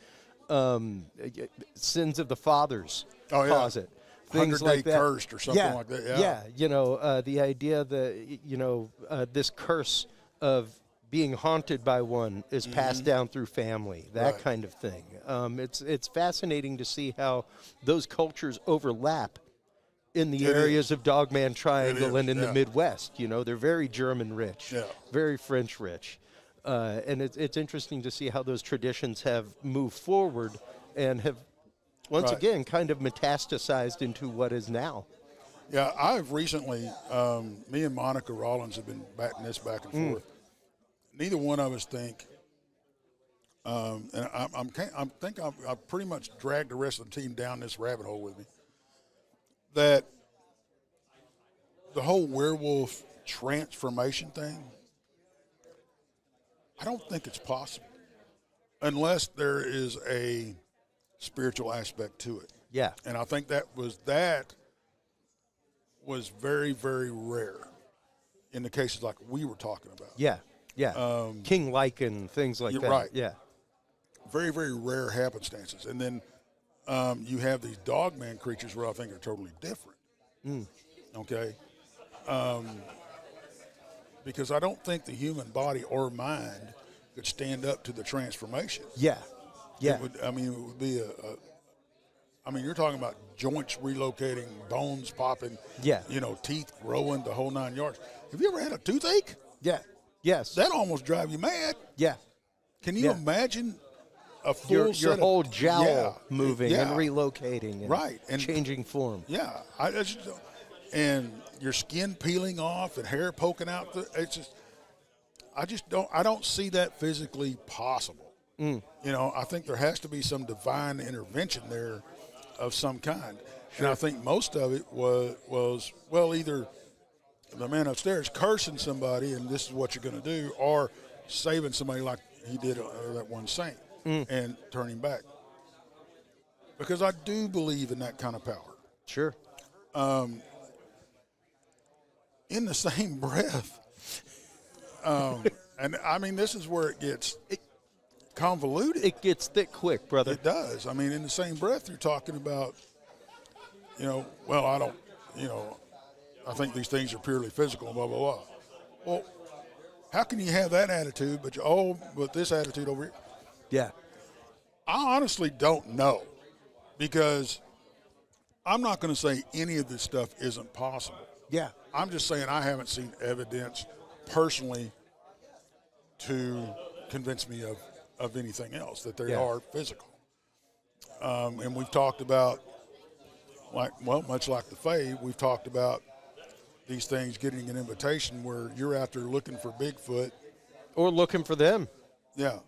sins of the fathers cause it. Things 100-day like that. cursed or something like that. Yeah. The idea that, this curse of being haunted by one is passed down through family, that kind of thing. It's fascinating to see how those cultures overlap in the areas of Dogman Triangle and in the Midwest. They're very German rich, very French rich. And it's interesting to see how those traditions have moved forward and have, once again, kind of metastasized into what is now. Yeah, I've recently, me and Monica Rollins have been batting this back and forth. Neither one of us think, and I've pretty much dragged the rest of the team down this rabbit hole with me, that the whole werewolf transformation thing, I don't think it's possible unless there is a spiritual aspect to it. Yeah. And I think that was very, very rare in the cases like we were talking about. Yeah, yeah. King Lycan, things like that. Right. Yeah. Very, very rare happenstances. And then you have these dogman creatures where I think are totally different. Okay? Because I don't think the human body or mind could stand up to the transformation. Yeah. Yeah. It would be you're talking about joints relocating, bones popping, teeth growing, the whole 9 yards. Have you ever had a toothache? Yeah. Yes. That almost drive you mad. Yeah. Can you imagine a full your whole jowl moving and relocating and and changing form? Yeah. And your skin peeling off and hair poking out. I don't see that physically possible. I think there has to be some divine intervention there of some kind. Sure. And I think most of it was either the man upstairs cursing somebody and this is what you're going to do, or saving somebody like he did that one saint and turning back. Because I do believe in that kind of power. Sure. In the same breath, and this is where it gets convoluted. It gets thick quick, brother. It does. I mean, in the same breath, you're talking about, I think these things are purely physical, blah, blah, blah. Well, how can you have that attitude, but this attitude over here? Yeah. I honestly don't know, because I'm not going to say any of this stuff isn't possible. Yeah. I'm just saying I haven't seen evidence personally to convince me of anything else, that they are physical. And we've talked about, much like the Fae, we've talked about these things getting an invitation where you're out there looking for Bigfoot. Or looking for them. Yeah.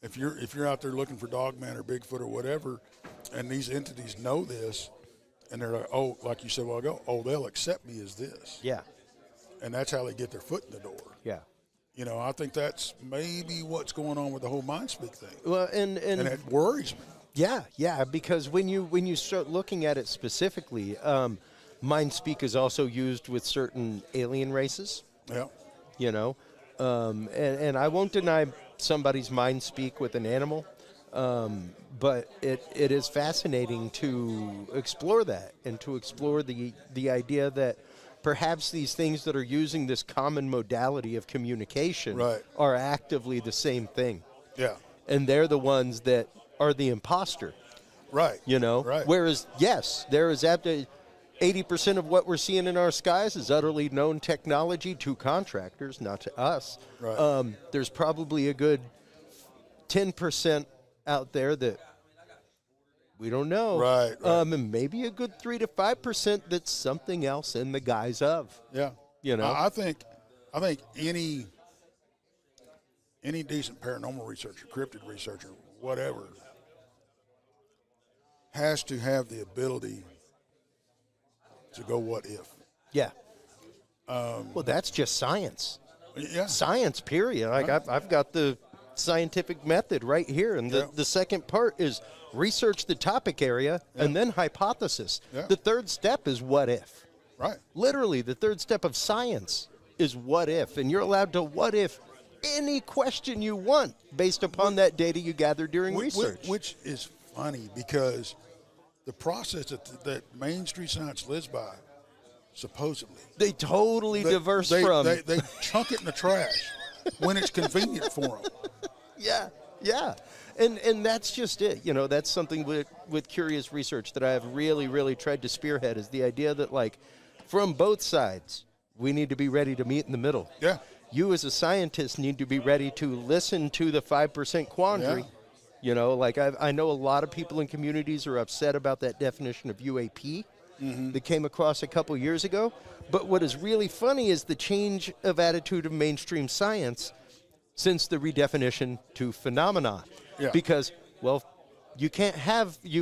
If you're out there looking for Dogman or Bigfoot or whatever, and these entities know this, and they're like, oh, like you said a while ago, oh, they'll accept me as this. Yeah. And that's how they get their foot in the door. Yeah. I think that's maybe what's going on with the whole mind speak thing. Well, and it worries me. Yeah, because when you start looking at it specifically, mind speak is also used with certain alien races. Yeah. And I won't deny somebody's mind speak with an animal, but it is fascinating to explore that, and to explore the idea that perhaps these things that are using this common modality of communication are actively the same thing. Yeah. And they're the ones that are the imposter. Right. Right. Whereas, yes, there is 80% of what we're seeing in our skies is utterly known technology to contractors, not to us. Right. There's probably a good 10% out there that we don't know. Right. And maybe a good 3 to 5% that's something else in the guise of. Yeah. I think any decent paranormal researcher, cryptid researcher, whatever, has to have the ability to go what if. Yeah. Well, that's just science. Yeah. Science, period. Like I've got the scientific method right here, and the second part is research the topic area and then hypothesis. Yeah. The third step is what if. Right. Literally, the third step of science is what if, and you're allowed to what if any question you want based upon that data you gathered during research. Which is funny, because the process that mainstream science lives by, supposedly, they totally diverse they chunk it in the trash when it's convenient for them. Yeah. And that's just it. That's something with curious research that I have really, really tried to spearhead, is the idea that, like, from both sides, we need to be ready to meet in the middle. Yeah. You as a scientist need to be ready to listen to the 5% quandary. Yeah. I know a lot of people in communities are upset about that definition of UAP that came across a couple years ago. But what is really funny is the change of attitude of mainstream science since the redefinition to phenomena. Yeah. Because, well, you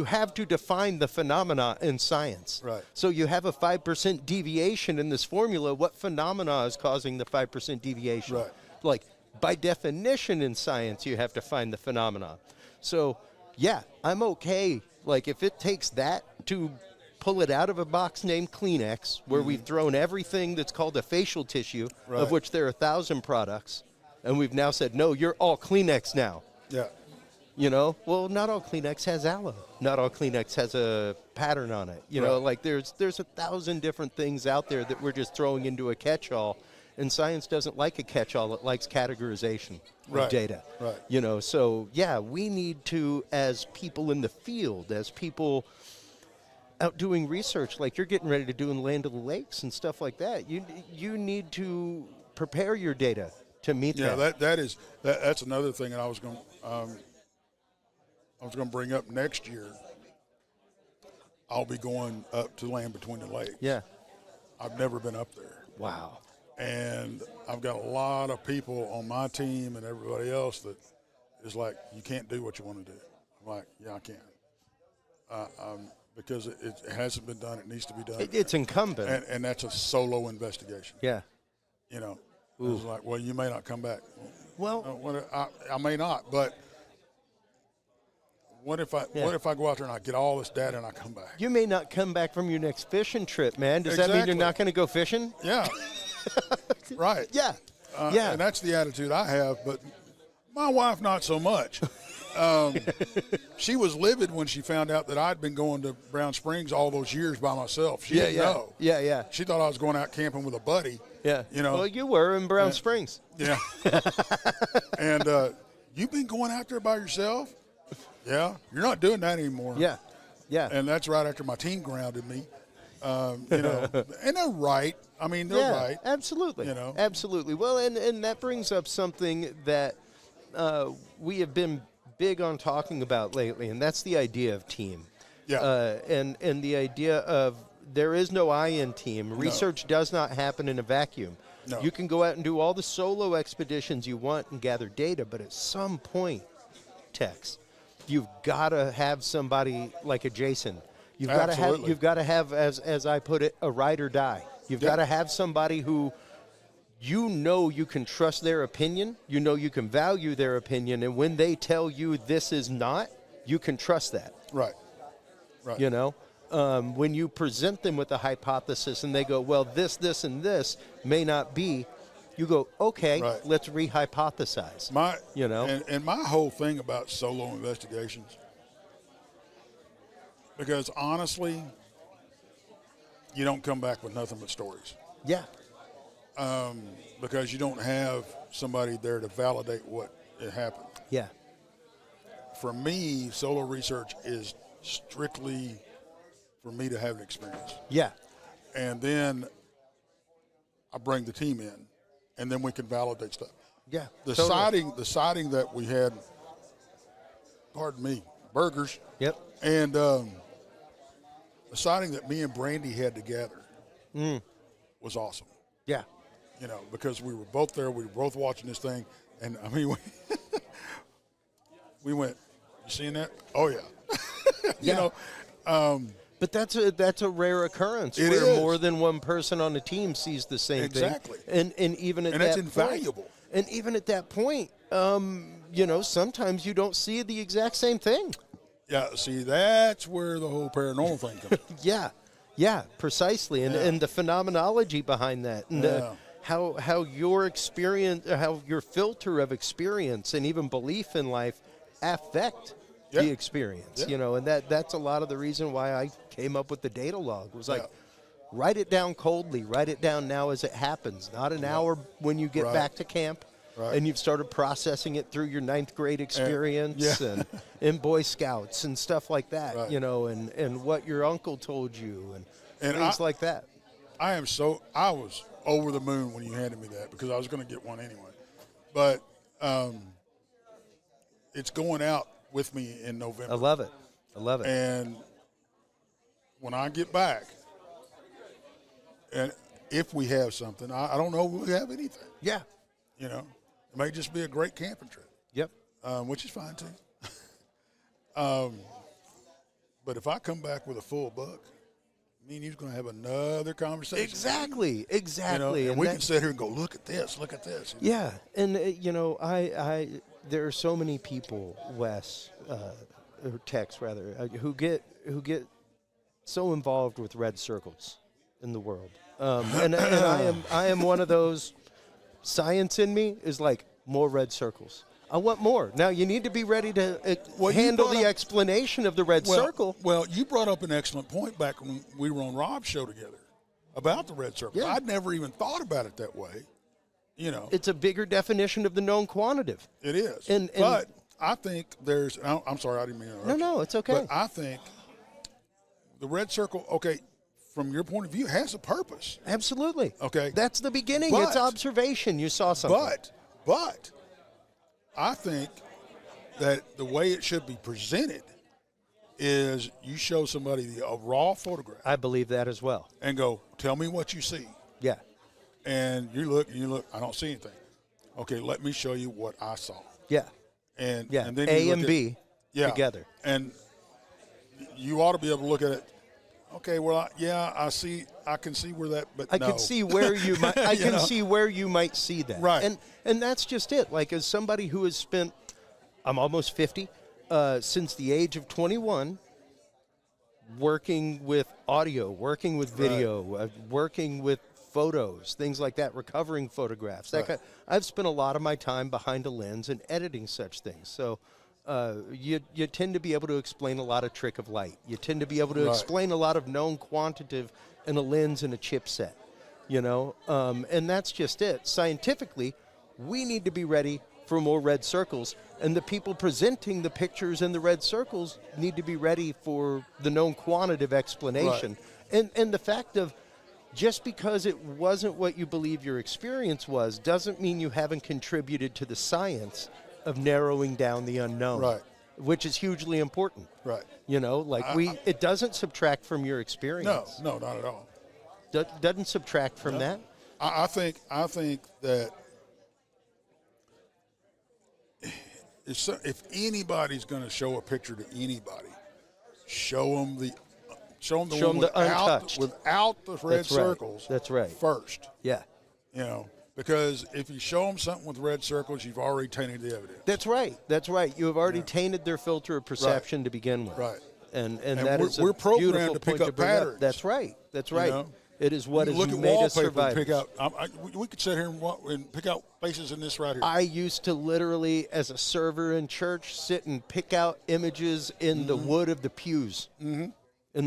have to define the phenomena in science. Right. So you have a 5% deviation in this formula. What phenomena is causing the 5% deviation? Right. Like, by definition in science, you have to find the phenomena. So, yeah, I'm okay. Like, if it takes that to pull it out of a box named Kleenex, where we've thrown everything that's called a facial tissue, of which there are 1,000 products, and we've now said, no, you're all Kleenex now. Yeah. Well, not all Kleenex has aloe. Not all Kleenex has a pattern on it. Like there's 1,000 different things out there that we're just throwing into a catch-all, and science doesn't like a catch-all. It likes categorization of data. Right. So, yeah, we need to, as people in the field, as people out doing research, like you're getting ready to do in Land of the Lakes and stuff like that, you need to prepare your data to meet that. Yeah, that's another thing that I was going to bring up next year. I'll be going up to Land Between the Lakes. Yeah. I've never been up there. Wow. And I've got a lot of people on my team and everybody else that is like, you can't do what you want to do. I'm like, yeah, I can. Because it hasn't been done. It needs to be done. It's incumbent. And that's a solo investigation. Yeah. It's like, well, you may not come back. Well, I may not, but what if I go out there and I get all this data and I come back? You may not come back from your next fishing trip, man. Does that mean you're not going to go fishing? Yeah. Right. Yeah. And that's the attitude I have, but my wife not so much. she was livid when she found out that I'd been going to Brown Springs all those years by myself. She didn't know. Yeah. She thought I was going out camping with a buddy. Yeah. You know. Well, you were in Brown Springs. Yeah. And you've been going out there by yourself? Yeah. You're not doing that anymore. Yeah. Yeah. And that's right after my team grounded me. You know, and they're right. I mean, they're right. Absolutely. You know. Absolutely. Well, and that brings up something that we have been big on talking about lately, and that's the idea of team. Yeah. And the idea of there is no I in team. Research does not happen in a vacuum. No. You can go out and do all the solo expeditions you want and gather data, but at some point, Tex, you've got to have somebody like a Jason. You've got to have, as I put it, a ride or die. You've got to have somebody who you know you can trust their opinion, you know you can value their opinion, and when they tell you this is not, you can trust that. Right. Right. You know? When you present them with a hypothesis and they go, well, this, and this may not be, you go, okay, let's rehypothesize. You know? And my whole thing about solo investigations, because honestly, you don't come back with nothing but stories. Yeah. Because you don't have somebody there to validate what it happened. Yeah. For me, solo research is strictly for me to have an experience. Yeah. And then I bring the team in, and then we can validate stuff. Yeah. The sighting that we had, pardon me, burgers. Yep. And the sighting that me and Brandy had together was awesome. Yeah. You know, because we were both there, we were both watching this thing, and I mean, we went, you seen that? Oh yeah. You know. But that's a rare occurrence where more than one person on a team sees the same thing. Exactly. And even at that it's point, invaluable. And even at that point, you know, sometimes you don't see the exact same thing. Yeah, see, that's where the whole paranormal thing comes in. Yeah, precisely. And the phenomenology behind that, and how your experience, how your filter of experience and even belief in life affect the experience, you know, and that's a lot of the reason why I came up with the data log. It was like, write it down coldly, write it down now as it happens, not an hour when you get back to camp and you've started processing it through your 9th grade experience and in Boy Scouts and stuff like that, you know, and what your uncle told you and things like that. I was over the moon when you handed me that because I was going to get one anyway. But it's going out with me in November. I love it. And when I get back, and if we have something, I don't know if we have anything. Yeah. You know, it may just be a great camping trip. Yep. Which is fine too. But if I come back with a full book, me and you's going to have another conversation. Exactly. You know, and we can sit here and go, look at this. Yeah, and you know, I there are so many people, Wes, or Tex rather, who get so involved with red circles in the world, and I am one of those. Science in me is like more red circles. I want more. Now you need to be ready to handle the explanation of the red circle. Well, you brought up an excellent point back when we were on Rob's show together about the red circle. Yeah. I'd never even thought about it that way. You know, it's a bigger definition of the known quantitative. It is. But I think there's. I'm sorry, I didn't mean to interrupt. No, it's okay. But I think the red circle. Okay, from your point of view, has a purpose. Absolutely. Okay, that's the beginning. It's observation. You saw something. But I think that the way it should be presented is you show somebody a raw photograph. I believe that as well. And go, tell me what you see. Yeah. And you look, I don't see anything. Okay, let me show you what I saw. Yeah. And then A and B together. And you ought to be able to look at it. Okay, well, I can see where that, but I can see where you might. I can see where you might see that. Right. And that's just it. Like, as somebody who has spent, I'm almost 50, since the age of 21, working with audio, working with video, working with photos, things like that, recovering photographs. I've spent a lot of my time behind a lens and editing such things. So you tend to be able to explain a lot of trick of light. You tend to be able to Right. explain a lot of known quantitative in a lens and a chipset, and that's just it. Scientifically, we need to be ready for more red circles, and the people presenting the pictures in the red circles need to be ready for the known quantitative explanation. And the fact of just because it wasn't what you believe your experience was doesn't mean you haven't contributed to the science of narrowing down the unknown, Right. which is hugely important. Right. It doesn't subtract from your experience. No, not at all. Doesn't subtract from that. I think that if anybody's going to show a picture to anybody, show them the one untouched. without the red That's right. circles. That's right. First, Yeah. because if you show them something with red circles, you've already tainted the evidence. That's right. You have already tainted their filter of perception to begin with. Right. And And is we're a programmed beautiful to pick point up to bring patterns. up. That's right. That's right. know? It is what You has look at made us wallpaper survive. and pick out. We could sit here and pick out faces in this right here. I used to literally, as a server in church, sit and pick out images in the wood of the pews, in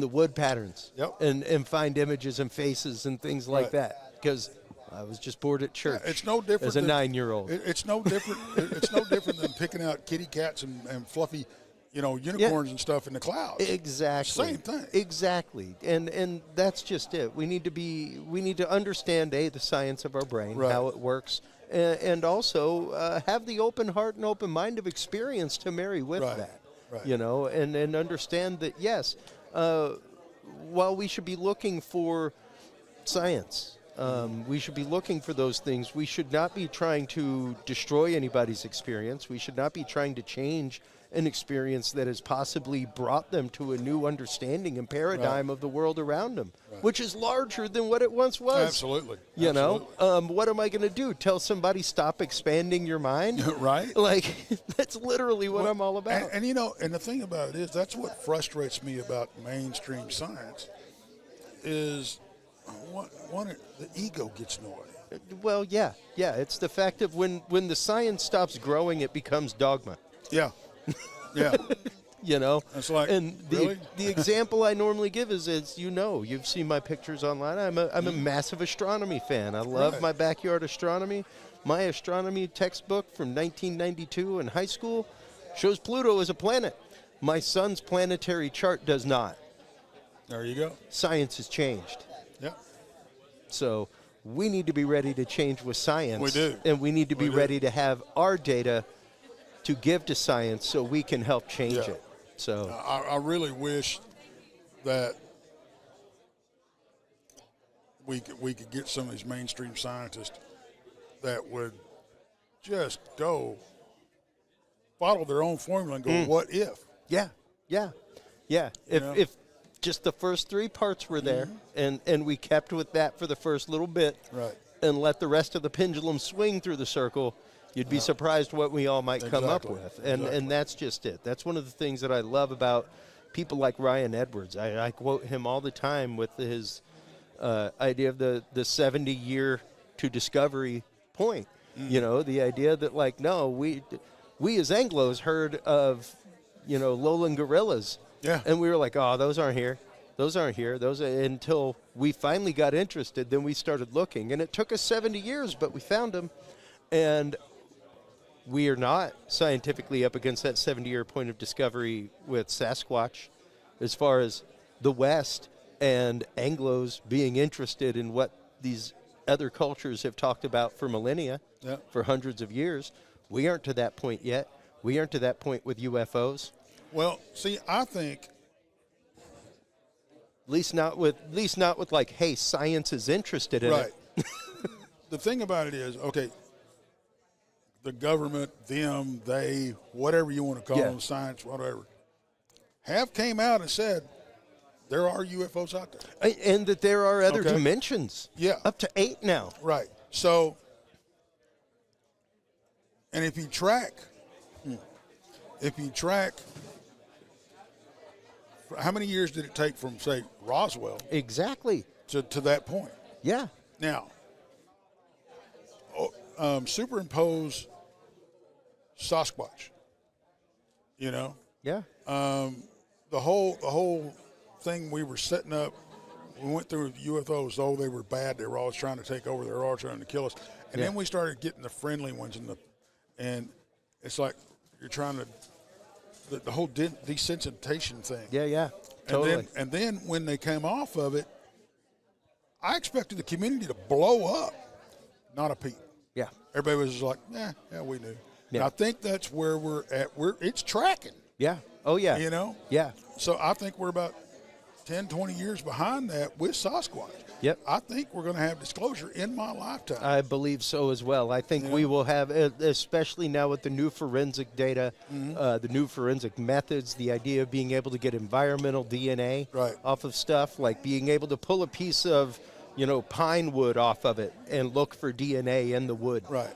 the wood patterns, Yep. and find images and faces and things like Right. that, because I was just bored at church. It's no different as a than- 9-year-old. It's no different. It's no different than picking out kitty cats and fluffy, unicorns and stuff in the clouds. Exactly. Same thing. Exactly. And that's just it. We need to understand the science of our brain, Right. how it works, and also have the open heart and open mind of experience to marry with Right. that. Right. And understand that yes, while we should be looking for science, we should be looking for those things. We should not be trying to destroy anybody's experience. We should not be trying to change an experience that has possibly brought them to a new understanding and paradigm of the world around them, which is larger than what it once was. Absolutely. What am I going to do? Tell somebody stop expanding your mind? Right. Like, that's literally what I'm all about. And the thing about it is that's what frustrates me about mainstream science is the ego gets naughty. Well, yeah. It's the fact of when the science stops growing, it becomes dogma. Yeah. Yeah. It's like, and really? the example I normally give is you've seen my pictures online. I'm a massive astronomy fan. I love Right. my backyard astronomy. My astronomy textbook from 1992 in high school shows Pluto as a planet. My son's planetary chart does not. There you go. Science has changed. Yeah. So we need to be ready to change with science. We do. And we need to be We do. ready to have our data to give to science so we can help change Yeah. it. So I really wish that we could get some of these mainstream scientists that would just go follow their own formula and go, what if? yeah. If just the first three parts were there and we kept with that for the first little bit Right. and let the rest of the pendulum swing through the circle, you'd be surprised what we all might come up Exactly. with. And that's just it. That's one of the things that I love about people like Ryan Edwards. I quote him all the time with his idea of the 70-year to discovery point. The idea that, like, no, we as Anglos heard of, lowland gorillas. Yeah. And we were like, oh, those aren't here. Until we finally got interested, then we started looking. And it took us 70 years, but we found them. And we are not scientifically up against that 70-year point of discovery with Sasquatch as far as the West and Anglos being interested in what these other cultures have talked about for millennia, for hundreds of years. We aren't to that point yet. We aren't to that point with UFOs. Well, see, I think At least not with like, hey, science is interested in right. it. The thing about it is, okay, the government, them, they, whatever you want to call Yeah. them, science, whatever, have came out and said there are UFOs out there. And that there are other Okay. dimensions. Yeah. Up to 8 now. Right. So, and if you track, how many years did it take from, say, Roswell Exactly. to that point? Yeah. Now, superimpose Sasquatch You know. Yeah. The whole thing we were setting up. We went through UFOs. Oh, they were bad. They were always trying to take over. They were all trying to kill us. And then we started getting the friendly ones, and it's like you're trying to the whole desensitization thing. Yeah. Totally. And then when they came off of it, I expected the community to blow up. Not a peep. Yeah. Everybody was just like, yeah, we knew. Yeah. And I think that's where we're at. It's tracking. Yeah. Oh, yeah. You know? Yeah. So I think we're about 10, 20 years behind that with Sasquatch. Yep. I think we're going to have disclosure in my lifetime. I believe so as well. I think we will have, especially now with the new forensic data, the new forensic methods, the idea of being able to get environmental DNA off of stuff, like being able to pull a piece of, pine wood off of it and look for DNA in the wood. Right.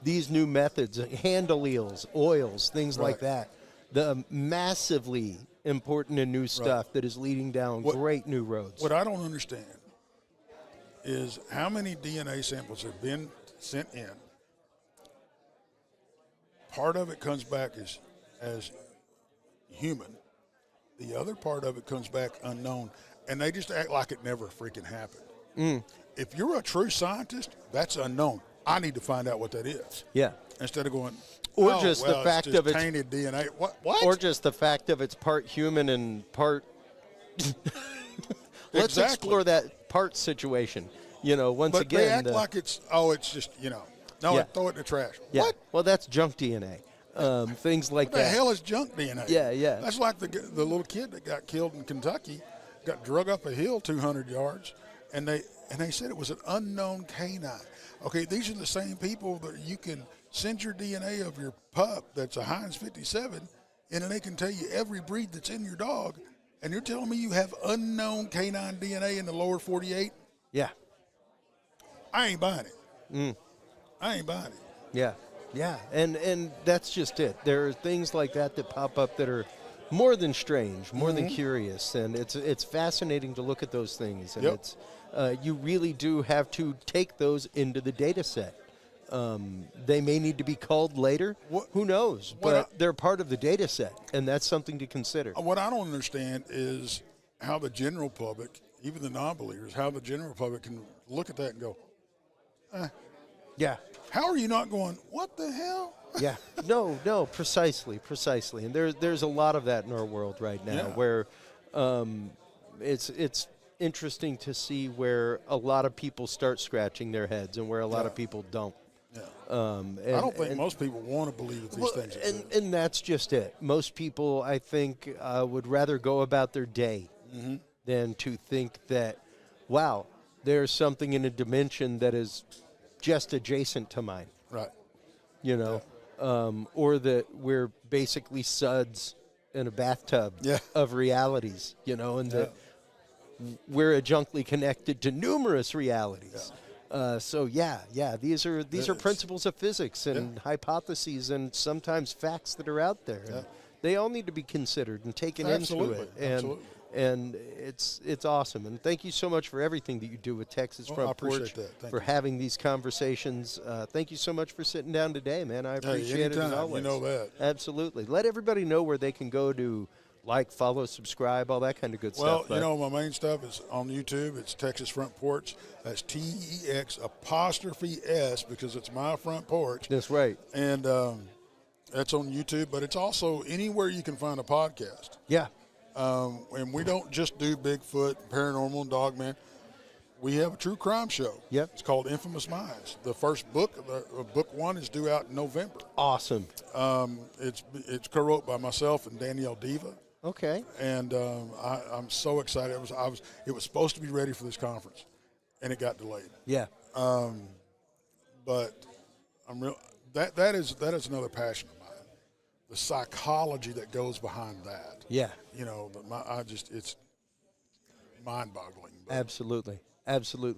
These new methods, hand alleles, oils, things like that. The massively important and new stuff that is leading down great new roads. What I don't understand is how many DNA samples have been sent in. Part of it comes back as human. The other part of it comes back unknown. And they just act like it never freaking happened. If you're a true scientist, that's unknown. I need to find out what that is. Yeah. Instead of going, or just the fact it's of it's tainted DNA. What? Or just the fact of it's part human and part. Let's explore that part situation. Once again. But they act like it's just, no, throw it in the trash. Yeah. What? Well, that's junk DNA. Things like What that. the hell is junk DNA? Yeah. That's like the little kid that got killed in Kentucky, got drug up a hill 200 yards, and they said it was an unknown canine. Okay, these are the same people that you can send your DNA of your pup that's a Heinz 57, and then they can tell you every breed that's in your dog, and you're telling me you have unknown canine DNA in the lower 48? Yeah. I ain't buying it. I ain't buying it. Yeah, and that's just it. There are things like that pop up that are more than strange, more than curious, and it's fascinating to look at those things. And it's you really do have to take those into the data set. They may need to be culled later. Who knows? But they're part of the data set, and that's something to consider. What I don't understand is how the general public, even the non-believers, how the general public can look at that and go, yeah. How are you not going, what the hell? Yeah. No, precisely. And there's a lot of that in our world right now where it's interesting to see where a lot of people start scratching their heads and where a lot of people don't. Yeah. I don't think most people want to believe that these things exist. And that's just it. Most people, I think, would rather go about their day than to think that, wow, there's something in a dimension that is just adjacent to mine. Right. Or that we're basically suds in a bathtub of realities, and that we're adjunctly connected to numerous realities. These are principles of physics and hypotheses and sometimes facts that are out there. And they all need to be considered and taken into it. And it's awesome. And thank you so much for everything that you do with Texas Front Porch, for having these conversations. Thank you so much for sitting down today, man. I appreciate it as always. You know that. Absolutely. Let everybody know where they can go to like, follow, subscribe, all that kind of good stuff. Well, my main stuff is on YouTube. It's Texas Front Porch. That's TEX ' because it's my front porch. That's right. And that's on YouTube, but it's also anywhere you can find a podcast. Yeah. And we don't just do Bigfoot, paranormal, and Dogman. We have a true crime show. Yep. It's called Infamous Minds. The first book, book 1, is due out in November. Awesome. It's co-wrote by myself and Danielle Diva. Okay. And I'm so excited. It was supposed to be ready for this conference, and it got delayed. Yeah. But I'm real. That is another passion of mine. The psychology that goes behind that. Yeah. It's mind-boggling. Absolutely.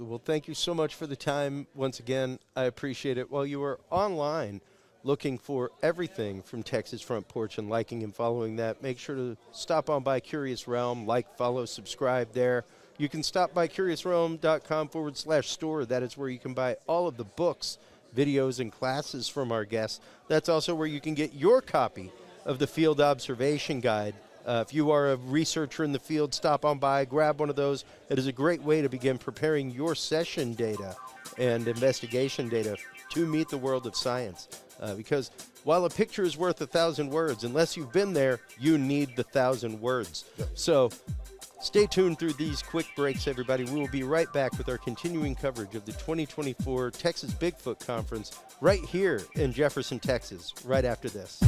Well, thank you so much for the time. Once again, I appreciate it. While you are online looking for everything from Texas Front Porch and liking and following that, make sure to stop on by Curious Realm, like, follow, subscribe there. You can stop by curiousrealm.com/store. That is where you can buy all of the books, videos, and classes from our guests. That's also where you can get your copy of the Field Observation Guide. If you are a researcher in the field, stop on by, grab one of those. It is a great way to begin preparing your session data and investigation data to meet the world of science. Because while a picture is worth 1,000 words, unless you've been there, you need the 1,000 words. So stay tuned through these quick breaks, everybody. We will be right back with our continuing coverage of the 2024 Texas Bigfoot Conference right here in Jefferson, Texas, right after this.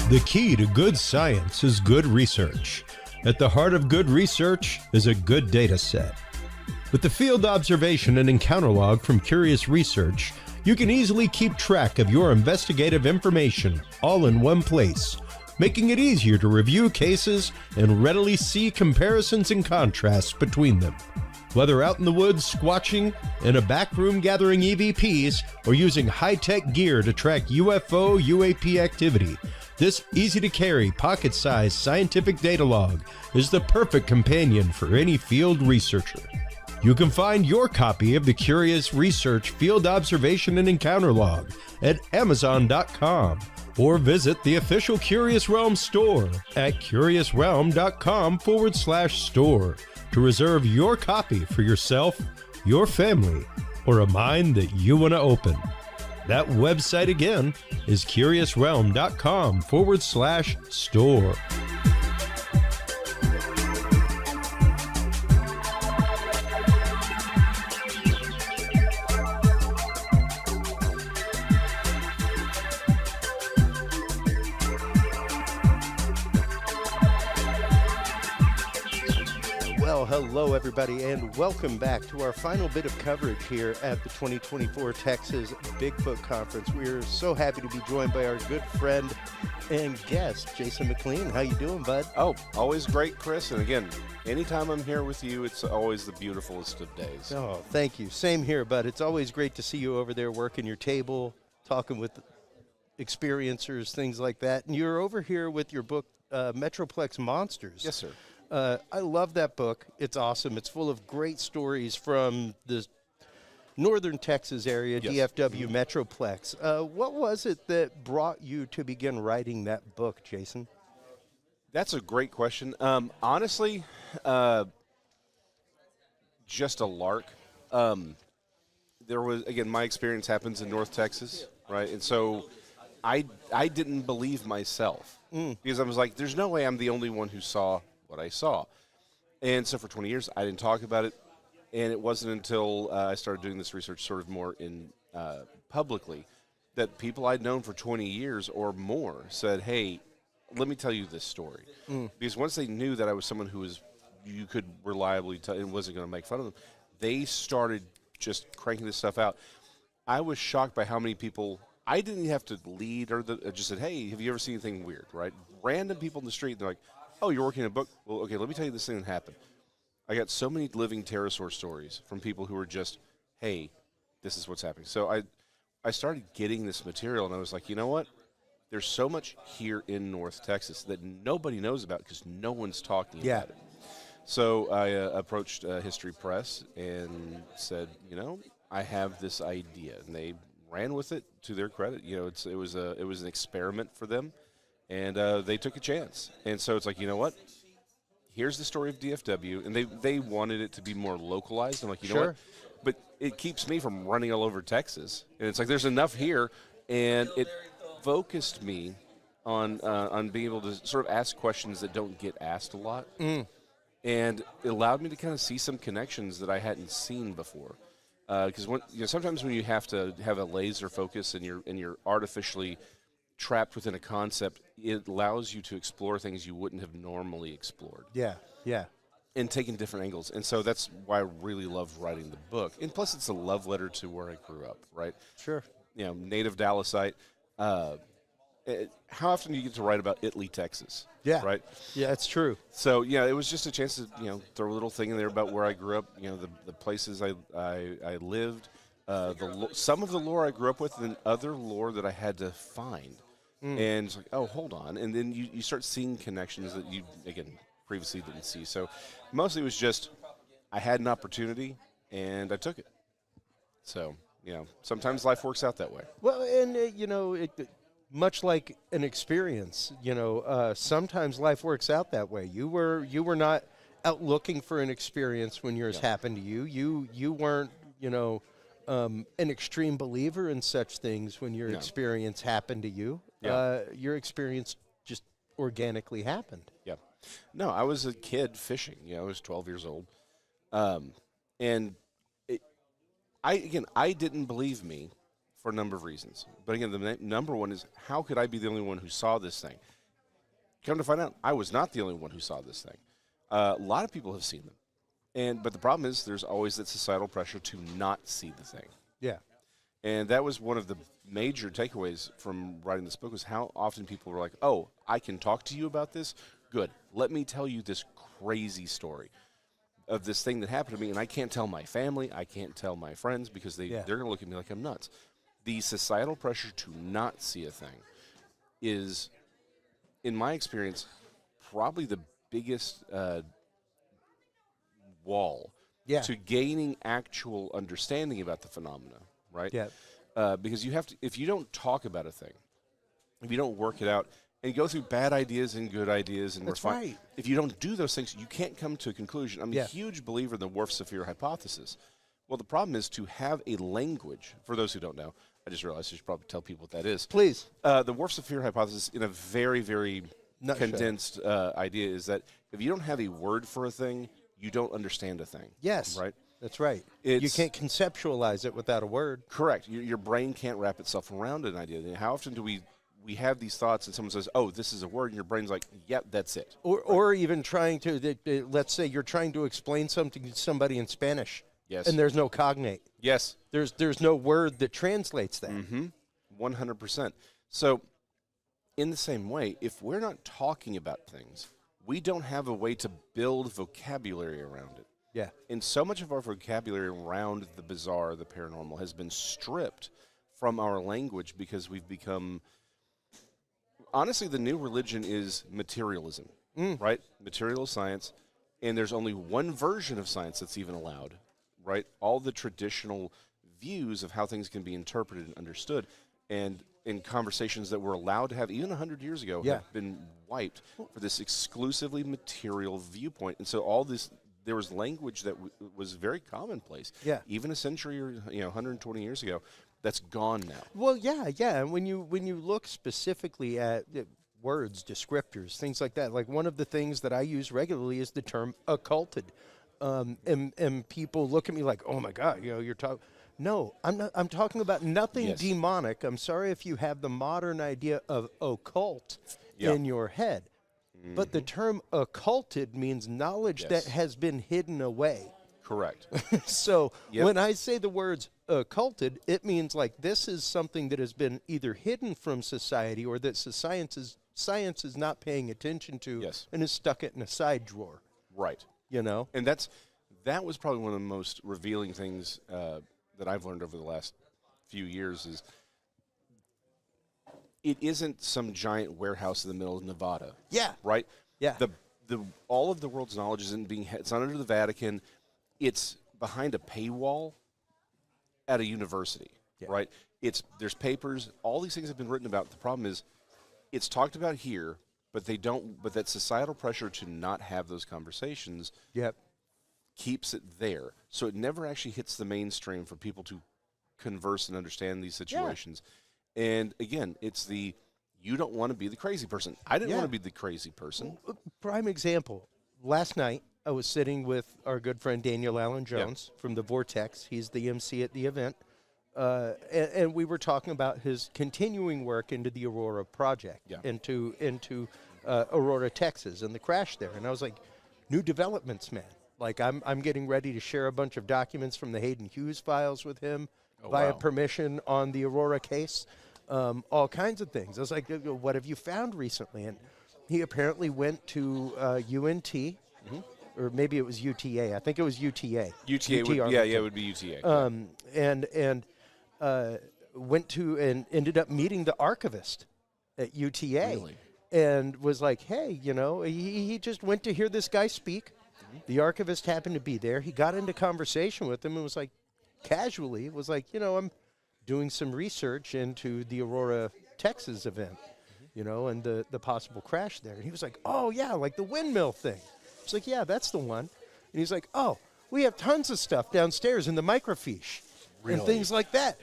The key to good science is good research. At the heart of good research is a good data set. With the field observation and encounter log from Curious Research, you can easily keep track of your investigative information all in one place, making it easier to review cases and readily see comparisons and contrasts between them. Whether out in the woods squatching, in a back room gathering EVPs, or using high-tech gear to track UFO, UAP activity, this easy-to-carry, pocket-sized scientific data log is the perfect companion for any field researcher. You can find your copy of the Curious Research Field Observation and Encounter Log at Amazon.com or visit the official Curious Realm store at curiousrealm.com/store to reserve your copy for yourself, your family, or a mind that you want to open. That website again is curiousrealm.com/store. Well, hello, everybody, and welcome back to our final bit of coverage here at the 2024 Texas Bigfoot Conference. We are so happy to be joined by our good friend and guest, Jason McLean. How you doing, bud? Oh, always great, Chris. And again, anytime I'm here with you, it's always the beautifulest of days. Oh, thank you. Same here, bud. It's always great to see you over there working your table, talking with experiencers, things like that. And you're over here with your book, Metroplex Monsters. Yes, sir. I love that book. It's awesome. It's full of great stories from the northern Texas area, Yes. DFW Metroplex. What was it that brought you to begin writing that book, Jason? That's a great question. Honestly, just a lark. There was, again, my experience happens in North Texas, right? And so I didn't believe myself because I was like, there's no way I'm the only one who saw what I saw. And so for 20 years, I didn't talk about it. And it wasn't until I started doing this research sort of more in publicly that people I'd known for 20 years or more said, hey, let me tell you this story. Because once they knew that I was someone who was, you could reliably tell and wasn't going to make fun of them, they started just cranking this stuff out. I was shocked by how many people, I didn't even have to lead or just said, hey, have you ever seen anything weird, right? Random people in the street, they're like, oh, you're working on a book? Well, okay, let me tell you this thing that happened. I got so many living pterosaur stories from people who were just, hey, this is what's happening. So I started getting this material, and I was like, you know what? There's so much here in North Texas that nobody knows about because no one's talking about it. So I approached History Press and said, you know, I have this idea, and they ran with it. To their credit, you know, it was an experiment for them. And they took a chance. And so it's like, you know what? Here's the story of DFW. And they wanted it to be more localized. I'm like, you know what? But it keeps me from running all over Texas. And it's like, there's enough here. And it focused me on being able to sort of ask questions that don't get asked a lot. And it allowed me to kind of see some connections that I hadn't seen before. Because sometimes when you have to have a laser focus and you're artificially trapped within a concept, it allows you to explore things you wouldn't have normally explored. Yeah. And taking different angles. And so that's why I really love writing the book. And plus it's a love letter to where I grew up, right? Sure. You know, native Dallasite. How often do you get to write about Italy, Texas? Yeah. Right? Yeah, it's true. So, yeah, it was just a chance to, throw a little thing in there about where I grew up, the places I lived, some of the lore I grew up with, and other lore that I had to find. And it's like, oh, hold on. And then you start seeing connections that you, again, previously didn't see. So mostly it was just I had an opportunity, and I took it. So, sometimes life works out that way. Well, and, much like an experience, sometimes life works out that way. You were not out looking for an experience when yours happened to you. You weren't, an extreme believer in such things when your experience happened to you. Yeah. Your experience just organically happened. Yeah. No, I was a kid fishing. I was 12 years old. And I didn't believe me for a number of reasons. But again, the number one is, how could I be the only one who saw this thing? Come to find out, I was not the only one who saw this thing. A lot of people have seen them. But the problem is there's always that societal pressure to not see the thing. Yeah. And that was one of the major takeaways from writing this book, was how often people were like, oh, I can talk to you about this? Good. Let me tell you this crazy story of this thing that happened to me, and I can't tell my family, I can't tell my friends, because they're going to look at me like I'm nuts. The societal pressure to not see a thing is, in my experience, probably the biggest wall to gaining actual understanding about the phenomena, right? Yeah. Because you have to, if you don't talk about a thing, if you don't work it out, and go through bad ideas and good ideas and refine. Right. If you don't do those things, you can't come to a conclusion. I'm a huge believer in the Whorf-Sapir hypothesis. Well, the problem is to have a language. For those who don't know, I just realized I should probably tell people what that is. Please. The Whorf-Sapir hypothesis, in a very, very condensed idea, is that if you don't have a word for a thing, you don't understand a thing. Yes. Right? That's right. You can't conceptualize it without a word. Correct. Your brain can't wrap itself around an idea. How often do we have these thoughts and someone says, oh, this is a word, and your brain's like, yep, that's it. Or even trying to, let's say you're trying to explain something to somebody in Spanish. Yes. And there's no cognate. Yes. There's no word that translates that. Mm-hmm. 100%. So in the same way, if we're not talking about things, we don't have a way to build vocabulary around it. Yeah. And so much of our vocabulary around the bizarre, the paranormal, has been stripped from our language because we've become... Honestly, the new religion is materialism, right? Material science, and there's only one version of science that's even allowed, right? All the traditional views of how things can be interpreted and understood, and in conversations that we're allowed to have even 100 years ago have been wiped for this exclusively material viewpoint. And so all this, there was language that was very commonplace, even a century or 120 years ago. That's gone now. Well, yeah. And when you look specifically at words, descriptors, things like that, like one of the things that I use regularly is the term occulted. And people look at me like, oh my God, you're talking. No, I'm not. I'm talking about nothing demonic. I'm sorry if you have the modern idea of occult in your head, but the term occulted means knowledge that has been hidden away. Correct. So when I say the words occulted, it means like this is something that has been either hidden from society or that science is not paying attention to and has stuck it in a side drawer. Right. And that was probably one of the most revealing things that I've learned over the last few years is it isn't some giant warehouse in the middle of Nevada. Yeah. Right? Yeah. All of the world's knowledge isn't it's not under the Vatican. It's behind a paywall at a university, right? There's papers. All these things have been written about. The problem is it's talked about here, but that societal pressure to not have those conversations keeps it there. So it never actually hits the mainstream for people to converse and understand these situations. And again, it's you don't want to be the crazy person. I didn't want to be the crazy person. Prime example. Last night, I was sitting with our good friend Daniel Allen Jones from the Vortex. He's the MC at the event. And we were talking about his continuing work into the Aurora project, into Aurora, Texas, and the crash there. And I was like, new developments, man. Like, I'm getting ready to share a bunch of documents from the Hayden Hughes files with him via permission on the Aurora case, all kinds of things. I was like, what have you found recently? And he apparently went to UNT, or maybe it was UTA. I think it was UTA. It would be UTA. And went to and ended up meeting the archivist at UTA. Really? And was like, hey, he just went to hear this guy speak. The archivist happened to be there. He got into conversation with him and was like, casually, was like, I'm doing some research into the Aurora, Texas event, and the possible crash there. And he was like, oh, yeah, like the windmill thing. It's like, yeah, that's the one. And he's like, oh, we have tons of stuff downstairs in the microfiche and things like that.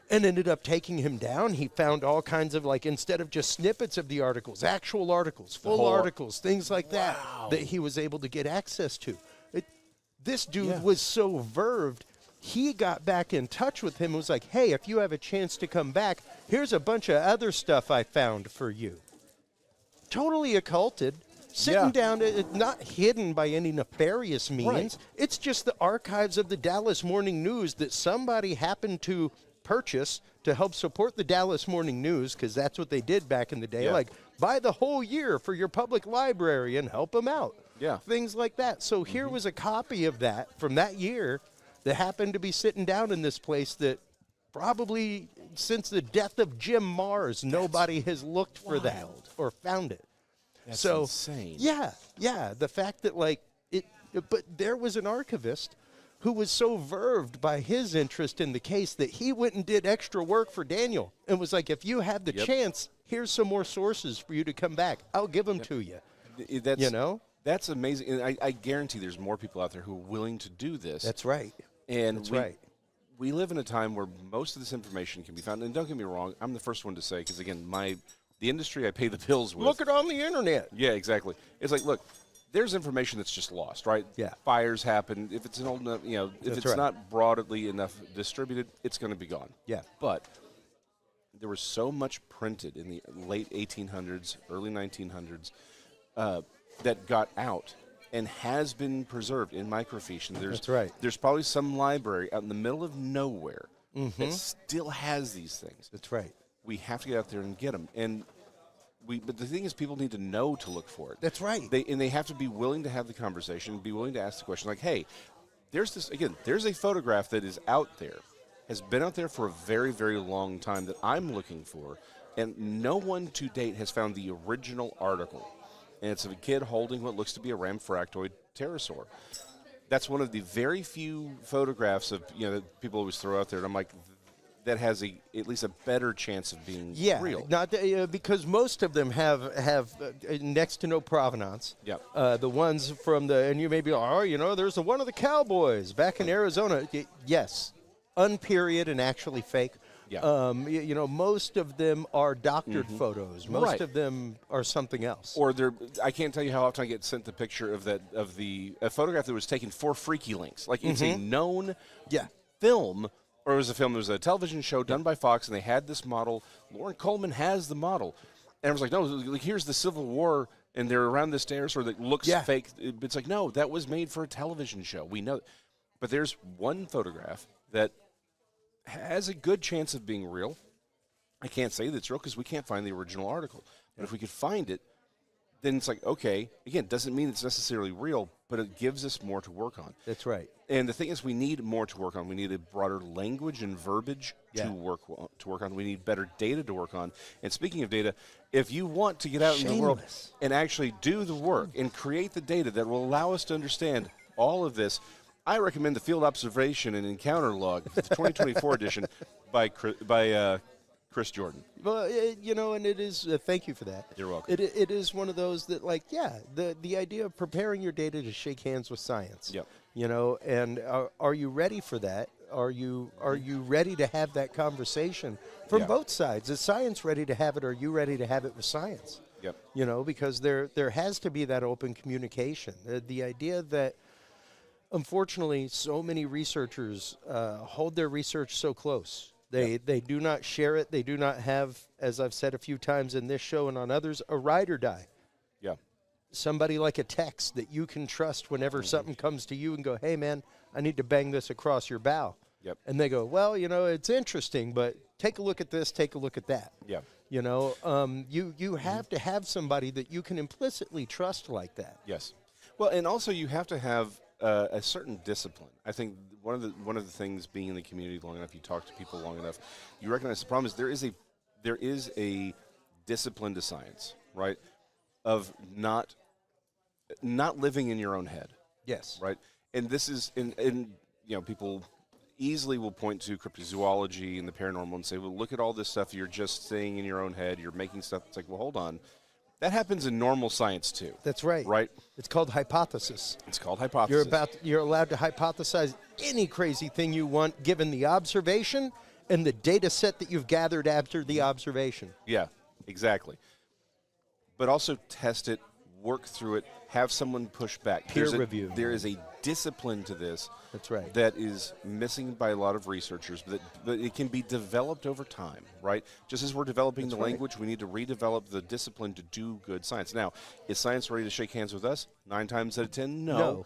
And ended up taking him down. He found all kinds of, like, instead of just snippets of the articles, actual articles, full articles, things like that he was able to get access to. This dude was so verved, he got back in touch with him and was like, hey, if you have a chance to come back, here's a bunch of other stuff I found for you. Totally occulted, sitting down, not hidden by any nefarious means. Right. It's just the archives of the Dallas Morning News that somebody happened to purchase to help support the Dallas Morning News, because that's what they did back in the day. Like, buy the whole year for your public library and help them out. Yeah. Things like that. So here was a copy of that from that year that happened to be sitting down in this place that probably since the death of Jim Mars, nobody has looked for that or found it. That's insane. Yeah. The fact that, like, but there was an archivist who was so verved by his interest in the case that he went and did extra work for Daniel and was like, if you have the chance, here's some more sources for you to come back. I'll give them to you. That's amazing. And I guarantee there's more people out there who are willing to do this. That's right. And we live in a time where most of this information can be found. And don't get me wrong, I'm the first one to say, because, again, the industry I pay the bills with. Look it on the internet. Yeah, exactly. It's like, look, there's information that's just lost, right? Yeah. Fires happen. If it's an old enough, if it's not broadly enough distributed, it's going to be gone. Yeah. But there was so much printed in the late 1800s, early 1900s that got out and has been preserved in microfiche. And That's right. There's probably some library out in the middle of nowhere that still has these things. That's right. We have to get out there and get them. But the thing is, people need to know to look for it. That's right. They have to be willing to have the conversation, be willing to ask the question, like, hey, there's a photograph that is out there, has been out there for a very, very long time that I'm looking for, and no one to date has found the original article. And it's of a kid holding what looks to be a ramphoractoid pterosaur. That's one of the very few photographs of, that people always throw out there, and I'm like, that has at least a better chance of being real. Not because most of them have next to no provenance. Yeah. The ones from and you may be like, there's the one of the cowboys back in Arizona. Yes, unperiod and actually fake. Yeah. Most of them are doctored photos. Most of them are something else. Or I can't tell you how often I get sent the picture of a photograph that was taken for Freaky Links. Like, it's a known film. Or it was a television show done by Fox, and they had this model. Lauren Coleman has the model. And I was like, no, here's the Civil War, and they're around this dinosaur that looks fake. It's like, no, that was made for a television show. We know. But there's one photograph that has a good chance of being real. I can't say that it's real because we can't find the original article. But if we could find it, then it's like, okay, again, it doesn't mean it's necessarily real, but it gives us more to work on. That's right. And the thing is, we need more to work on. We need a broader language and verbiage to work on. We need better data to work on. And speaking of data, if you want to get out in the world and actually do the work and create the data that will allow us to understand all of this, I recommend the Field Observation and Encounter Log, the 2024 edition by Chris Jordan. Well, and it is, thank you for that. You're welcome. It is one of those that, like, the idea of preparing your data to shake hands with science. Yep. And are you ready for that? Are you ready to have that conversation from both sides? Is science ready to have it? Are you ready to have it with science? Yep. Because there has to be that open communication. The idea that, unfortunately, so many researchers hold their research so close. They do not share it. They do not have, as I've said a few times in this show and on others, a ride or die. Yeah. Somebody like a text that you can trust whenever something comes to you and go, hey, man, I need to bang this across your bow. Yep. And they go, well, it's interesting, but take a look at this, take a look at that. Yeah. You have to have somebody that you can implicitly trust like that. Yes. Well, and also you have to have a certain discipline. I think one of the things, being in the community long enough, you talk to people long enough, you recognize the problem is there is a discipline to science, right? Of not living in your own head. Yes. Right? And this is, people easily will point to cryptozoology and the paranormal and say, well, look at all this stuff you're just saying in your own head. You're making stuff. It's like, well, hold on. That happens in normal science, too. That's right. Right? It's called hypothesis. It's called hypothesis. You're allowed to hypothesize any crazy thing you want given the observation and the data set that you've gathered after the observation. Yeah, exactly. But also test it, work through it, have someone push back. Peer review. There is a discipline to this. That's right. That is missing by a lot of researchers, but it can be developed over time, right? Just as we're developing the language, we need to redevelop the discipline to do good science. Now, is science ready to shake hands with us? 9 times out of 10, no.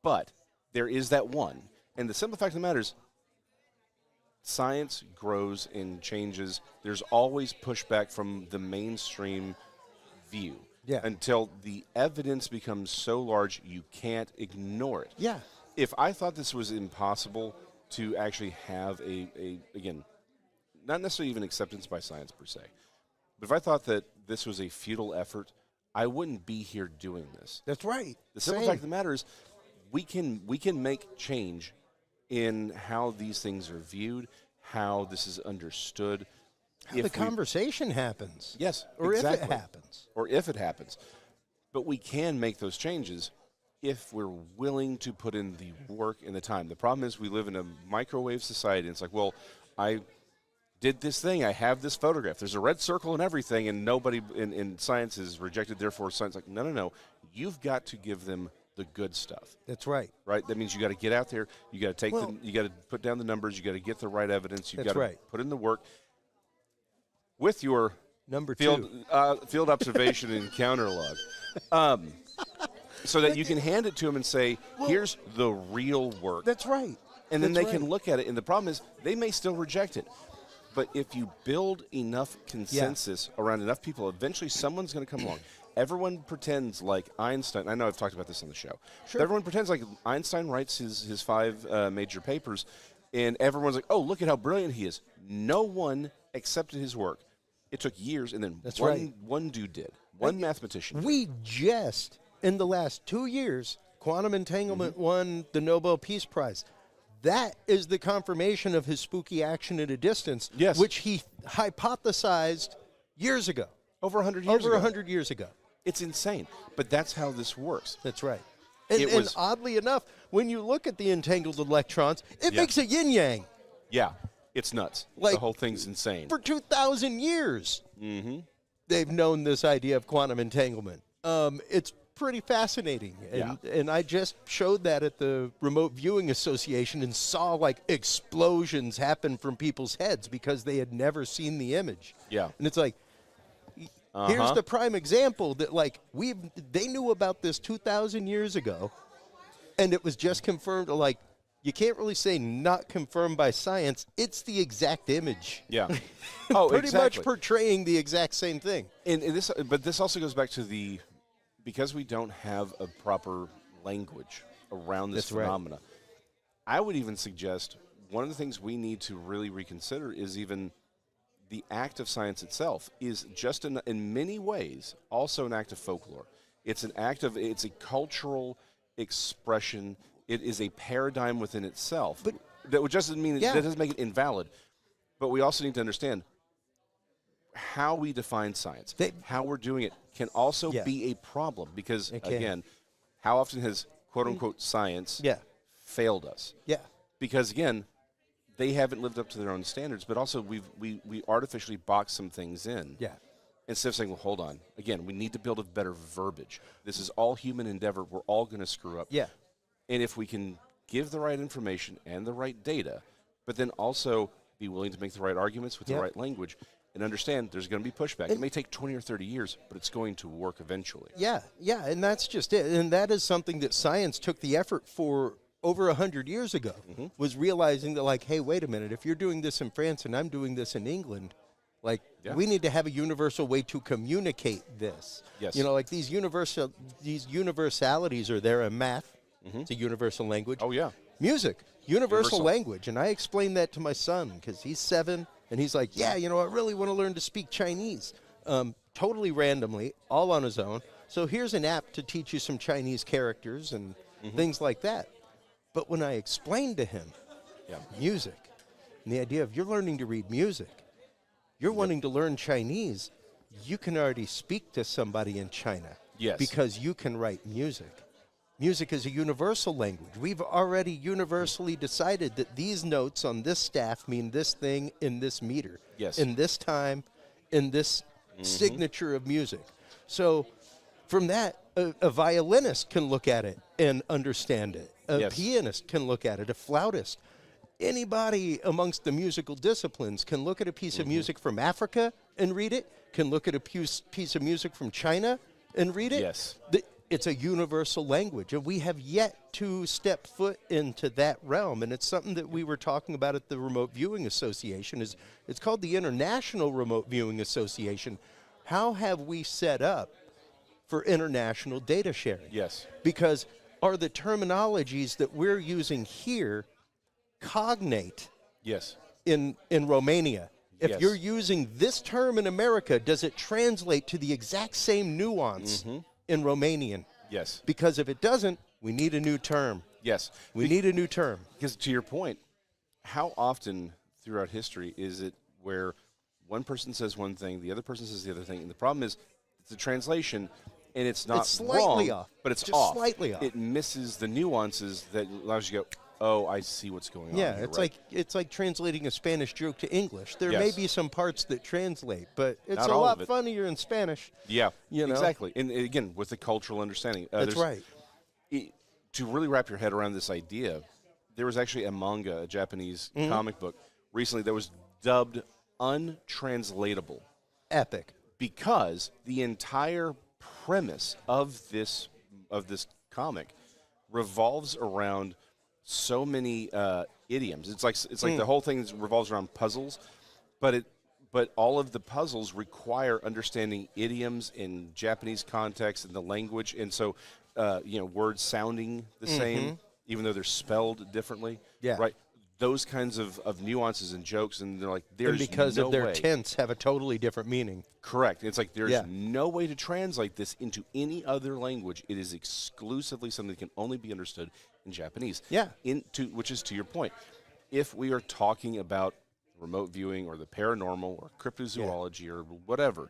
But there is that one. And the simple fact of the matter is, science grows and changes. There's always pushback from the mainstream view. Yeah. Until the evidence becomes so large you can't ignore it. Yeah. If I thought this was impossible to actually have again, not necessarily even acceptance by science per se, but if I thought that this was a futile effort, I wouldn't be here doing this. That's right. The simple fact of the matter is we can make change in how these things are viewed, how this is understood. How the conversation happens. Yes, or exactly. if it happens. Or if it happens. But we can make those changes if we're willing to put in the work and the time. The problem is we live in a microwave society, and it's like, well, I did this thing. I have this photograph. There's a red circle and everything, and nobody in science is rejected. Therefore, science like, no. You've got to give them the good stuff. That's right. Right? That means you got to get out there. You got to you got to put down the numbers. You got to get the right evidence. You got to put in the work. With your field observation and encounter log, so that you can hand it to them and say, here's the real work. That's right. And then they can look at it. And the problem is they may still reject it. But if you build enough consensus around enough people, eventually someone's going to come along. Everyone pretends like Einstein. I know I've talked about this on the show. Sure. Everyone pretends like Einstein writes his 5 major papers, and everyone's like, oh, look at how brilliant he is. No one accepted his work. It took years, and then one dude did. One mathematician did. We just, in the last 2 years, quantum entanglement won the Nobel Peace Prize. That is the confirmation of his spooky action at a distance, which he hypothesized years ago. Over 100 years ago. Over 100 years ago. It's insane. But that's how this works. That's right. And oddly enough, when you look at the entangled electrons, it makes a yin-yang. Yeah. It's nuts. Like, the whole thing's insane. For 2,000 years, they've known this idea of quantum entanglement. It's pretty fascinating. And I just showed that at the Remote Viewing Association and saw, like, explosions happen from people's heads because they had never seen the image. Yeah. And it's like, here's the prime example that, like, they knew about this 2,000 years ago, and it was just confirmed, like, you can't really say not confirmed by science. It's the exact image. Yeah. Pretty much portraying the exact same thing. But this also goes back to because we don't have a proper language around this phenomena. I would even suggest one of the things we need to really reconsider is even the act of science itself is just in many ways also an act of folklore. It's a cultural expression. It is a paradigm within itself. But that doesn't mean that doesn't make it invalid. But we also need to understand how we define science, how we're doing it, can also be a problem because again, how often has quote unquote science failed us? Yeah. Because again, they haven't lived up to their own standards, but also we artificially box some things in. Yeah. Instead of saying, well, hold on. Again, we need to build a better verbiage. This is all human endeavor. We're all going to screw up. Yeah. And if we can give the right information and the right data, but then also be willing to make the right arguments with the right language and understand there's going to be pushback. It may take 20 or 30 years, but it's going to work eventually. Yeah, and that's just it. And that is something that science took the effort for over 100 years ago, was realizing that, like, hey, wait a minute, if you're doing this in France and I'm doing this in England, like, we need to have a universal way to communicate this. Yes. You know, like these universalities are there in math. It's a universal language. Oh, yeah. Music, universal language. And I explained that to my son because he's 7, and he's like, yeah, you know, I really want to learn to speak Chinese. Totally randomly, all on his own. So here's an app to teach you some Chinese characters. And things like that. But when I explained to him music and the idea of you're learning to read music, you're wanting to learn Chinese, you can already speak to somebody in China because you can write music. Music is a universal language. We've already universally decided that these notes on this staff mean this thing in this meter, in this time, in this signature of music. So from that, a violinist can look at it and understand it. A pianist can look at it, a flautist. Anybody amongst the musical disciplines can look at a piece of music from Africa and read it, can look at a piece of music from China and read it. Yes. It's a universal language, and we have yet to step foot into that realm. And it's something that we were talking about at the Remote Viewing Association. It's called the International Remote Viewing Association. How have we set up for international data sharing? Yes. Because are the terminologies that we're using here cognate in Romania? If you're using this term in America, does it translate to the exact same nuance in Romanian? Yes. Because if it doesn't, we need a new term. Yes. We need a new term. Because to your point, how often throughout history is it where one person says one thing, the other person says the other thing, and the problem is it's a translation, and it's not slightly wrong, off, but it's just off. Slightly off. It misses the nuances that allows you to go, oh, I see what's going on. Yeah, here, it's like translating a Spanish joke to English. There may be some parts that translate, but it's Not a all lot of it. funnier in Spanish. Yeah, you know? exactly. And again, with the cultural understanding. That's right. To really wrap your head around this idea, there was actually a manga, a Japanese comic book, recently that was dubbed untranslatable. Epic. Because the entire premise of this comic revolves around so many idioms. It's like the whole thing revolves around puzzles, but all of the puzzles require understanding idioms in Japanese context and the language, and so words sounding the same even though they're spelled differently. Yeah. Right. Those kinds of nuances and jokes, and they're like, there's and because no of their way. tense have a totally different meaning. Correct. It's like there's no way to translate this into any other language. It is exclusively something that can only be understood in Japanese. Yeah. Which is to your point. If we are talking about remote viewing or the paranormal or cryptozoology or whatever,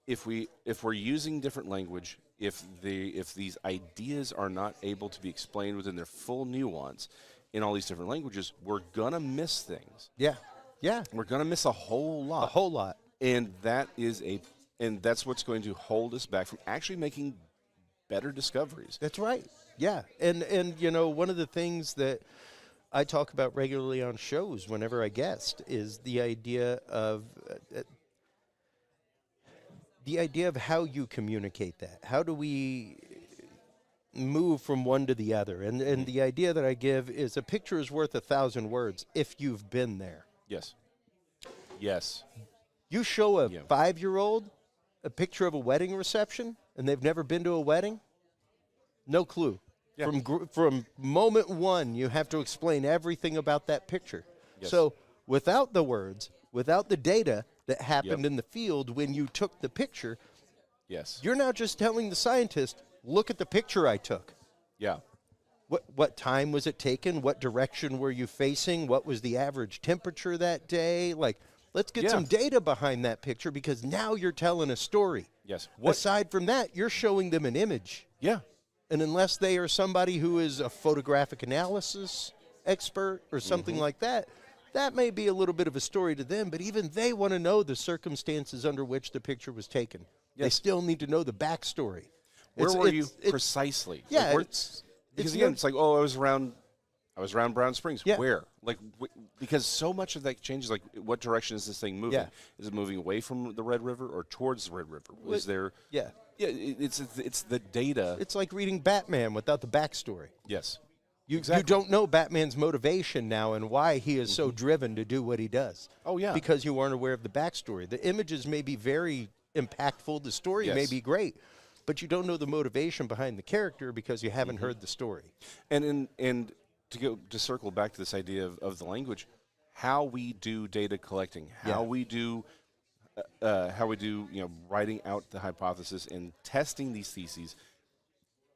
if we're using different language, if these ideas are not able to be explained within their full nuance in all these different languages, we're gonna miss things. Yeah. Yeah. We're gonna miss a whole lot. A whole lot. And that's what's going to hold us back from actually making better discoveries. That's right. Yeah. And one of the things that I talk about regularly on shows whenever I guest is the idea of how you communicate that. How do we move from one to the other? And the idea that I give is a picture is worth 1,000 words if you've been there. Yes. Yes. You show a 5-year-old a picture of a wedding reception and they've never been to a wedding, no clue. Yeah. From moment one, you have to explain everything about that picture. Yes. So without the words, without the data that happened in the field when you took the picture, you're now just telling the scientist, look at the picture I took. Yeah. What time was it taken? What direction were you facing? What was the average temperature that day? Like, let's get some data behind that picture because now you're telling a story. Yes. Aside from that, you're showing them an image. Yeah. And unless they are somebody who is a photographic analysis expert or something like that, that may be a little bit of a story to them, but even they want to know the circumstances under which the picture was taken. Yes. They still need to know the backstory. Where were you precisely? Yeah. Like because again, it's like, I was around Brown Springs. Yeah. Where? Like, because so much of that changes, like, what direction is this thing moving? Yeah. Is it moving away from the Red River or towards the Red River? Is there... Yeah. Yeah, it's the data. It's like reading Batman without the backstory. Yes. You don't know Batman's motivation now and why he is so driven to do what he does. Oh, yeah. Because you weren't aware of the backstory. The images may be very impactful. The story may be great. But you don't know the motivation behind the character because you haven't heard the story. And to circle back to this idea of the language, how we do data collecting, how we do writing out the hypothesis and testing these theses,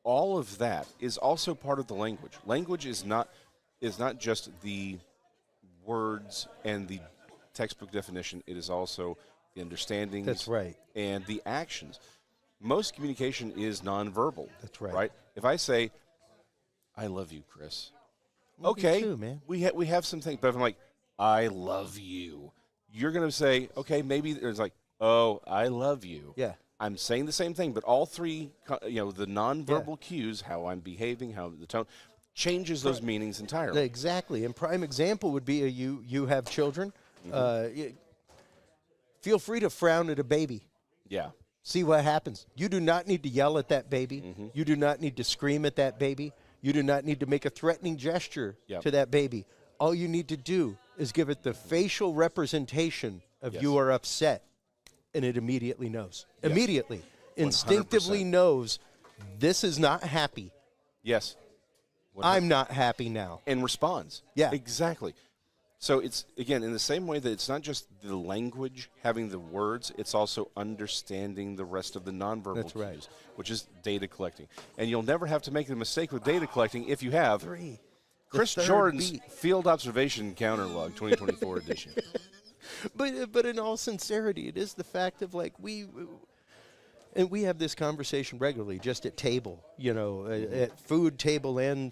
all of that is also part of the language. Language is not just the words and the textbook definition. It is also the understandings. That's right. And the actions. Most communication is nonverbal. That's right. Right? If I say, I love you, Chris. Love you Okay, too, man. we have some things, but if I'm like, I love you, you're going to say, okay, maybe it's like, oh, I love you. Yeah. I'm saying the same thing, but all three, the nonverbal cues, how I'm behaving, how the tone, changes those meanings entirely. Exactly. And prime example would be you have children. Feel free to frown at a baby. Yeah. See what happens. You do not need to yell at that baby. You do not need to scream at that baby. You do not need to make a threatening gesture to that baby. All you need to do is give it the facial representation of you are upset, and it immediately knows. Yes. Immediately. 100%. Instinctively knows this is not happy. Yes. 100%. I'm not happy now. And responds. Yeah. Exactly. So it's, again, in the same way that it's not just the language, having the words, it's also understanding the rest of the nonverbal cues, which is data collecting. And you'll never have to make the mistake with data collecting if you have Chris Jordan's Field Observation Encounter Log 2024 edition. But in all sincerity, it is the fact of, like, we have this conversation regularly just at table, at food table and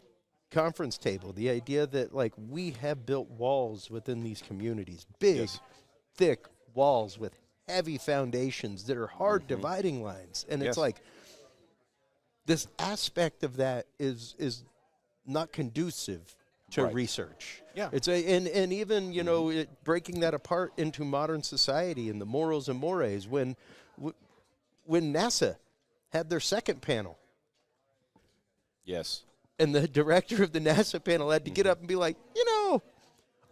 conference table, the idea that, like, we have built walls within these communities, big, thick walls with heavy foundations that are hard dividing lines. And it's like, this aspect of that is not conducive to research. Yeah. It's and even, breaking that apart into modern society and the morals and mores, when NASA had their second panel. Yes. And the director of the NASA panel had to get up and be like,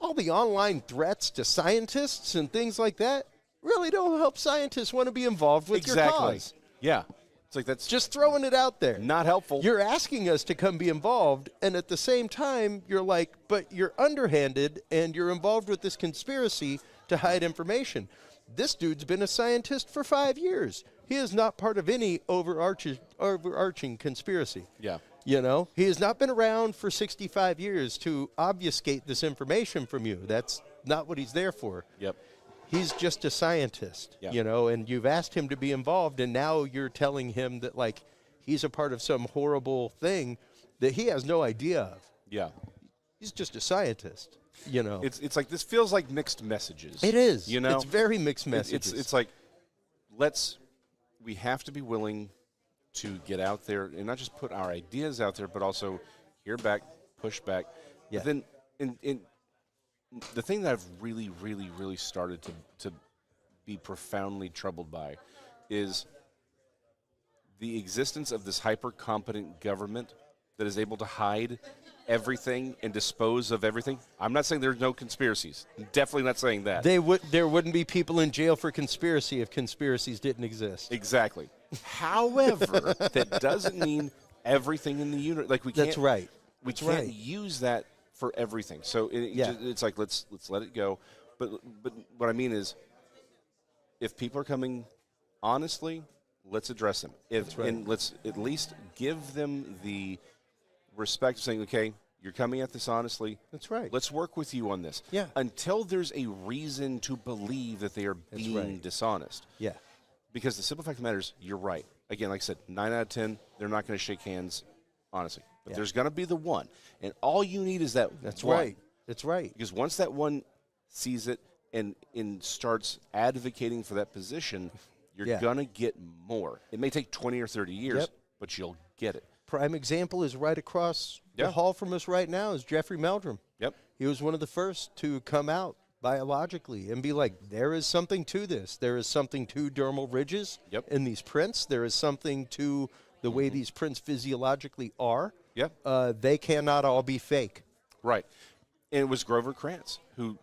all the online threats to scientists and things like that really don't help scientists want to be involved with your cause. Yeah. It's like, that's just throwing it out there. Not helpful. You're asking us to come be involved, and at the same time, you're like, but you're underhanded and you're involved with this conspiracy to hide information. This dude's been a scientist for 5 years. He is not part of any overarching conspiracy. Yeah. He has not been around for 65 years to obfuscate this information from you. That's not what he's there for. Yep. He's just a scientist, and you've asked him to be involved, and now you're telling him that, like, he's a part of some horrible thing that he has no idea of. Yeah. He's just a scientist, It's like, this feels like mixed messages. It is. It's very mixed messages. It's like, we have to be willing to get out there and not just put our ideas out there, but also hear back, push back. Yeah. But then, in the thing that I've really, really, really started to be profoundly troubled by is the existence of this hyper-competent government that is able to hide everything and dispose of everything. I'm not saying there's no conspiracies. I'm definitely not saying that. There wouldn't be people in jail for conspiracy if conspiracies didn't exist. Exactly. However, that doesn't mean everything in the universe. Like, we can't. That's right. We can't use that for everything. So it's like, let's let it go. But what I mean is, if people are coming honestly, let's address them. And let's at least give them the respect of saying, okay, you're coming at this honestly. That's right. Let's work with you on this. Yeah. Until there's a reason to believe that they are being dishonest. Yeah. Because the simple fact of the matter is, you're right. Again, like I said, 9 out of 10, they're not going to shake hands, honestly. But there's going to be the one. And all you need is that That's one. right. That's right. Because once that one sees it and starts advocating for that position, you're going to get more. It may take 20 or 30 years, but you'll get it. Prime example is right across the hall from us right now is Jeffrey Meldrum. Yep. He was one of the first to come out biologically and be like, there is something to this. There is something to dermal ridges in these prints. There is something to the way these prints physiologically are. Yep. They cannot all be fake. Right. And it was Grover Krantz who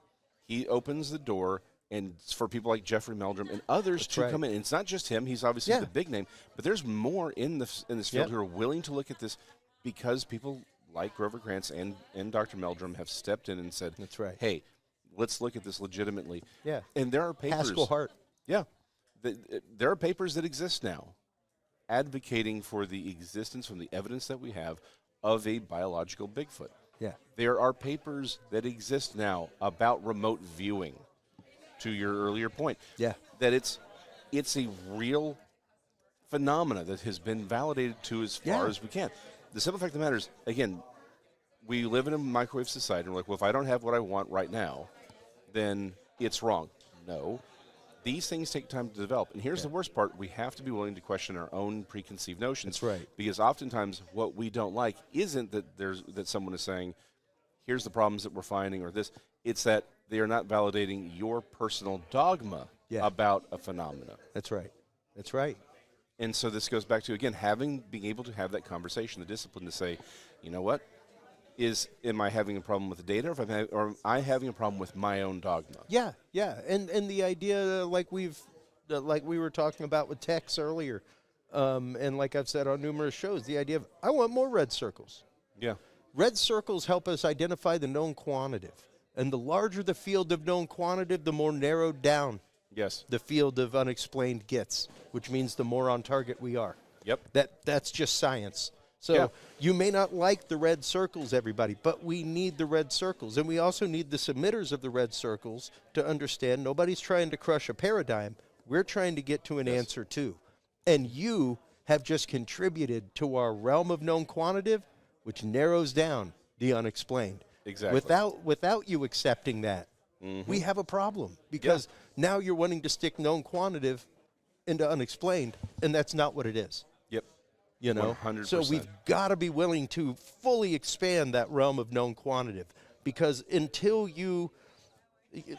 he opens the door and for people like Jeffrey Meldrum and others to come in. And it's not just him. He's obviously the big name. But there's more in this field who are willing to look at this because people like Grover Krantz and Dr. Meldrum have stepped in and said, that's right. Hey, let's look at this legitimately. Yeah. And there are papers. Haskell Hart. Yeah. There are papers that exist now advocating for the existence from the evidence that we have of a biological Bigfoot. Yeah. There are papers that exist now about remote viewing, to your earlier point. Yeah. That it's a real phenomena that has been validated to as far as we can. The simple fact of the matter is, again, we live in a microwave society, and we're like, well, if I don't have what I want right now, then it's wrong. No. These things take time to develop. And here's the worst part. We have to be willing to question our own preconceived notions. That's right. Because oftentimes what we don't like isn't that someone is saying, here's the problems that we're finding or this. It's that they are not validating your personal dogma about a phenomena. That's right. That's right. And so this goes back to, again, being able to have that conversation, the discipline to say, you know what? Am I having a problem with the data, or am I having a problem with my own dogma? Yeah, yeah, and the idea, like we were talking about with Tex earlier, and like I've said on numerous shows, the idea of I want more red circles. Yeah, red circles help us identify the known quantitative, and the larger the field of known quantitative, the more narrowed down. Yes, the field of unexplained gets, which means the more on target we are. Yep, that's just science. So you may not like the red circles, everybody, but we need the red circles. And we also need the submitters of the red circles to understand nobody's trying to crush a paradigm. We're trying to get to an answer, too. And you have just contributed to our realm of known quantitative, which narrows down the unexplained. Exactly. Without you accepting that, we have a problem. Because now you're wanting to stick known quantitative into unexplained, and that's not what it is. Yep. You know, 100%. So we've got to be willing to fully expand that realm of known quantitative, because until you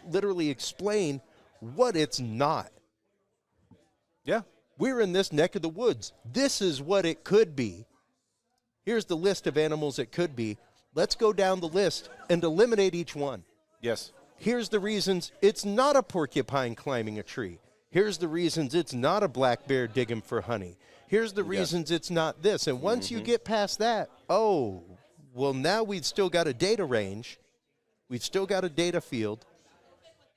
literally explain what it's not, we're in this neck of the woods. This is what it could be. Here's the list of animals it could be. Let's go down the list and eliminate each one. Yes. Here's the reasons it's not a porcupine climbing a tree. Here's the reasons it's not a black bear digging for honey. Here's the reasons it's not this. And once you get past that, now we've still got a data range. We've still got a data field.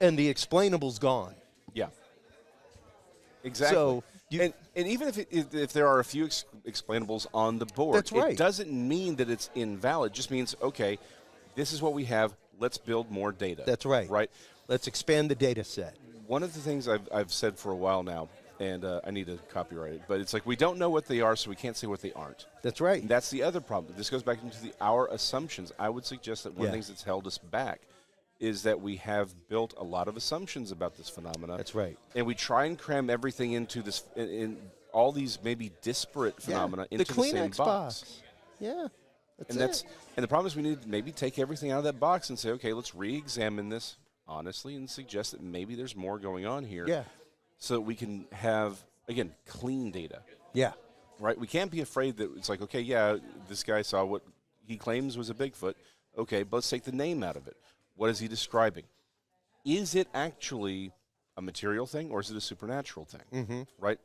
And the explainable's gone. Yeah. Exactly. So and even if there are a few explainables on the board, that's right. It doesn't mean that it's invalid. It just means, okay, this is what we have. Let's build more data. That's right. Right? Let's expand the data set. One of the things I've said for a while now, and I need to copyright it, but it's like we don't know what they are, so we can't say what they aren't. That's right. And that's the other problem. This goes back into our assumptions. I would suggest that one of the things that's held us back is that we have built a lot of assumptions about this phenomena. That's right. And we try and cram everything into this, in all these maybe disparate phenomena into the same box. Yeah. And the problem is we need to maybe take everything out of that box and say, okay, let's re-examine this honestly and suggest that maybe there's more going on here. Yeah. So that we can have, again, clean data. Yeah. Right? We can't be afraid that it's like, okay, yeah, this guy saw what he claims was a Bigfoot. Okay, but let's take the name out of it. What is he describing? Is it actually a material thing or is it a supernatural thing? Mm-hmm. Right?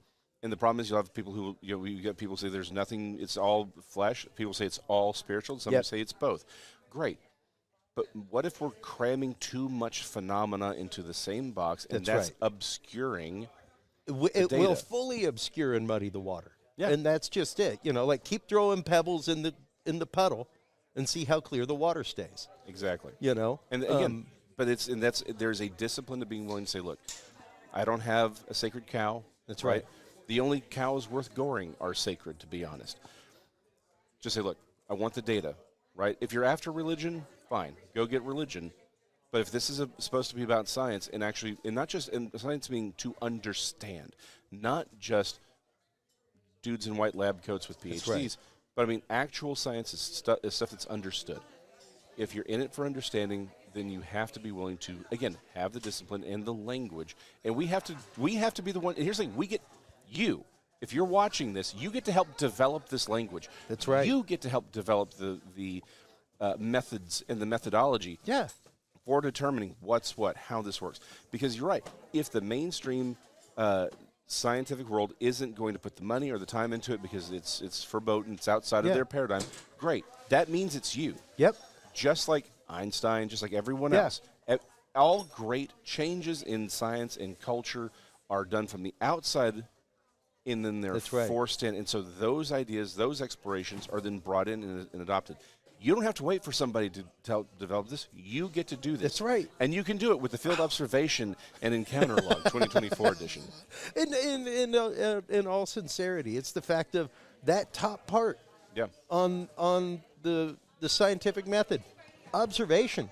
And the problem is you'll have people who, you get people say there's nothing, it's all flesh. People say it's all spiritual. Some say it's both. Great. But what if we're cramming too much phenomena into the same box, and that's obscuring it will fully obscure and muddy the water. Yeah. And that's just it. You know, like keep throwing pebbles in the puddle and see how clear the water stays. Exactly. You know? And again, there's a discipline to being willing to say, look, I don't have a sacred cow. That's right. The only cows worth goring are sacred, to be honest. Just say, look, I want the data, right? If you're after religion, fine, go get religion. But if this is supposed to be about science and not just science being to understand, not just dudes in white lab coats with PhDs, right. but I mean actual science is stuff that's understood. If you're in it for understanding, then you have to be willing to, again, have the discipline and the language. And we have to be the one. And here's the thing: if you're watching this, you get to help develop this language. That's right. You get to help develop the methods and the methodology for determining what's what, how this works. Because you're right. If the mainstream scientific world isn't going to put the money or the time into it because it's verboten, it's outside of their paradigm, great. That means it's you. Yep. Just like Einstein, just like everyone else. All great changes in science and culture are done from the outside and then they're forced in. And so those ideas, those explorations are then brought in and adopted. You don't have to wait for somebody to develop this. You get to do this. That's right. And you can do it with the Field Observation and Encounter Log 2024 edition. In all sincerity, it's the fact of that top part on the scientific method, observation.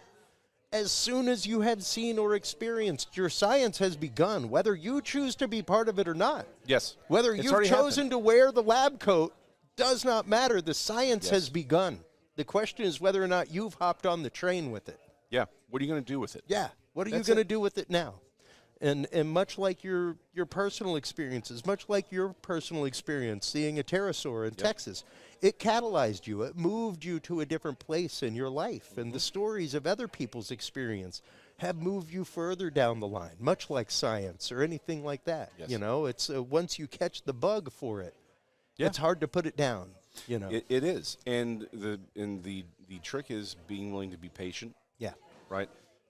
As soon as you have seen or experienced, your science has begun, whether you choose to be part of it or not. Yes. Whether you've chosen to wear the lab coat does not matter. The science has begun. The question is whether or not you've hopped on the train with it. Yeah. What are you going to do with it? Yeah. What are you going to do with it now? And much like your personal experiences, much like your personal experience seeing a pterosaur in Texas, it catalyzed you. It moved you to a different place in your life. And the stories of other people's experience have moved you further down the line, much like science or anything like that. Yes. You know, it's once you catch the bug for it, it's hard to put it down. You know, it is, and the trick is being willing to be patient. Yeah. Right.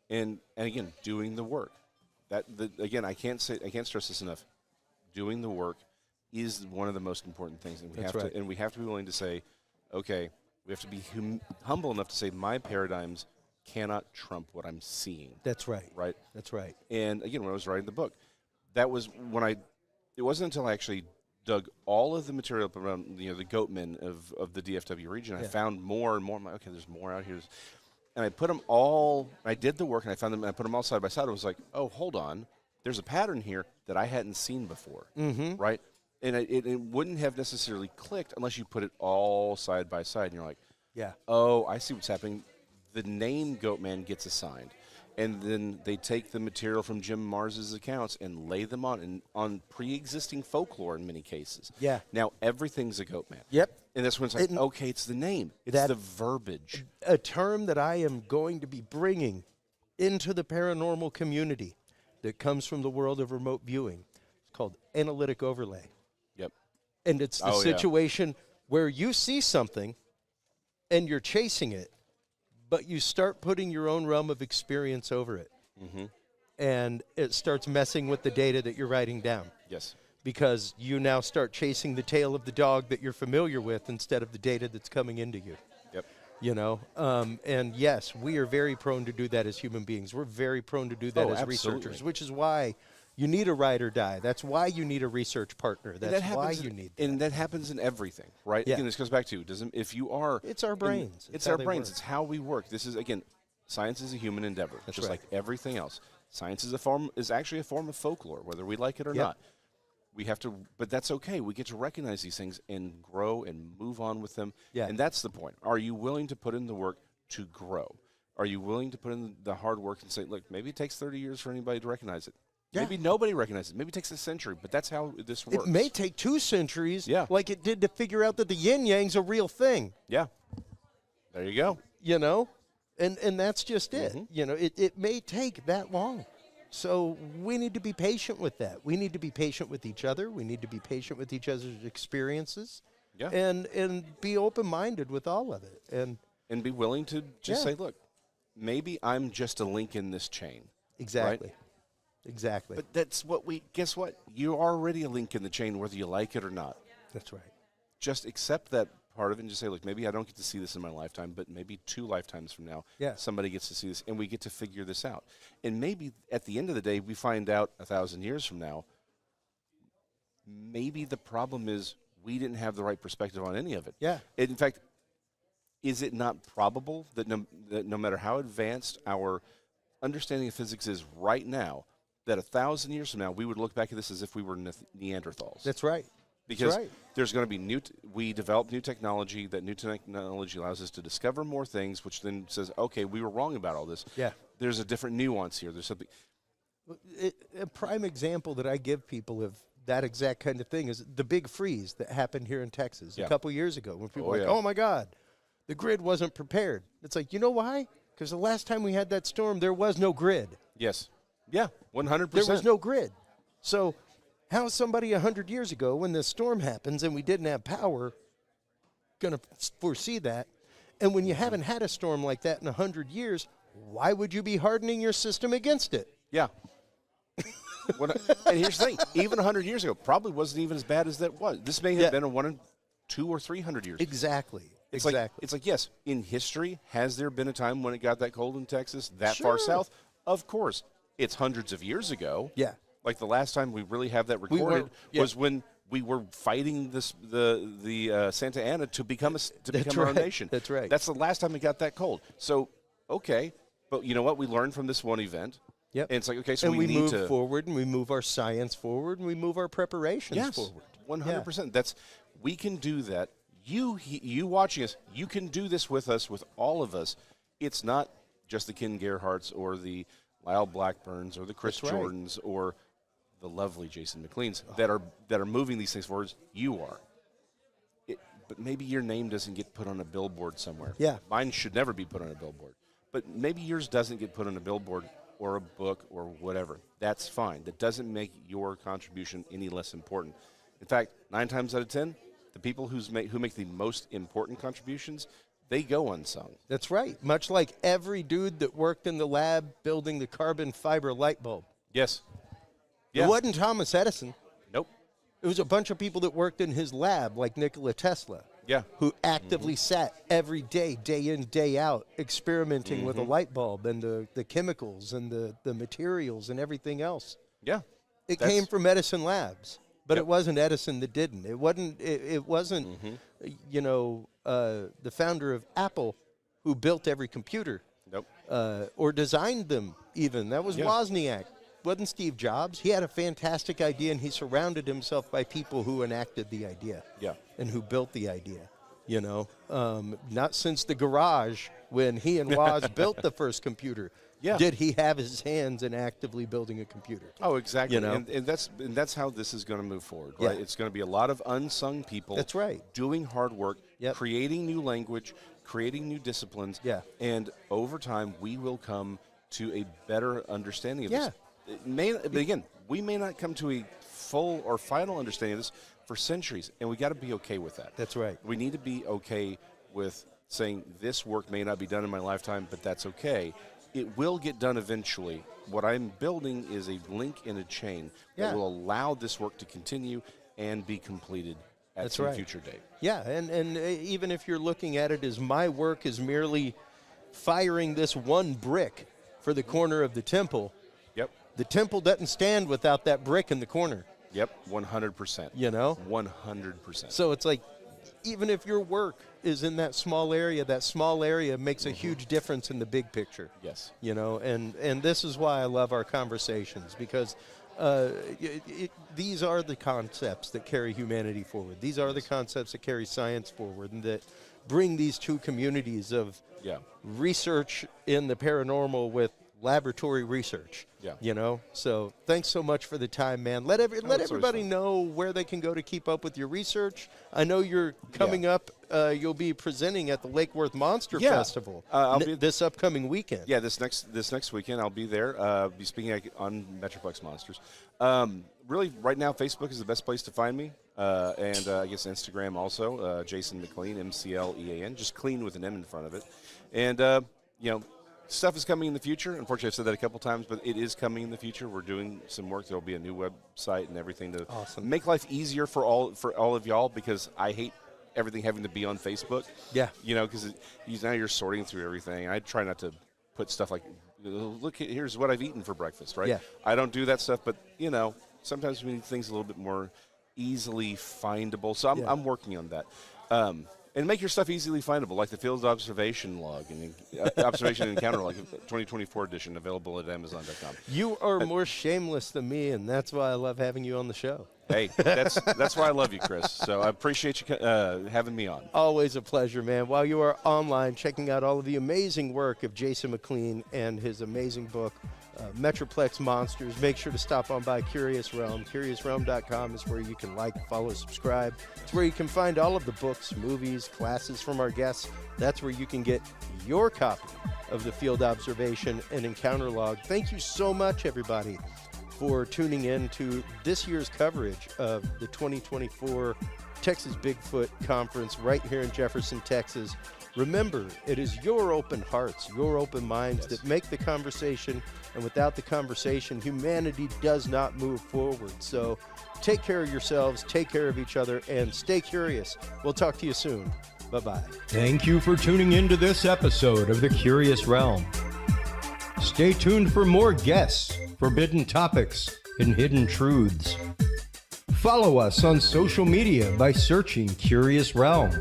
And again, doing the work. Again, I can't stress this enough. Doing the work is one of the most important things, and we have to be willing to say, okay, we have to be humble enough to say my paradigms cannot trump what I'm seeing. That's right. Right. That's right. And again, when I was writing the book, that was when it wasn't until I actually dug all of the material up around the goatmen of the DFW region. I found more and more. I'm like, okay, there's more out here. And I put them all. I did the work, and I found them. And I put them all side by side. I was like, oh, hold on. There's a pattern here that I hadn't seen before, right? And it wouldn't have necessarily clicked unless you put it all side by side. And you're like, oh, I see what's happening. The name Goatman gets assigned. And then they take the material from Jim Mars's accounts and lay them on pre-existing folklore in many cases. Yeah. Now everything's a Goatman. Yep. And that's when it's like, okay, it's the name. It's the verbiage. A term that I am going to be bringing into the paranormal community that comes from the world of remote viewing. It's called analytic overlay. Yep. And it's the situation where you see something and you're chasing it, but you start putting your own realm of experience over it. And it starts messing with the data that you're writing down. Yes. Because you now start chasing the tail of the dog that you're familiar with instead of the data that's coming into you. Yep. You know? And yes, we are very prone to do that as human beings. We're very prone to do that as researchers, which is why you need a ride or die. That's why you need a research partner. That's why you need that. And that happens in everything, right? Yeah. Again, this goes back to, it's our brains. It's our brains. It's how we work. This is, again, science is a human endeavor, just like everything else. Science is actually a form of folklore, whether we like it or not. We have to, but that's okay. We get to recognize these things and grow and move on with them. Yeah. And that's the point. Are you willing to put in the work to grow? Are you willing to put in the hard work and say, look, maybe it takes 30 years for anybody to recognize it. Yeah. Maybe nobody recognizes it. Maybe it takes a century, but that's how this works. It may take 2 centuries, like it did to figure out that the yin-yang's a real thing. Yeah. There you go. You know? And that's just it. You know, it may take that long. So we need to be patient with that. We need to be patient with each other. We need to be patient with each other's experiences. Yeah. And be open-minded with all of it. And be willing to just say, look, maybe I'm just a link in this chain. Exactly. Right? Exactly. But that's guess what? You're already a link in the chain whether you like it or not. That's right. Just accept that part of it and just say, look, maybe I don't get to see this in my lifetime, but maybe 2 lifetimes from now, somebody gets to see this, and we get to figure this out. And maybe at the end of the day, we find out 1,000 years from now, maybe the problem is we didn't have the right perspective on any of it. Yeah. And in fact, is it not probable that no matter how advanced our understanding of physics is right now, that 1,000 years from now, we would look back at this as if we were Neanderthals? That's right. Because there's going to be we develop new technology. That new technology allows us to discover more things, which then says, okay, we were wrong about all this. Yeah. There's a different nuance here. There's something. A prime example that I give people of that exact kind of thing is the big freeze that happened here in Texas a couple years ago when people were like, oh, my God, the grid wasn't prepared. It's like, you know why? Because the last time we had that storm, there was no grid. Yes. Yeah, 100%. There was no grid. So how is somebody 100 years ago, when this storm happens and we didn't have power, going to foresee that? And when you haven't had a storm like that in 100 years, why would you be hardening your system against it? Yeah. And here's the thing: even 100 years ago, probably wasn't even as bad as that was. This may have been a 100, 200, or 300 years. Exactly. It's exactly. It's like, yes, in history, has there been a time when it got that cold in Texas, that far south? Of course. It's hundreds of years ago. Yeah. Like the last time we really have that recorded was when we were fighting the Santa Ana to become our own nation. That's right. That's the last time it got that cold. So, okay. But you know what? We learned from this one event. Yep. And it's like, okay, so and we need move to forward, and we move our science forward, and we move our preparations forward. 100%. We can do that. You watching us, you can do this with us, with all of us. It's not just the Ken Gerhardts or the Lyle Blackburns or the Chris Jordans or the lovely Jason McLeans that are moving these things forward. You are. But maybe your name doesn't get put on a billboard somewhere. Yeah. Mine should never be put on a billboard. But maybe yours doesn't get put on a billboard or a book or whatever. That's fine. That doesn't make your contribution any less important. In fact, 9 times out of 10, the people who make the most important contributions, they go unsung. That's right. Much like every dude that worked in the lab building the carbon fiber light bulb. Yes. It wasn't Thomas Edison. Nope. It was a bunch of people that worked in his lab, like Nikola Tesla. Yeah. Who actively sat every day, day in, day out, experimenting with a light bulb and the chemicals and the materials and everything else. Yeah. It came from Edison Labs. But it wasn't Edison that didn't. It wasn't. It wasn't. The founder of Apple, who built every computer. Nope. Or designed them. Even that was Wozniak. Wasn't Steve Jobs? He had a fantastic idea, and he surrounded himself by people who enacted the idea. Yeah. And who built the idea. Not since the garage when he and Woz built the first computer. Yeah. Did he have his hands in actively building a computer? Oh, exactly. And that's how this is going to move forward. Right? It's going to be a lot of unsung people. That's right. Doing hard work, creating new language, creating new disciplines. Yeah. And over time, we will come to a better understanding of this. But again, we may not come to a full or final understanding of this for centuries, and we got to be okay with that. That's right. We need to be okay with saying this work may not be done in my lifetime, but that's okay. It will get done eventually. What I'm building is a link in a chain that will allow this work to continue and be completed at some future date. Yeah, and even if you're looking at it as my work is merely firing this one brick for the corner of the temple, the temple doesn't stand without that brick in the corner. Yep, 100%. 100%. So it's like, even if your work is in that small area makes a huge difference in the big picture. Yes. And this is why I love our conversations, because these are the concepts that carry humanity forward. These are the concepts that carry science forward and that bring these two communities of research in the paranormal with laboratory research. So thanks so much for the time, man. Let everybody know where they can go to keep up with your research. I know you're coming up. You'll be presenting at the Lake Worth Monster Festival this upcoming weekend. Yeah, this next weekend I'll be there. Be speaking on Metroplex Monsters. Really, right now, Facebook is the best place to find me, and I guess Instagram also. Jason McLean, MCLEAN, just clean with an M in front of it, and stuff is coming in the future. Unfortunately, I've said that a couple times, but it is coming in the future. We're doing some work. There'll be a new website and everything to make life easier for all of y'all, because I hate everything having to be on Facebook. Yeah. Because now you're sorting through everything. I try not to put stuff like, look, here's what I've eaten for breakfast, right? Yeah. I don't do that stuff, but, sometimes we need things a little bit more easily findable. So I'm working on that. And make your stuff easily findable, like the field observation log and observation encounter log, 2024 edition, available at Amazon.com. You are more shameless than me, and that's why I love having you on the show. Hey, that's why I love you, Chris. So I appreciate you having me on. Always a pleasure, man. While you are online checking out all of the amazing work of Jason McLean and his amazing book, Metroplex Monsters, make sure to stop on by Curious Realm. CuriousRealm.com is where you can follow, subscribe. It's where you can find all of the books, movies, classes from our guests. That's where you can get your copy of the field observation and encounter log. Thank you so much, everybody, for tuning in to this year's coverage of the 2024 Texas Bigfoot Conference right here in Jefferson, Texas. Remember, it is your open hearts, your open minds that make the conversation, and without the conversation, humanity does not move forward. So take care of yourselves, take care of each other, and stay curious. We'll talk to you soon. Bye-bye. Thank you for tuning into this episode of The Curious Realm. Stay tuned for more guests, forbidden topics, and hidden truths. Follow us on social media by searching Curious Realm.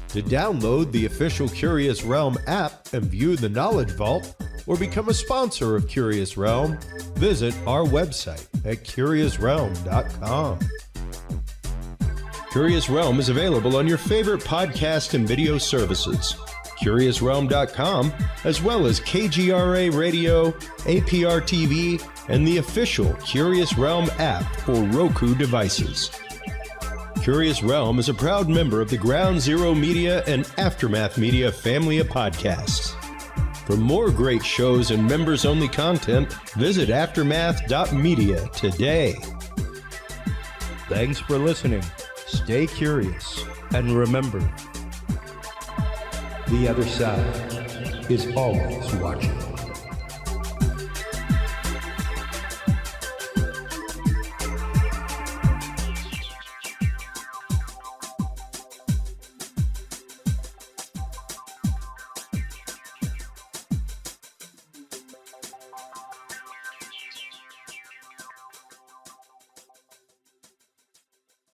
To download the official Curious Realm app and view the Knowledge Vault, or become a sponsor of Curious Realm, visit our website at curiousrealm.com. Curious Realm is available on your favorite podcast and video services, curiousrealm.com, as well as KGRA Radio, APR TV, and the official Curious Realm app for Roku devices. Curious Realm is a proud member of the Ground Zero Media and Aftermath Media family of podcasts. For more great shows and members-only content, visit aftermath.media today. Thanks for listening. Stay curious, and remember, the other side is always watching.